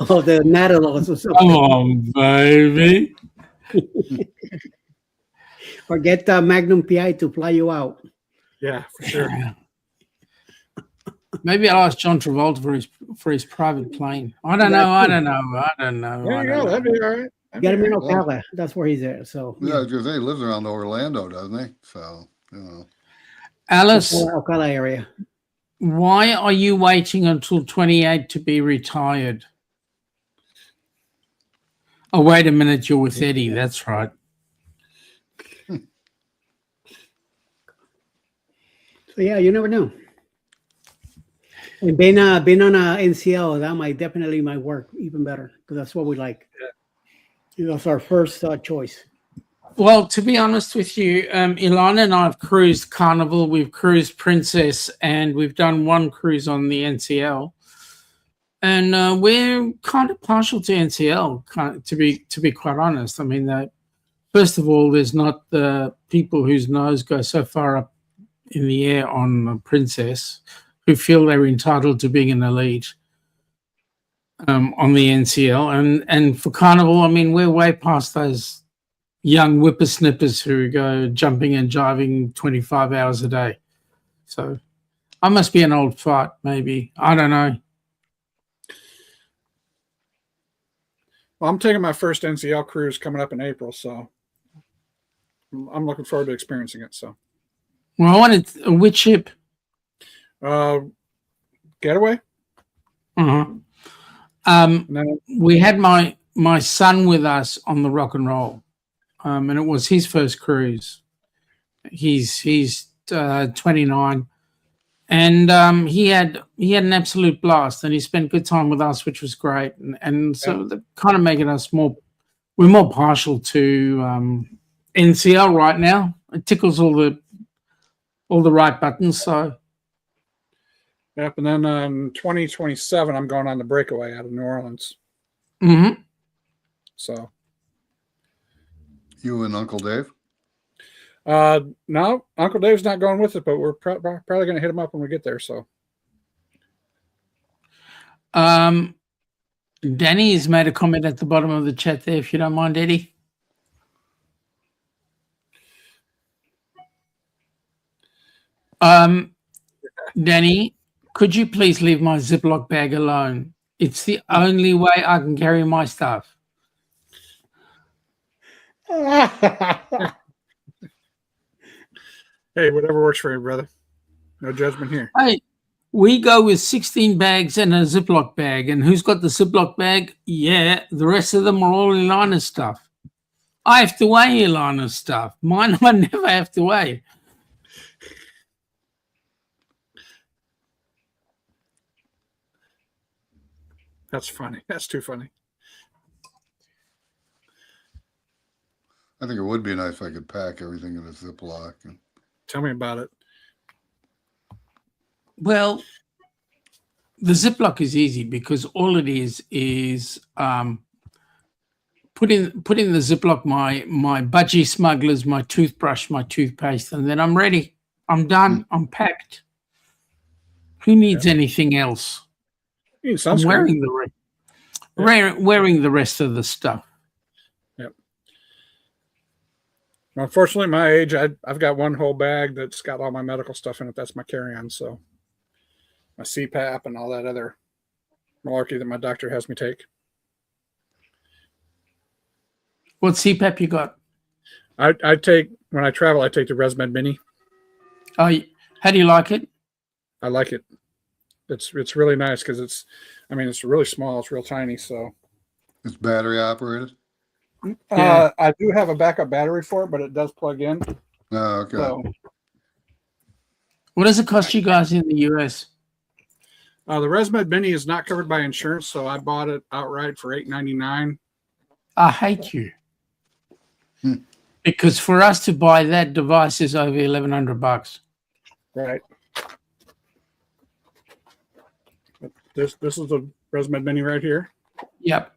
Oh, the Nautilus or something. Come on, baby. Or get the Magnum PI to fly you out. Yeah, for sure. Maybe I'll ask John Travolta for his private plane. I don't know. There you go. That'd be all right. Get him in right. Ocala. That's where he's at. So Yeah, because he lives around Orlando, doesn't he? So Alice, Ocala area. why are you waiting until 28 to be retired? Oh, wait a minute. You're with Eddie. That's right. So yeah, you never know. And being on a NCL, that might definitely might work even better because that's what we like. That's our first choice. Well, to be honest with you, Ilana and I have cruised Carnival, we've cruised Princess, and we've done one cruise on the NCL. And we're kind of partial to NCL, to be quite honest. I mean, first of all, there's not the people whose nose go so far up in the air on Princess who feel they're entitled to being an elite on the NCL. And for Carnival, I mean, we're way past those young whippersnippers who go jumping and jiving 25 hours a day. So I must be an old fart, maybe. I don't know. Well, I'm taking my first NCL cruise coming up in April, so I'm looking forward to experiencing it. So, well, I wanted which ship? Getaway. We had my son with us on the Rock and Roll, and it was his first cruise. He's 29, and he had an absolute blast, and he spent good time with us, which was great. And so that kind of making us we're more partial to NCL right now. It tickles all the right buttons. So. Yep, and then in 2027, I'm going on the Breakaway out of New Orleans. Mm-hmm. So. You and Uncle Dave? No, Uncle Dave's not going with it, but we're probably going to hit him up when we get there. So. Danny has made a comment at the bottom of the chat there, if you don't mind, Eddie. Danny, could you please leave my Ziploc bag alone? It's the only way I can carry my stuff. Hey, whatever works for you, brother. No judgment here. Hey, we go with 16 bags and a Ziploc bag. And who's got the Ziploc bag? Yeah, the rest of them are all Ilana's stuff. I have to weigh Ilana's stuff. Mine I never have to weigh. That's funny. That's too funny. I think it would be nice if I could pack everything in a Ziploc. Tell me about it. Well, the Ziploc is easy because all it is put in the Ziploc my budgie smugglers, my toothbrush, my toothpaste, and then I'm ready. I'm done. I'm packed. Who needs anything else? I'm wearing the rest of the stuff. Yep. Unfortunately, my age, I've got one whole bag that's got all my medical stuff in it. That's my carry-on. So my CPAP and all that other malarkey that my doctor has me take. What CPAP you got? I take, when I travel, I take the ResMed Mini. Oh, how do you like it? I like it. It's really nice because it's really small. It's real tiny. So It's battery operated? Yeah. I do have a backup battery for it, but it does plug in. Oh, okay. So, What does it cost you guys in the US? the ResMed Mini is not covered by insurance, so I bought it outright for $8.99. I hate you. Because for us to buy that device is over $1,100. Right. This is the ResMed Mini right here. Yep.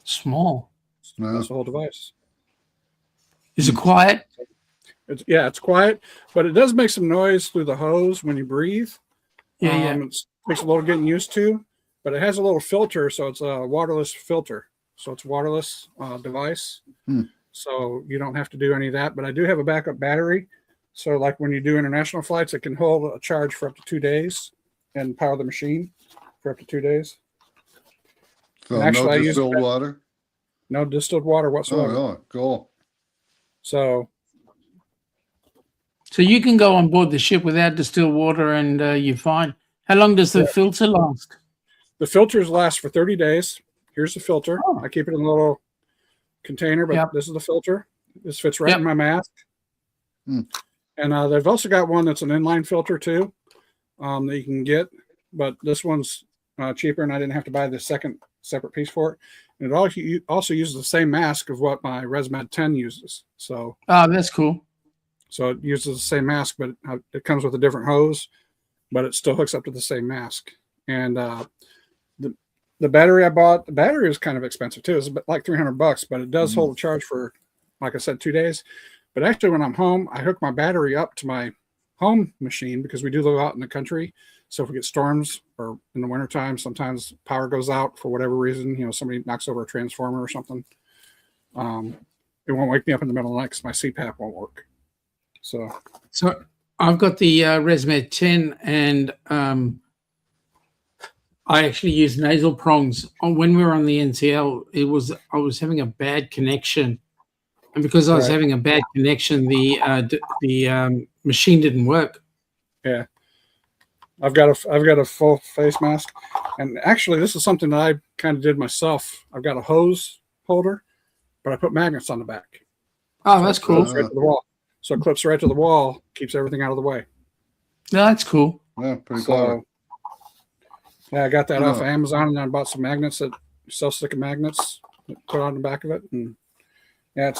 Small. No. That's the whole device. Is it quiet? It's quiet, but it does make some noise through the hose when you breathe. Yeah, It takes a little getting used to, but it has a little filter, so it's a waterless filter. So it's a waterless device. So you don't have to do any of that. But I do have a backup battery. So like when you do international flights, it can hold a charge for up to 2 days and power the machine for up to 2 days. So actually, no I use distilled water? No distilled water Oh, whatsoever. really? Cool. So So you can go on board the ship without distilled water and you're fine. How long does the filter last? The filters last for 30 days. Here's the filter. Oh. I keep it in a little container, but Yep. this is the filter. This fits right Yep. in my mask. Hmm. And they've also got one that's an inline filter too, that you can get, but this one's cheaper, and I didn't have to buy the second separate piece for it. And it also uses the same mask of what my ResMed 10 uses. So That's cool. it uses the same mask, but it comes with a different hose, but it still hooks up to the same mask. And the battery I bought, the battery was kind of expensive too. It's like $300, but it does hold a charge for, like I said, 2 days. But actually, when I'm home, I hook my battery up to my home machine because we do live out in the country. So if we get storms or in the wintertime, sometimes power goes out for whatever reason, somebody knocks over a transformer or something. It won't wake me up in the middle of the night because my CPAP won't work. So I've got the ResMed 10, and I actually use nasal prongs. When we were on the NCL, I was having a bad connection, and because I was Right. having a bad connection, the machine didn't work. Yeah, I've got a full face mask, and actually, this is something that I kind of did myself. I've got a hose holder, but I put magnets on the back. Oh, that's It cool. clips right to the wall. So it clips right to the wall, keeps everything out of the way. No, that's cool. Yeah, pretty clever. So, yeah, I got that off of Yeah. Amazon, and I bought some magnets that self-sticking magnets that put on the back of it, and yeah, it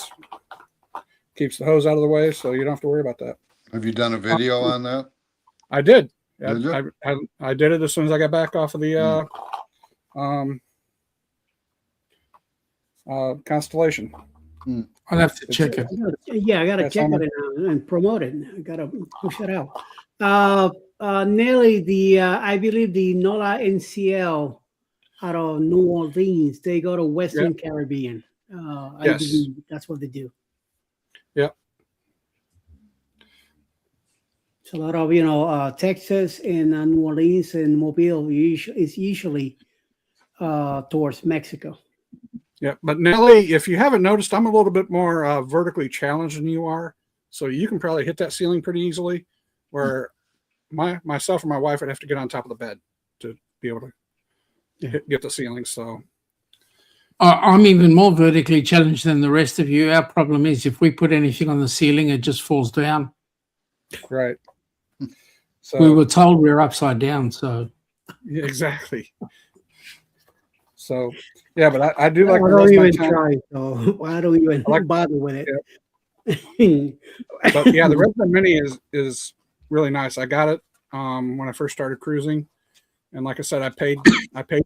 keeps the hose out of the way, so you don't have to worry about that. Have you done a video on that? I did. Did you? I did it as soon as I got back off of the Constellation. I'll have to check it. Yeah, I gotta That's check on it and promote it. I gotta push it out. Nelly, I believe the NOLA NCL out of New Orleans, they go to Western Caribbean. I Yes. believe that's what they do. Yep. It's a lot of Texas and New Orleans and Mobile is usually towards Mexico. Yeah, but Nelly, if you haven't noticed, I'm a little bit more vertically challenged than you are, so you can probably hit that ceiling pretty easily. Where myself and my wife would have to get on top of the bed to be able to get the ceiling. So I'm even more vertically challenged than the rest of you. Our problem is if we put anything on the ceiling, it just falls down. right. So We were told we're upside down, so yeah, exactly. So yeah, but I do I like the don't even ResMed 10. try, so I don't even bother with it. But yeah, the ResMed Mini is really nice. I got it when I first started cruising, and like I said, I paid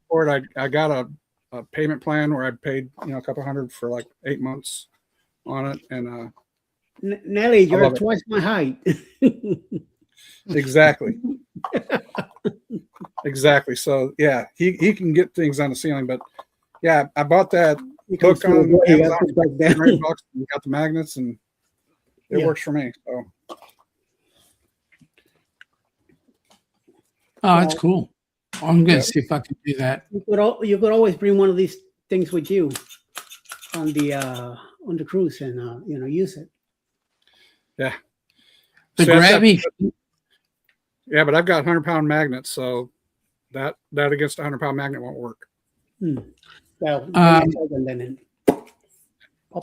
for it. I got a payment plan where I paid a couple $100 for like 8 months on it, and Nelly, you're love it. twice my height. exactly. Exactly. So yeah, he can get things on the ceiling, but yeah, I bought that You can hook still on go, you Amazon got to for put back $100 down. and got the magnets, and it Yeah. works for me. So oh, that's cool. I'm going to see if I can do that. You could always bring one of these things with you on the cruise and use it. yeah. The See, I've got- gravity. Yeah, but I've got 100-pound magnets, so that against a 100-pound magnet won't work. Well,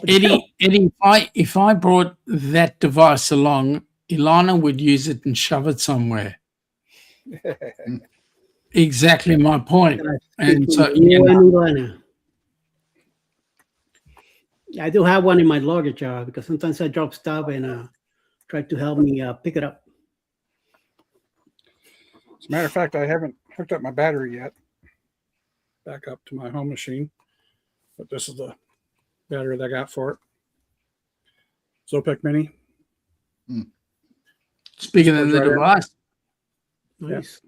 Eddie, if I brought that device along, Ilana would use it and shove it somewhere. Exactly my point. And so, I do have one in my luggage because sometimes I drop stuff and try to help me pick it up. As a matter of fact, I haven't hooked up my battery yet. Back up to my home machine, but this is the battery that I got for it. Zopec Mini. it's bigger than the Right there. device. Nice.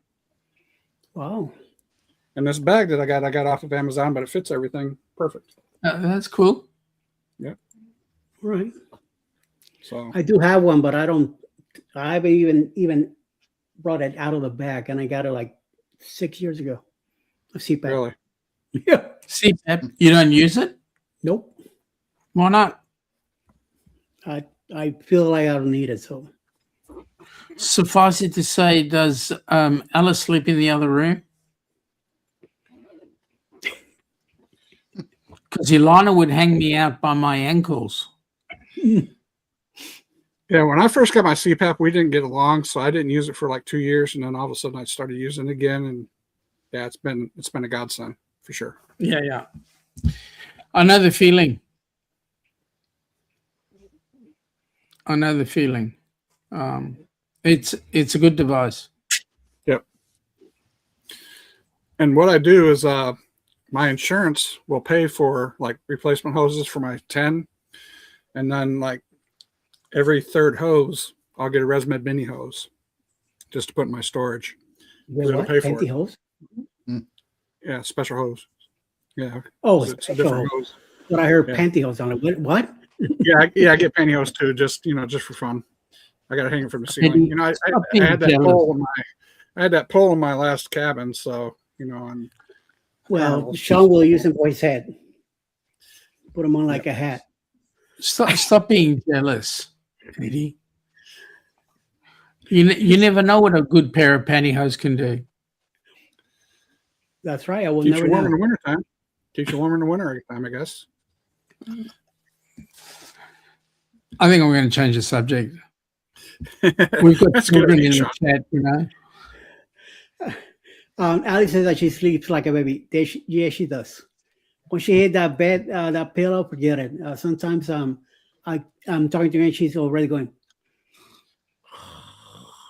Wow. And this bag that I got off of Amazon, but it fits everything perfect. That's cool. Right. So I do have one, but I haven't even brought it out of the bag, and I got it like 6 years ago. A CPAP. really, Yeah. CPAP, you don't use it? Nope. Why not? I feel like I don't need it, so Suffice it to say, does Alice sleep in the other room? Because Ilana would hang me out by my ankles. Yeah, when I first got my CPAP, we didn't get along, so I didn't use it for like 2 years, and then all of a sudden I started using it again, and yeah, it's been a godsend for sure. Yeah. I know the feeling. It's a good device. Yep. And what I do is my insurance will pay for like replacement hoses for my 10, and then like every third hose, I'll get a ResMed mini hose just to put in my storage. Wait, what? Pay for it. Pantyhose? Yeah, special hose. Yeah. Oh, It's a special different hose. hose. But I heard Yeah. pantyhose on it. What? Yeah, I get pantyhose too, just for fun. I got to hang it from the ceiling. You know, I had that jealous. pole in my last cabin, so I'm. Well, Sean will use them for his head. Put them on like a hat. Stop being jealous, Eddie. You never know what a good pair of pantyhose can do. That's right. I will Keeps never you warm in know. the wintertime. Keeps you warm in the winter time, I guess. I think I'm going to change the subject. We've got That's a good children idea, in the Sean. chat, you know. Alice says that she sleeps like a baby. Yeah, she does. When she hit that bed, that pillow, forget it. Sometimes I'm talking to her and she's already going.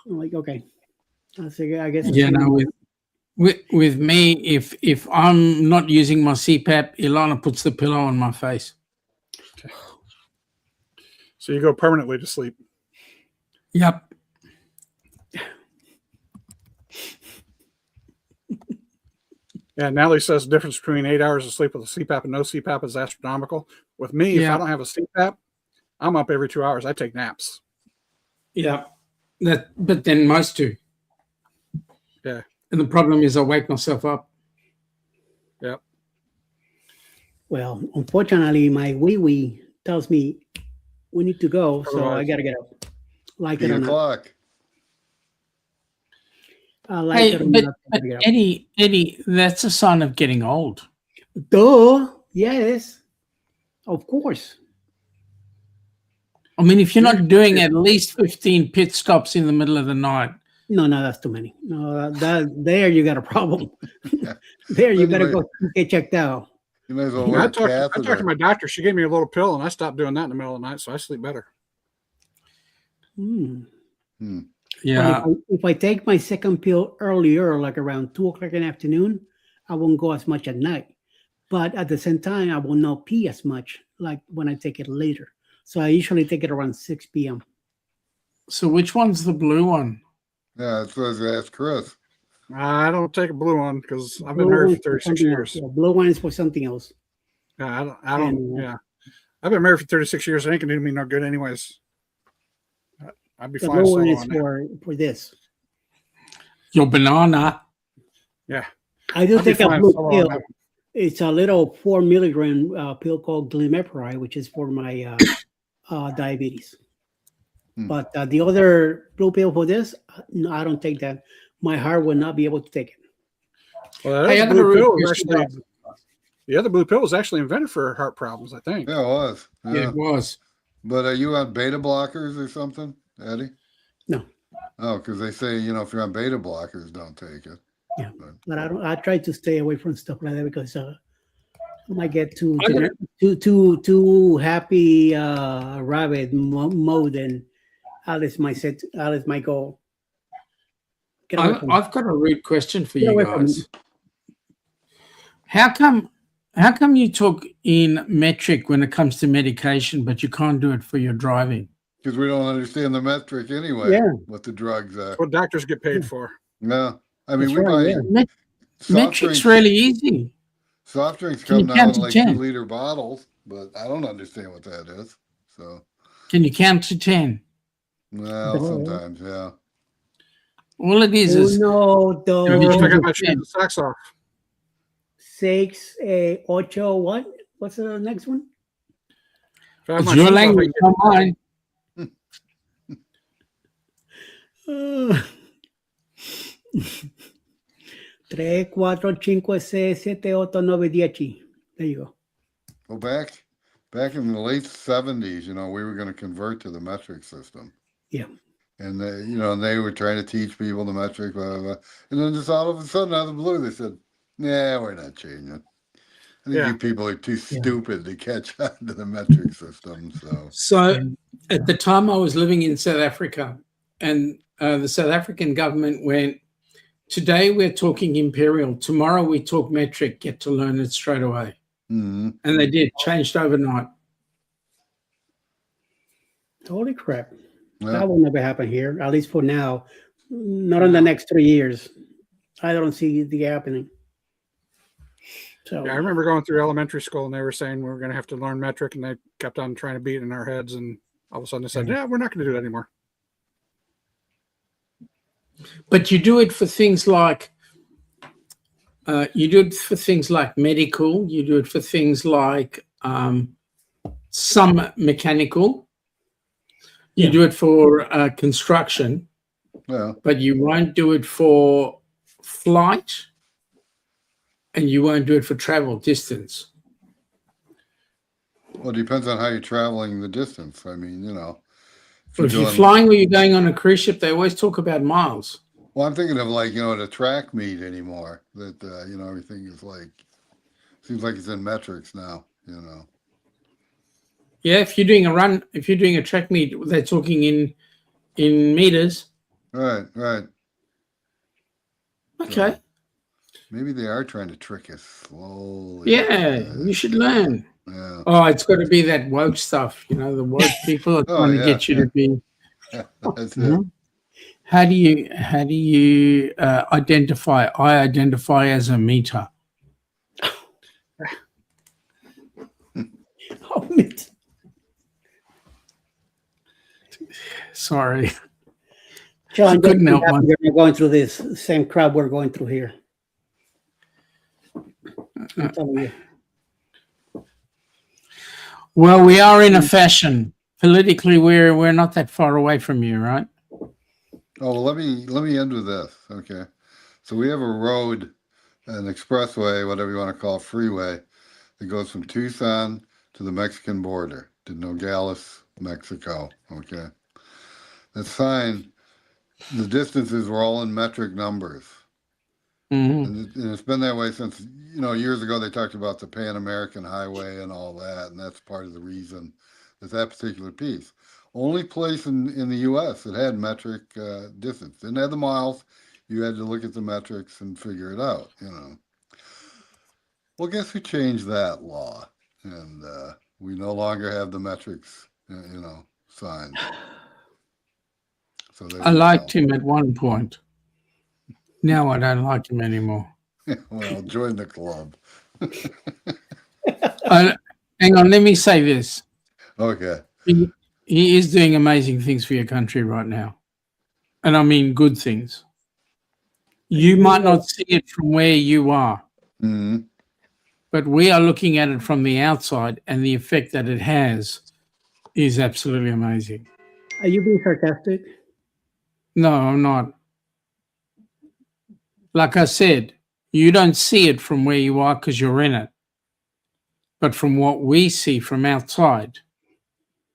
I'm like, okay. I guess. Yeah, no, with me, if I'm not using my CPAP, Ilana puts the pillow on my face. So you go permanently to sleep. Yep. Yeah, Natalie says the difference between 8 hours of sleep with a CPAP and no CPAP is astronomical. With me, if I don't have a CPAP, I'm up every 2 hours. I take naps. Yeah. But then most do. Yeah. And the problem is I wake myself up. Yep. Well, unfortunately, my wee tells me we need to go, so I gotta get up. Like it 8 or not. o'clock. Hey, but Eddie, that's a sign of getting old. Duh. Yes. Of course. I mean, if you're not doing at least 15 pit stops in the middle of the night. No, that's too many. No, there you got a problem. There you gotta go get checked out. You may as well I wear a talked to catheter. my doctor. She gave me a little pill, and I stopped doing that in the middle of the night, so I sleep better. Yeah. If I take my second pill earlier, like around 2:00 in the afternoon, I won't go as much at night. But at the same time, I will not pee as much like when I take it later. So I usually take it around 6 p.m. So which one's the blue one? Yeah, that's what I was going to ask Chris. I don't take a blue one because I've been Blue married one for is 36 something years. else. Yeah, blue one is for something else. Yeah, I don't. Yeah, I've been married for 36 years. It ain't gonna do me no good, anyways. I'd be The flying blue one solo is on that. for this. Your banana. I do I'd be take a flying blue solo on pill. that one. It's a little 4 milligram pill called glimepiride, which is for my diabetes. But the other blue pill for this, no, I don't take that. My heart will not be able to take it. Well, Hey, that I got a blue real pill was question. actually, the other blue pill was actually invented for heart problems, I think. Yeah, it was. Yeah, Yeah. it was. But are you on beta blockers or something, Eddie? No. Oh, because they say, if you're on beta blockers, don't take it. Yeah, but I don't. I try to stay away from stuff like that because I might get too happy rabbit mode, and Alice might go. Get away from me. I've got a rude question for Get you away from guys. How come you talk in metric when it comes to medication, but you can't do it for your driving? Because we don't understand the metric anyway, Yeah. what the drugs are. What doctors get paid for. No. I mean, That's we right, buy soft Metric's drinks. really easy. Soft drinks Can you come now count in to like 10? 2-liter bottles, but I don't understand what that is. So, Can you count to 10? well, Oh. sometimes, yeah. All it is Uno, I just Yeah. got my dos, shoes and socks off. 6, 8, what? What's the next one? If I have it's my your shoes off, I language, get- not mine. 3, 4, 5, 6, 7, 8, 9, 10. There you go. Well, back in the late 70s, we were going to convert to the metric system. Yeah. And they were trying to teach people the metric, blah, blah, blah. And then just all of a sudden, out of the blue, they said, "Nah, we're not changing. I think you people are too stupid to catch on to the metric system." So at the time I was living in South Africa, and the South African government went, today we're talking imperial, tomorrow we talk metric, get to learn it straight away. Mm-hmm. And they did, changed overnight. Holy crap. Yeah. That will never happen here, at least for now. Not in the next 3 years. I don't see it happening. So Yeah, I remember going through elementary school and they were saying we were going to have to learn metric, and they kept on trying to beat it in our heads. And all of a sudden they said, "Yeah, we're not going to do that anymore." But you do it for things like medical. You do it for things like some mechanical. You do it for construction, but you won't do it for flight, and you won't do it for travel distance. Well, it depends on how you're traveling the distance. I mean, If you're flying or you're going on a cruise ship, they always talk about miles. Well, I'm thinking of the track meet anymore. That everything is seems like it's in metrics now. Yeah, if you're doing a run, if you're doing a track meet, they're talking in meters. Right. Okay. So maybe they are trying to trick us slowly. Yeah, you should learn. Yeah. Oh, it's got to be that woke stuff. The woke people are trying to get you to be. That's it. How do you identify? I identify as a meter. Oh, meter. Sorry. John, couldn't help one. you're going through this same crap we're going through here. I'm telling you. Well, we are in a fashion. Politically, we're not that far away from you, right? Oh, well, let me end with this. Okay. So we have a road, an expressway, whatever you want to call it, freeway, that goes from Tucson to the Mexican border, to Nogales, Mexico. Okay. That sign, the distances were all in metric numbers. Mm-hmm. And it's been that way since, years ago they talked about the Pan American Highway and all that, and that's part of the reason that particular piece. Only place in the U.S. that had metric distance. Didn't have the miles. You had to look at the metrics and figure it out, Well, guess who changed that law? And we no longer have the metrics, signs. So I liked him at one point. Now I don't like him anymore. Well, join the club. Hang on, let me say this. Okay. He is doing amazing things for your country right now. And I mean good things. You might not see it from where you are, but we are looking at it from the outside, and the effect that it has is absolutely amazing. Are you being sarcastic? No, I'm not. Like I said, you don't see it from where you are because you're in it. But from what we see from outside,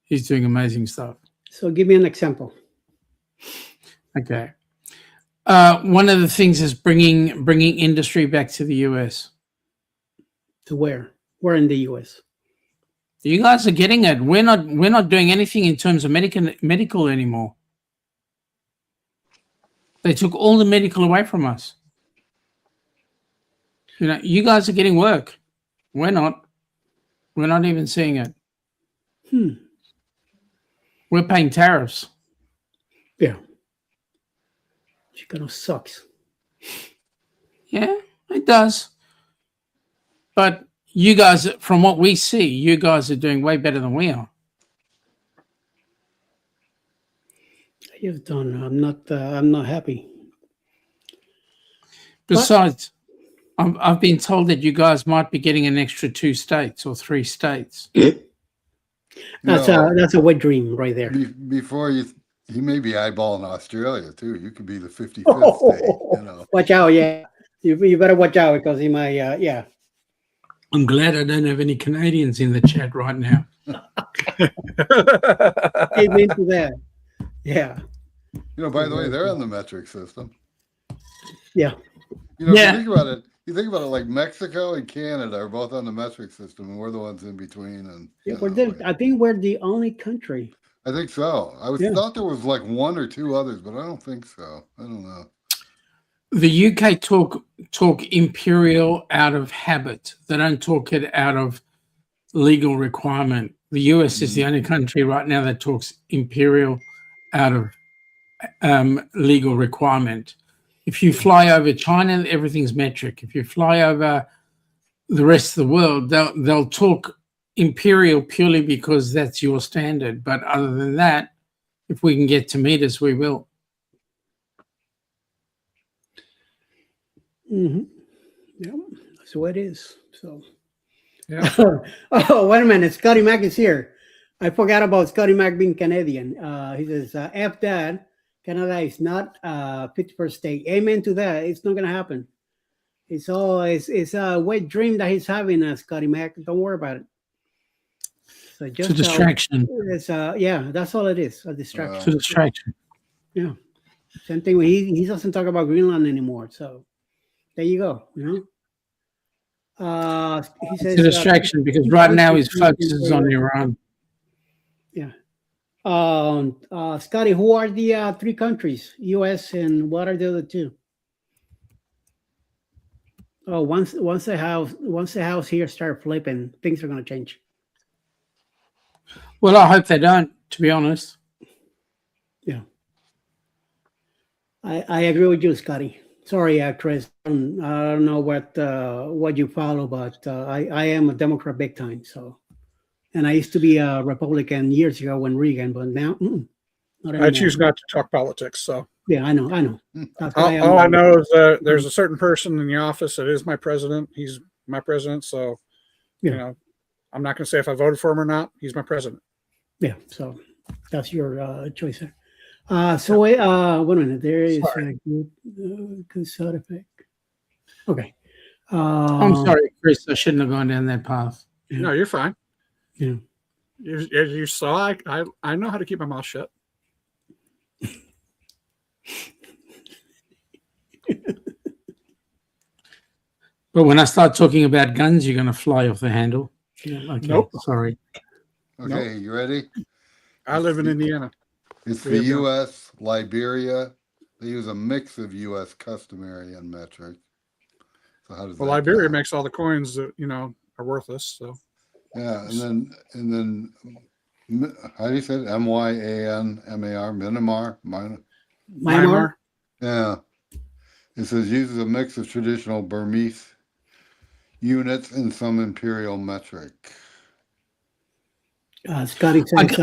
he's doing amazing stuff. So give me an example. Okay. One of the things is bringing industry back to the US. To where? Where in the US? You guys are getting it. We're not doing anything in terms of medical anymore. They took all the medical away from us. You guys are getting work. We're not. We're not even seeing it. We're paying tariffs. Yeah. She kind of sucks. Yeah, it does. But you guys, from what we see, you guys are doing way better than we are. I just don't know. I'm not happy. Besides, I've been told that you guys might be getting an extra 2 states or 3 states. That's a wet dream right there. Before you He may be eyeballing Australia too. You could be the 55th state, you know. Watch out, yeah. You better watch out because he might, yeah. I'm glad I don't have any Canadians in the chat right now. Amen to that. Yeah. You know, by the way, they're on the metric system. Yeah. You know, Yeah. if you think about it, like Mexico and Canada are both on the metric system, and we're the ones in between. And Yeah, you we're know, the, I think we're the only country. I think so. Yeah. Thought there was like one or two others, but I don't think so. I don't know. The UK talk imperial out of habit. They don't talk it out of legal requirement. The US is the only country right now that talks imperial out of legal requirement. If you fly over China, everything's metric. If you fly over the rest of the world, they'll talk imperial purely because that's your standard. But other than that, if we can get to meters, we will. Mm-hmm. Yeah, that's what it is. So, Yeah. oh, wait a minute. Scotty Mac is here. I forgot about Scotty Mac being Canadian. He says, F that. Canada is not Pittsburgh State. Amen to that. It's not going to happen. It's a wet dream that he's having, Scotty Mac. Don't worry about it. So just It's a distraction. It's yeah, that's all it is. A distraction. It's a distraction. Yeah. Same thing. He doesn't talk about Greenland anymore. So there you go. You know. He says It's a distraction because right now his focus is on Iran. Yeah. Scotty, who are the three countries? U.S. and what are the other two? Oh, once the house here start flipping, things are gonna change. Well, I hope they don't, to be honest. Yeah. I agree with you, Scotty. Sorry, Chris. I don't know what you follow, but I am a Democrat big time. So, and I used to be a Republican years ago when Reagan, but now not I anymore. choose not to talk politics. So Yeah, I know. That's why all I know is that there's a certain person in the office that is my president. He's my president. So, Yeah. you know, I'm not going to say if I voted for him or not. He's my president. Yeah, so that's your choice there. So wait a minute. There is a good side effect. Okay. I'm sorry, Chris. I shouldn't have gone down that path. Yeah. No, you're fine. Yeah. As you saw, I know how to keep my mouth shut. But when I start talking about guns, you're going to fly off the handle. Yeah, okay, Nope. Sorry. Okay, you ready? I live in Indiana. It's There the you go. U.S., Liberia. They use a mix of U.S. customary and metric. So how does Well, that Liberia go? makes all the coins that are worthless. So Yeah, and then how do you say it? Myanmar, Myanmar. Myanmar. Yeah, it says uses a mix of traditional Burmese units and some imperial metric. Scotty I says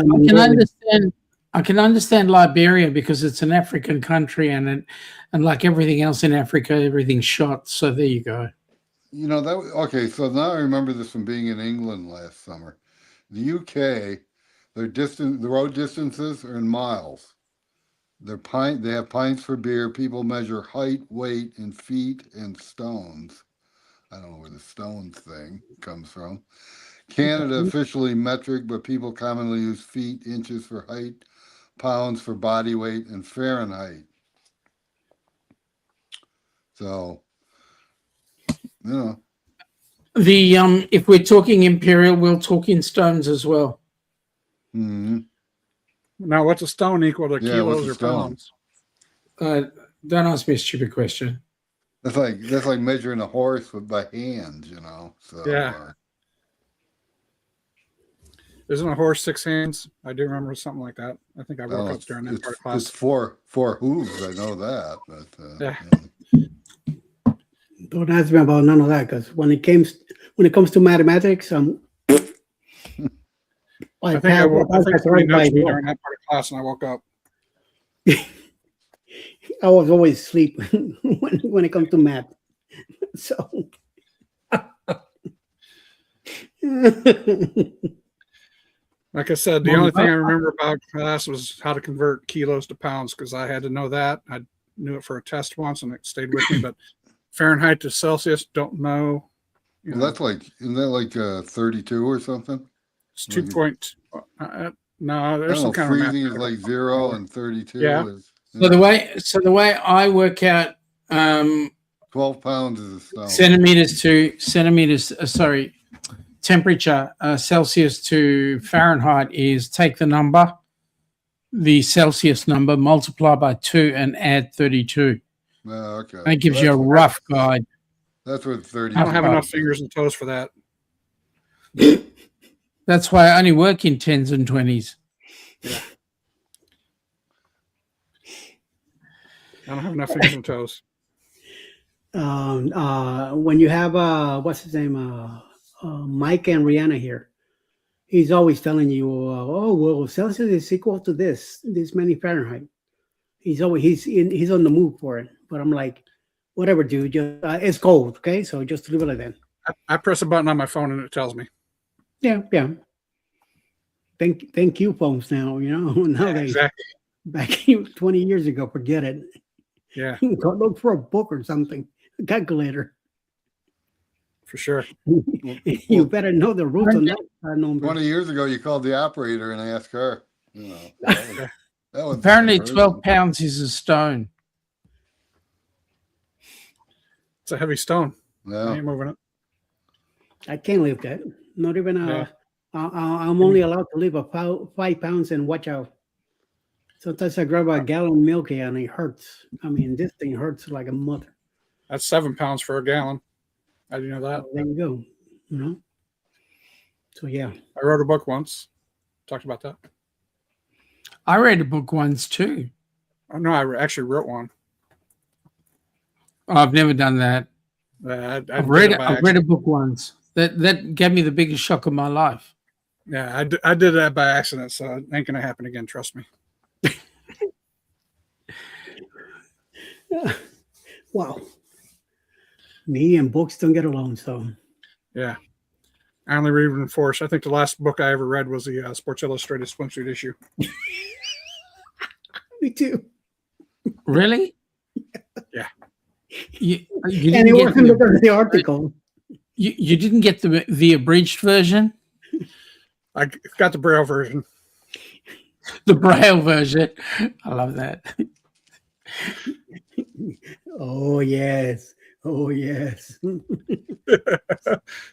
can understand Liberia because it's an African country and like everything else in Africa, everything's shot. So there you go. You know okay. So now I remember this from being in England last summer. The UK, the road distances are in miles. They have pints for beer. People measure height, weight in feet and stones. I don't know where the stones thing comes from. Canada officially metric, but people commonly use feet, inches for height, pounds for body weight, and Fahrenheit. So, The if we're talking imperial, we'll talk in stones as well. mm-hmm. now, what's a stone equal to Yeah, what's kilos a or stone? pounds? Don't ask me a stupid question. That's like measuring a horse by hand, So Yeah. Isn't a horse 6 hands? I do remember something like that. I think I woke up during that part of class. It's four hooves. I know that, but Yeah. don't ask me about none of that because when it comes to mathematics, I think I woke up during that part of class and I woke up. I was always asleep when it comes to math. So Like I said, the only thing I remember about class was how to convert kilos to pounds because I had to know that. I knew it for a test once and it stayed with me, but Fahrenheit to Celsius, don't know. Well, that's like, isn't that like 32 or something? It's 2 point. No, I there's don't some know. kind of math. Freezing is like 0 and 32 Yeah. is. So the way I work out 12 pounds is a stone. temperature Celsius to Fahrenheit is take the number, the Celsius number, multiply by 2 and add 32. Oh, okay. That gives you a rough guide. That's what 30. I don't have enough fingers and toes for that. That's why I only work in 10s and 20s. Yeah. I don't have enough fingers and toes. When you have what's his name, Mike and Rihanna here, he's always telling you, oh well, Celsius is equal to this many Fahrenheit. He's on the move for it. But I'm like, whatever, dude. Just, it's cold, okay? So just leave it like that. I press a button on my phone and it tells me. Yeah. Thank you, phones now. You know nowadays. Exactly. Back 20 years ago, forget it. Yeah, Go look for a book or something, a calculator. for sure. You better know the rules on that number. 20 years ago, you called the operator and asked her. You know, that was Apparently, the 12 pounds is a stone. It's a heavy stone. I Yeah. ain't moving it. I can't lift that. Not even Yeah. I'm only allowed to lift 5 pounds and watch out. Sometimes I grab a gallon of milk and it hurts. I mean, this thing hurts like a mother. That's 7 pounds for a gallon. How do you know that? There you go. You know. So yeah. I wrote a book once. Talked about that. I read a book once too. Oh, no, I actually wrote one. I've never done that. I've Read a book once. That gave me the biggest shock of my life. Yeah, I did that by accident, so it ain't gonna happen again. Trust me. Wow. Me and books don't get along, so Yeah, I only read in force. I think the last book I ever read was the Sports Illustrated swimsuit issue. me too. Really? Yeah. You And didn't it get wasn't because of the article. you didn't get the abridged version, I got the Braille version. the Braille version. I love that. Oh yes. Oh yes.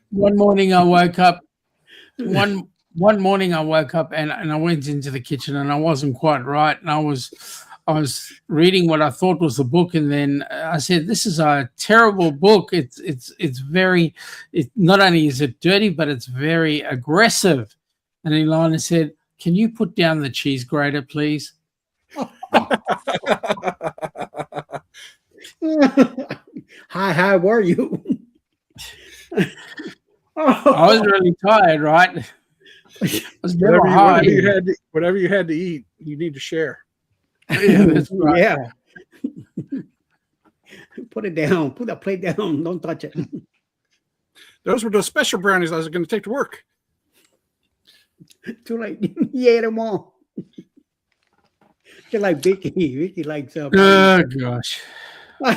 One morning I woke up. One morning I woke up and I went into the kitchen and I wasn't quite right, and I was reading what I thought was the book, and then I said, "This is a terrible book. It's very. It not only is it dirty, but it's very aggressive." And Ilana said, "Can you put down the cheese grater, please?" Hi, how were you? I was really tired, right? I was never high. Whatever you had to eat, you need to share. Yeah, that's right. Yeah. Put it down. Put that plate down. Don't touch it. Those were the special brownies I was going to take to work. Too late. You ate them all. Just like Vicky. Vicky likes Oh gosh. I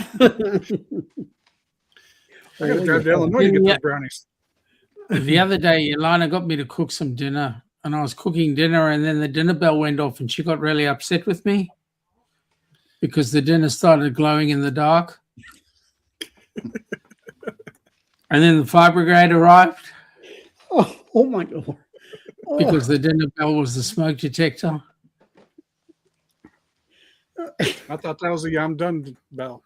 got to drive to Illinois to get those brownies. The other day, Ilana got me to cook some dinner, and I was cooking dinner, and then the dinner bell went off, and she got really upset with me because the dinner started glowing in the dark. And then the fire brigade arrived Oh my Lord. Oh. because the dinner bell was the smoke detector. I thought that was the I'm done bell.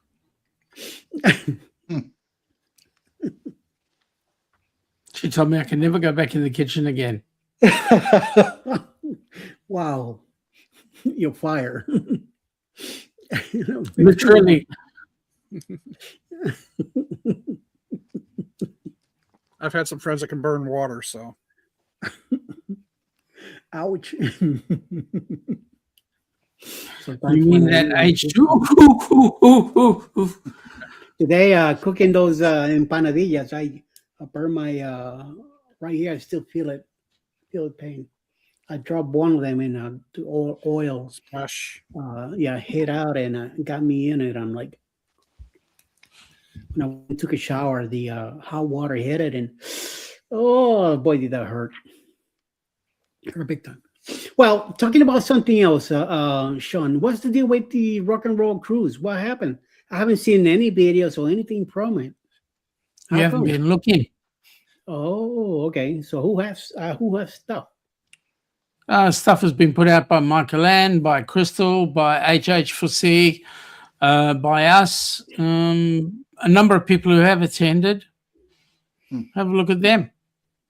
She told me I can never go back in the kitchen again. Wow. You're fired. Literally. I've had some friends that can burn water, so Ouch. You mean that H2? Today, cooking those empanadillas, I burn my right here. I still feel it pain. I dropped one of them in the oil. Splash. Yeah, hit out and got me in it. I'm like, when I took a shower, the hot water hit it, and oh boy, did that hurt! Hurt big time. Well, talking about something else, Sean, what's the deal with the rock and roll cruise? What happened? I haven't seen any videos or anything from it. You How haven't come? been looking. Oh, okay. So who has stuff? Stuff has been put out by Michael Ann, by Crystal, by HH4C, by us. A number of people who have attended. Have a look at them.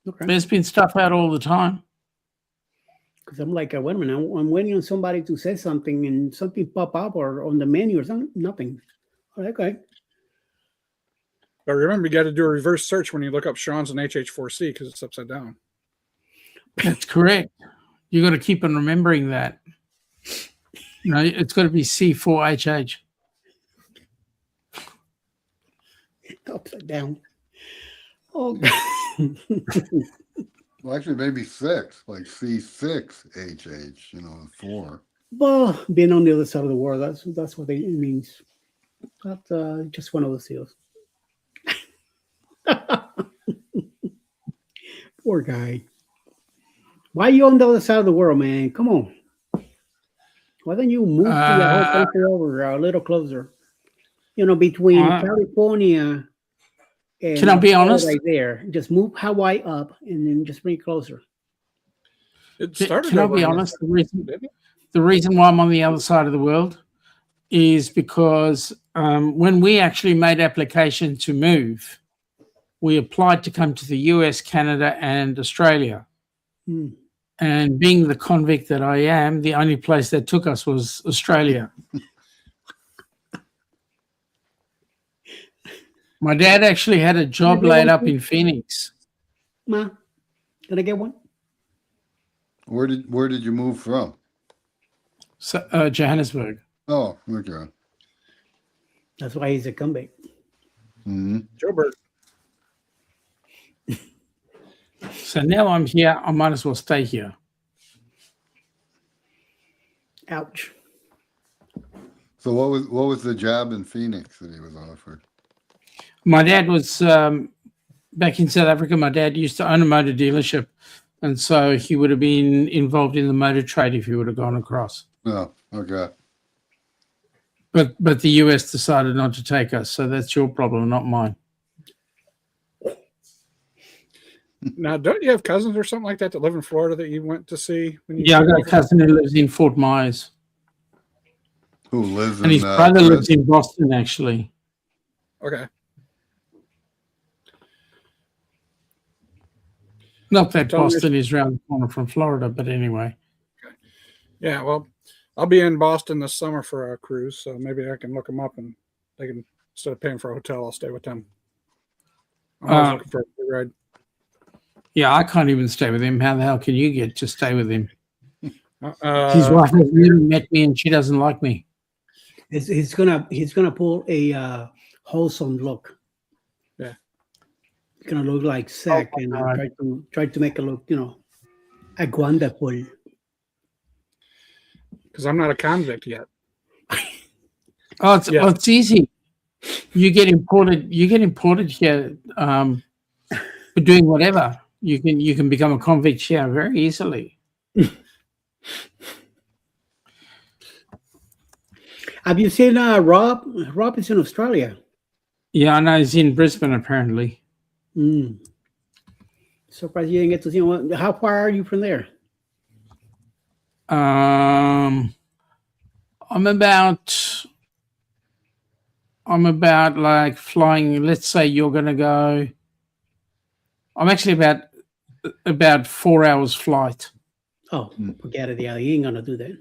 Okay. There's been stuff out all the time. Because I'm like, wait a minute, I'm waiting on somebody to say something and something pop up or on the menu or something. Nothing. Okay. But remember, you got to do a reverse search when you look up Sean's and HH4C because it's upside down. That's correct. You got to keep on remembering that. You know, it's got to be C4HH. Upside down. Oh, God. Well, actually, maybe 6, like C6HH, you know, 4. Well, being on the other side of the world, that's what it means. But just one of those deals. Poor guy. Why are you on the other side of the world, man? Come on. Why don't you move to the whole country over a little closer? You know, between California and Can I be honest? right there. Just move Hawaii up and then just bring it closer. It started Can I over be on honest? didn't it? The reason why I'm on the other side of the world is because when we actually made application to move, we applied to come to the US, Canada, and Australia. And being the convict that I am, the only place that took us was Australia. My dad actually had a job laid up in Phoenix. Ma, can I get one? Where did you move from? So, Johannesburg. Oh, okay. That's why he's a comeback. Joe Bird. So now I'm here. I might as well stay here. Ouch. So what was the job in Phoenix that he was offered? My dad was back in South Africa. My dad used to own a motor dealership, and so he would have been involved in the motor trade if he would have gone across. Oh, okay. But the US decided not to take us, so that's your problem, not mine. Now, don't you have cousins or something like that live in Florida that you went to see? When you Yeah, I came got a over? cousin who lives in Fort Myers, Who lives and his in brother lives in Boston, actually. Okay. Not that Tell me- Boston is around the corner from Florida, but anyway. Yeah, well, I'll be in Boston this summer for a cruise, so maybe I can look them up and they can, instead of paying for a hotel, I'll stay with them. I'm always looking for a free ride. Yeah, I can't even stay with him. How the hell can you get to stay with him? His Uh, wife has never met me, and she doesn't like me. He's gonna pull a wholesome look. Yeah. It's gonna look like Zach Oh, and God. try to make it look, a wonderful. because I'm not a convict yet. Oh, it's Yeah. it's easy. You get imported here for doing whatever. You can become a convict here very easily. Have you seen Rob? Rob is in Australia. Yeah, I know he's in Brisbane apparently. Surprised you didn't get to see him. How far are you from there? I'm about like flying. Let's say you're going to go. I'm actually about 4 hours flight. Oh, forget it. Yeah, he ain't gonna do that.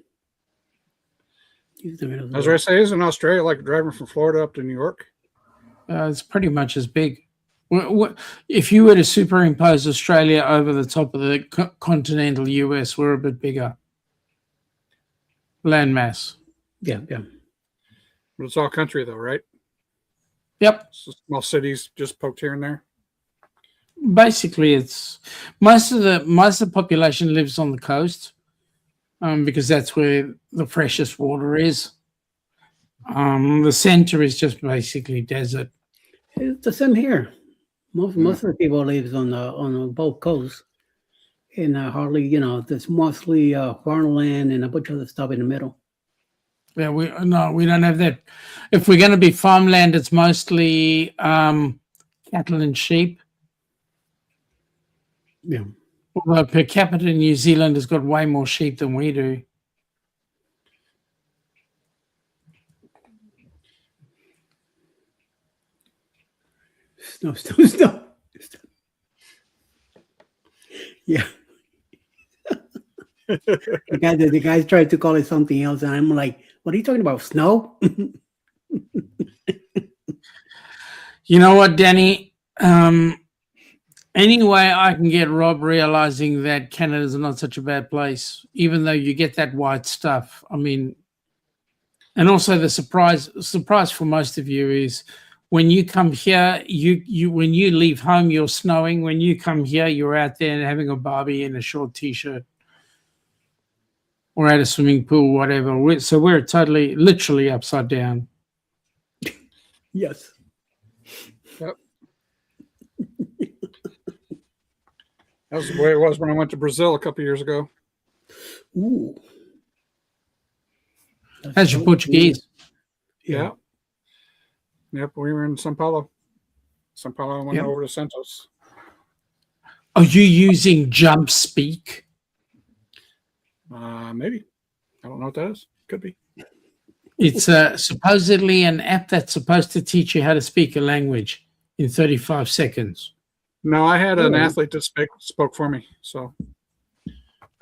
He's not gonna do I was that. going to say, isn't Australia like driving from Florida up to New York? It's pretty much as big. If you were to superimpose Australia over the top of the continental US, we're a bit bigger. Landmass. Yeah. But it's all country, though, right? Yep. So small cities just poked here and there. basically it's most of the population lives on the coast, because that's where the freshest water is. The center is just basically desert. It's the same here. Most of the people lives on both coasts, and hardly, there's mostly farmland and a bunch of other stuff in the middle. Yeah, we don't have that. If we're going to be farmland, it's mostly cattle and sheep. Yeah. Although per capita, New Zealand has got way more sheep than we do. Snow. Yeah. The guys tried to call it something else, and I'm like, "What are you talking about? Snow?" You know what, Danny? Anyway, I can get Rob realizing that Canada's not such a bad place, even though you get that white stuff. I mean, and also the surprise for most of you is when you come here, you when you leave home, you're snowing. When you come here, you're out there and having a barbie in a short t-shirt or at a swimming pool, whatever. So we're totally, literally upside down. Yes. Yep. That was the way it was when I went to Brazil a couple years ago. Ooh. How's your Portuguese? Yeah. Yep, we were in São Paulo. São Paulo went over to Santos. Are you using Jump Speak? Maybe. I don't know what that is. Could be. It's supposedly an app that's supposed to teach you how to speak a language in 35 seconds. No, I had an athlete that spoke for me. So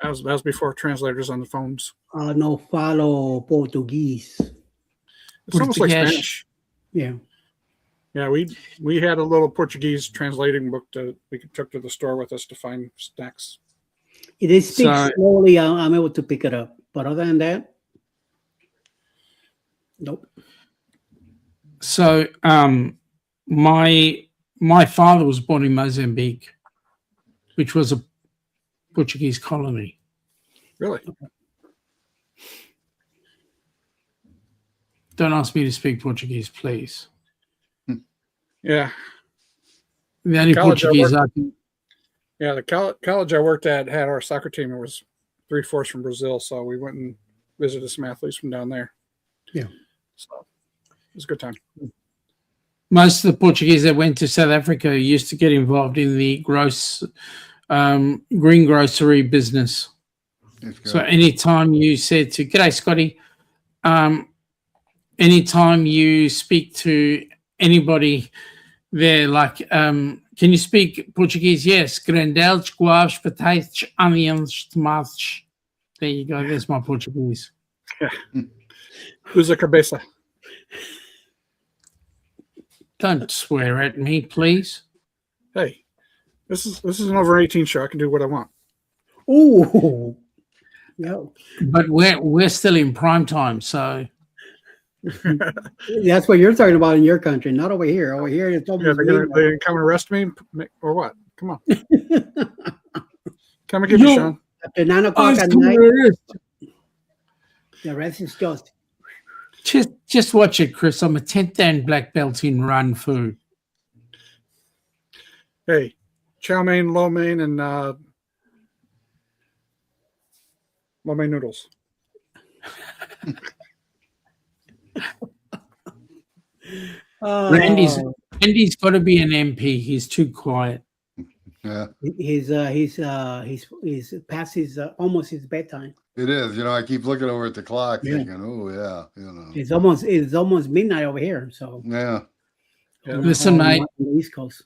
that was before translators on the phones. No falo Portuguese. It's almost like Portuguese. Spanish. Yeah. Yeah, we had a little Portuguese translating book that we took to the store with us to find snacks. If they speak slowly, I'm able to pick it up. But other than that, nope. So my father was born in Mozambique, which was a Portuguese colony. Really? Don't ask me to speak Portuguese, please. Yeah. The only Portuguese I can... Yeah, the college I worked at had our soccer team. It was 3/4 from Brazil, so we went and visited some athletes from down there. Yeah. So it was a good time. Most of the Portuguese that went to South Africa used to get involved in the green grocery business. So anytime you said to, "G'day, Scotty," anytime you speak to anybody, they're like, "Can you speak Portuguese?" Yes. Grandelos, guavos, potatoes, onions, tomates. There you go. There's my Portuguese. Yeah. Who's a cabeça? Don't swear at me, please. Hey, this is an over 18 show. I can do what I want. Ooh. Yeah. But we're still in prime time, so That's what you're talking about in your country, not over here. Over here, it's Yeah, they're gonna come and arrest me or what? Come on. Come and get me, Sean. After 9 o'clock at night, the rest is just watch it, Chris. I'm a 10th dan black belt in run food. Hey, chow mein, lo mein, and lo mein noodles. Randy's got to be an MP. He's too quiet. Yeah, he's past his almost his bedtime. it is. I keep looking over at the clock thinking, oh, yeah, It's almost midnight over here. So Yeah. Listen, mate. On the East Coast.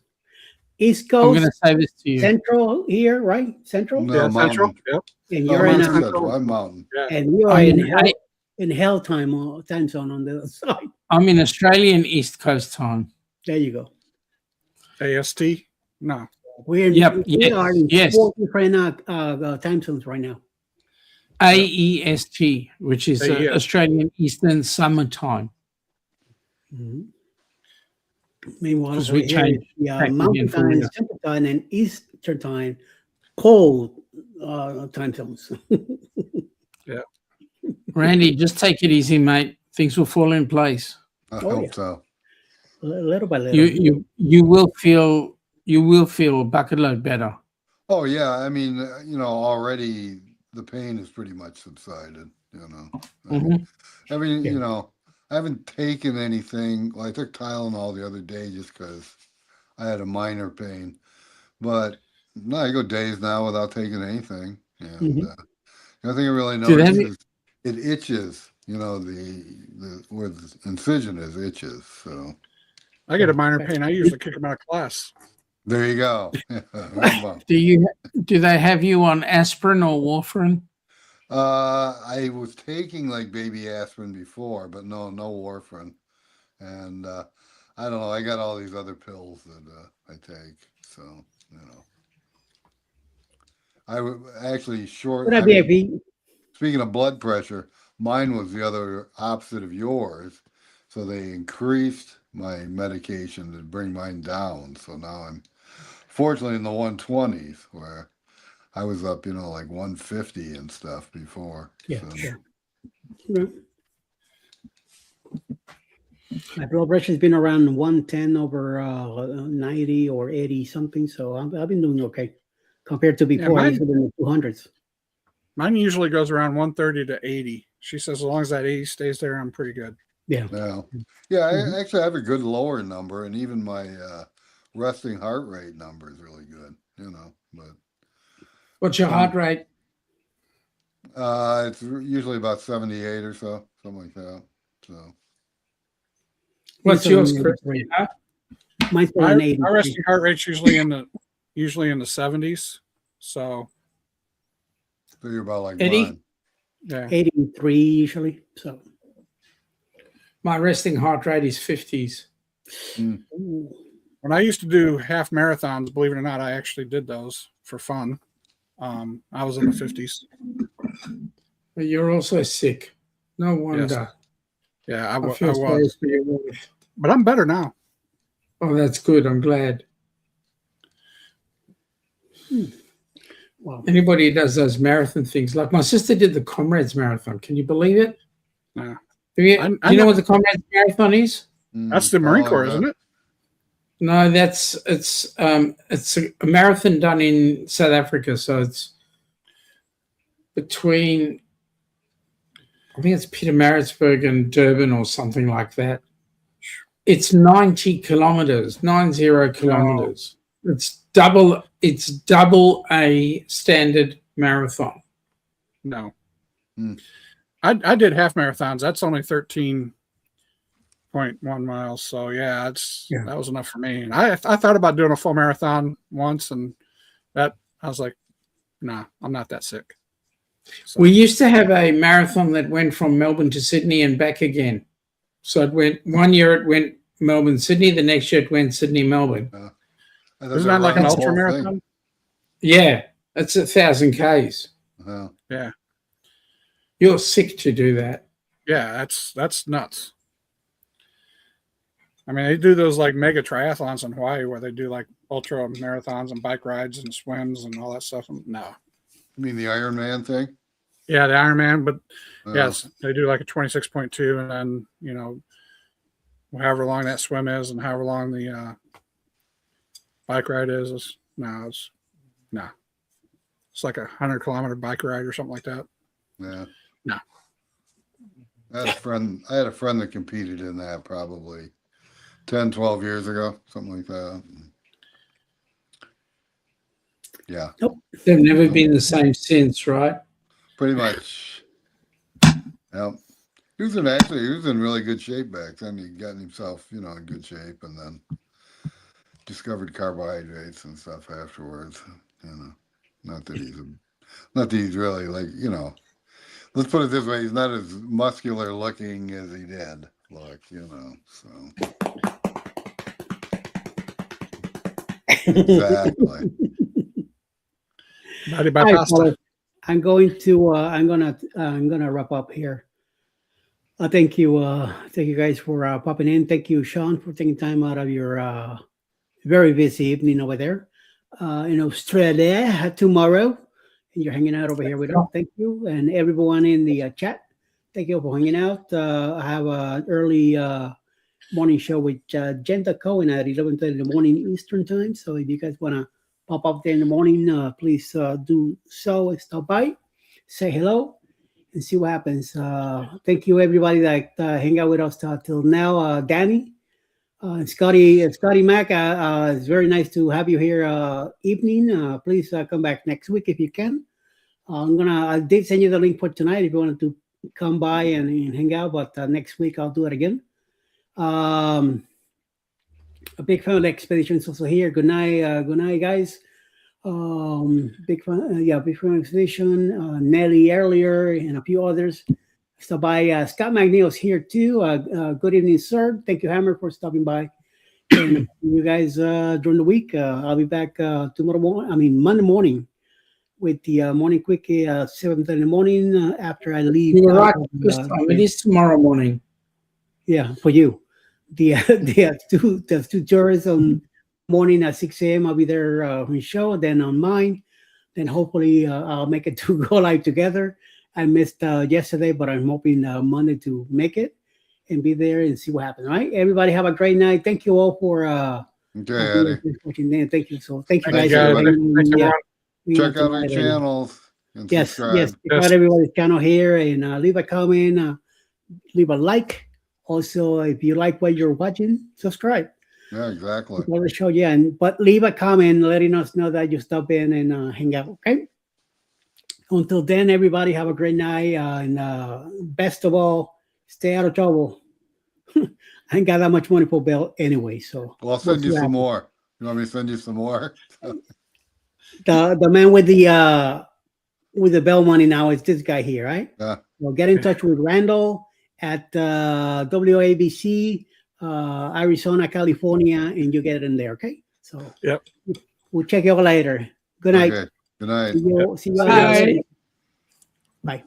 East I'm Coast. going to say this to you. Central here, right? Central. No, Yeah, mountain. Central. Yep. And No, you're I'm in Central. I'm mountain. Yeah. and you are I'm in hell time zone on the other side. I'm in Australian East Coast time. There you go. AST? No. We are in yes. 4 different time zones right now. AEST, which is AEST. Australian Eastern Summer Time. Mhm. Meanwhile, Because over we here, change yeah, back mountain again for time, winter. central time, and eastern time, cold time zones. Randy, just take it easy, mate. Things will fall in place. I Oh, hope yeah. so. Little by little. You will feel a bucket load better. Oh yeah, I mean, already the pain has pretty much subsided. Mhm. I mean, Yeah. I haven't taken anything. Well, I took Tylenol the other day just because I had a minor pain, but no, I go days now without taking anything. And Mhm. the only thing I really Do notice they- is it itches. The where the incision is itches. So I get a minor pain. I usually kick them out of class. there you go. Well, Do they have you on aspirin or warfarin? I was taking like baby aspirin before, but no warfarin. And I don't know. I got all these other pills that I take. So I would actually short. What up, I mean, VIP? speaking of blood pressure, mine was the other opposite of yours. So they increased my medication to bring mine down. So now I'm fortunately in the 120s where I was up, like 150 and stuff before. Yeah, So, sure. Yeah. My blood pressure's been around 110 over 90 or 80 something. So I've been doing okay compared to before. I mine- used to be in the 200s. Mine usually goes around 130 to 80. She says as long as that 80 stays there, I'm pretty good. Yeah. yeah. Mhm. I actually have a good lower number, and even my resting heart rate number is really good. But What's your heart rate? it's usually about 78 or so, something like that. So What's yours, Chris? Huh? Mine's My, an 80. my resting heart rate's usually in the 70s. So you're about like Eddie? mine. yeah. 83 usually. So My resting heart rate is 50s. ooh. When I used to do half marathons, believe it or not, I actually did those for fun. I was in the 50s. But you're also sick. No wonder. Yeah, I I feel sorry was. for your wife. But I'm better now. Oh, that's good. I'm glad. Wow. Anybody who does those marathon things, like my sister did the Comrades Marathon. Can you believe it? Yeah. Do you, I do you know know- what the Comrades Marathon is? That's the Marine Corps, isn't it? No, it's a marathon done in South Africa. So it's between, I think it's Pietermaritzburg and Durban or something like that. It's 90 kilometers, 90 kilometers. It's double a standard marathon. No. Hmm. I did half marathons. That's only 13.1 miles. So yeah, that was enough for me. And I thought about doing a full marathon once, and that I was like, nah, I'm not that sick. So, We used to have a marathon that went from Melbourne to Sydney and back again. So it went 1 year, it went Melbourne, Sydney. The next year, it went Sydney, Melbourne. isn't that like an ultra marathon? Yeah, that's 1,000 Ks. Yeah. You're sick to do that. Yeah, that's nuts. I mean, they do those like mega triathlons in Hawaii where they do like ultra marathons and bike rides and swims and all that stuff. No. You mean the Iron Man thing? Yeah, the Ironman, but Oh. yes, they do like a 26.2, and then however long that swim is and however long the bike ride is it's like a 100-kilometer bike ride or something like that. Yeah. No. I had a friend that competed in that probably 10, 12 years ago, something like that. Yeah, They've never been the same since, right? pretty much. Yeah. He was in really good shape back then. He got himself, in good shape, and then discovered carbohydrates and stuff afterwards. Not that he's really like, let's put it this way, he's not as muscular looking as he did look, so. Exactly. Body by All right, pasta. fellas. I'm gonna wrap up here. Thank you guys for popping in. Thank you, Sean, for taking time out of your very busy evening over there in Australia tomorrow. And you're hanging out over here with us. Thank you. And everyone in the chat, thank you for hanging out. I have an early morning show with Jenta Cohen at 11:30 in the morning Eastern time. So if you guys want to pop up there in the morning, please do so. Stop by, say hello, and see what happens. Thank you, everybody that hang out with us till now. Danny, Scotty Mac, it's very nice to have you here evening. Please come back next week if you can. I did send you the link for tonight if you wanted to come by and hang out, but next week I'll do it again. A big fan of the expedition is also here. Good night, guys. Big fan of the expedition. Nelly earlier and a few others. Stop by. Scott McNeil's here too. Good evening, sir. Thank you, Hammer, for stopping by. And you guys during the week. I'll be back Monday morning with the morning quickie 7:30 in the morning after I leave. You're right. This time. It is tomorrow morning. Yeah, for you. There's two tours on morning at 6 a.m. I'll be there on the show, then on mine. Then hopefully I'll make it to go live together. I missed yesterday, but I'm hoping Monday to make it and be there and see what happens. All right, everybody have a great night. Thank you all for watching. Thank you. So thank you guys. Check out our channels. And subscribe. Check out everybody's channel here and leave a comment, leave a like. Also, if you like what you're watching, subscribe. Yeah, exactly. For the show, but leave a comment letting us know that you stop in and hang out. Okay. Until then, everybody have a great night and best of all, stay out of trouble. I ain't got that much money for bail anyway, so I'll send you some more. You want me to send you some more? The man with the bail money now is this guy here, right? Yeah. So get in touch with Randall at WABC, Arizona, California, and you get it in there. Okay. So we'll check you out later. Good night. Okay. Good night. See you. Bye.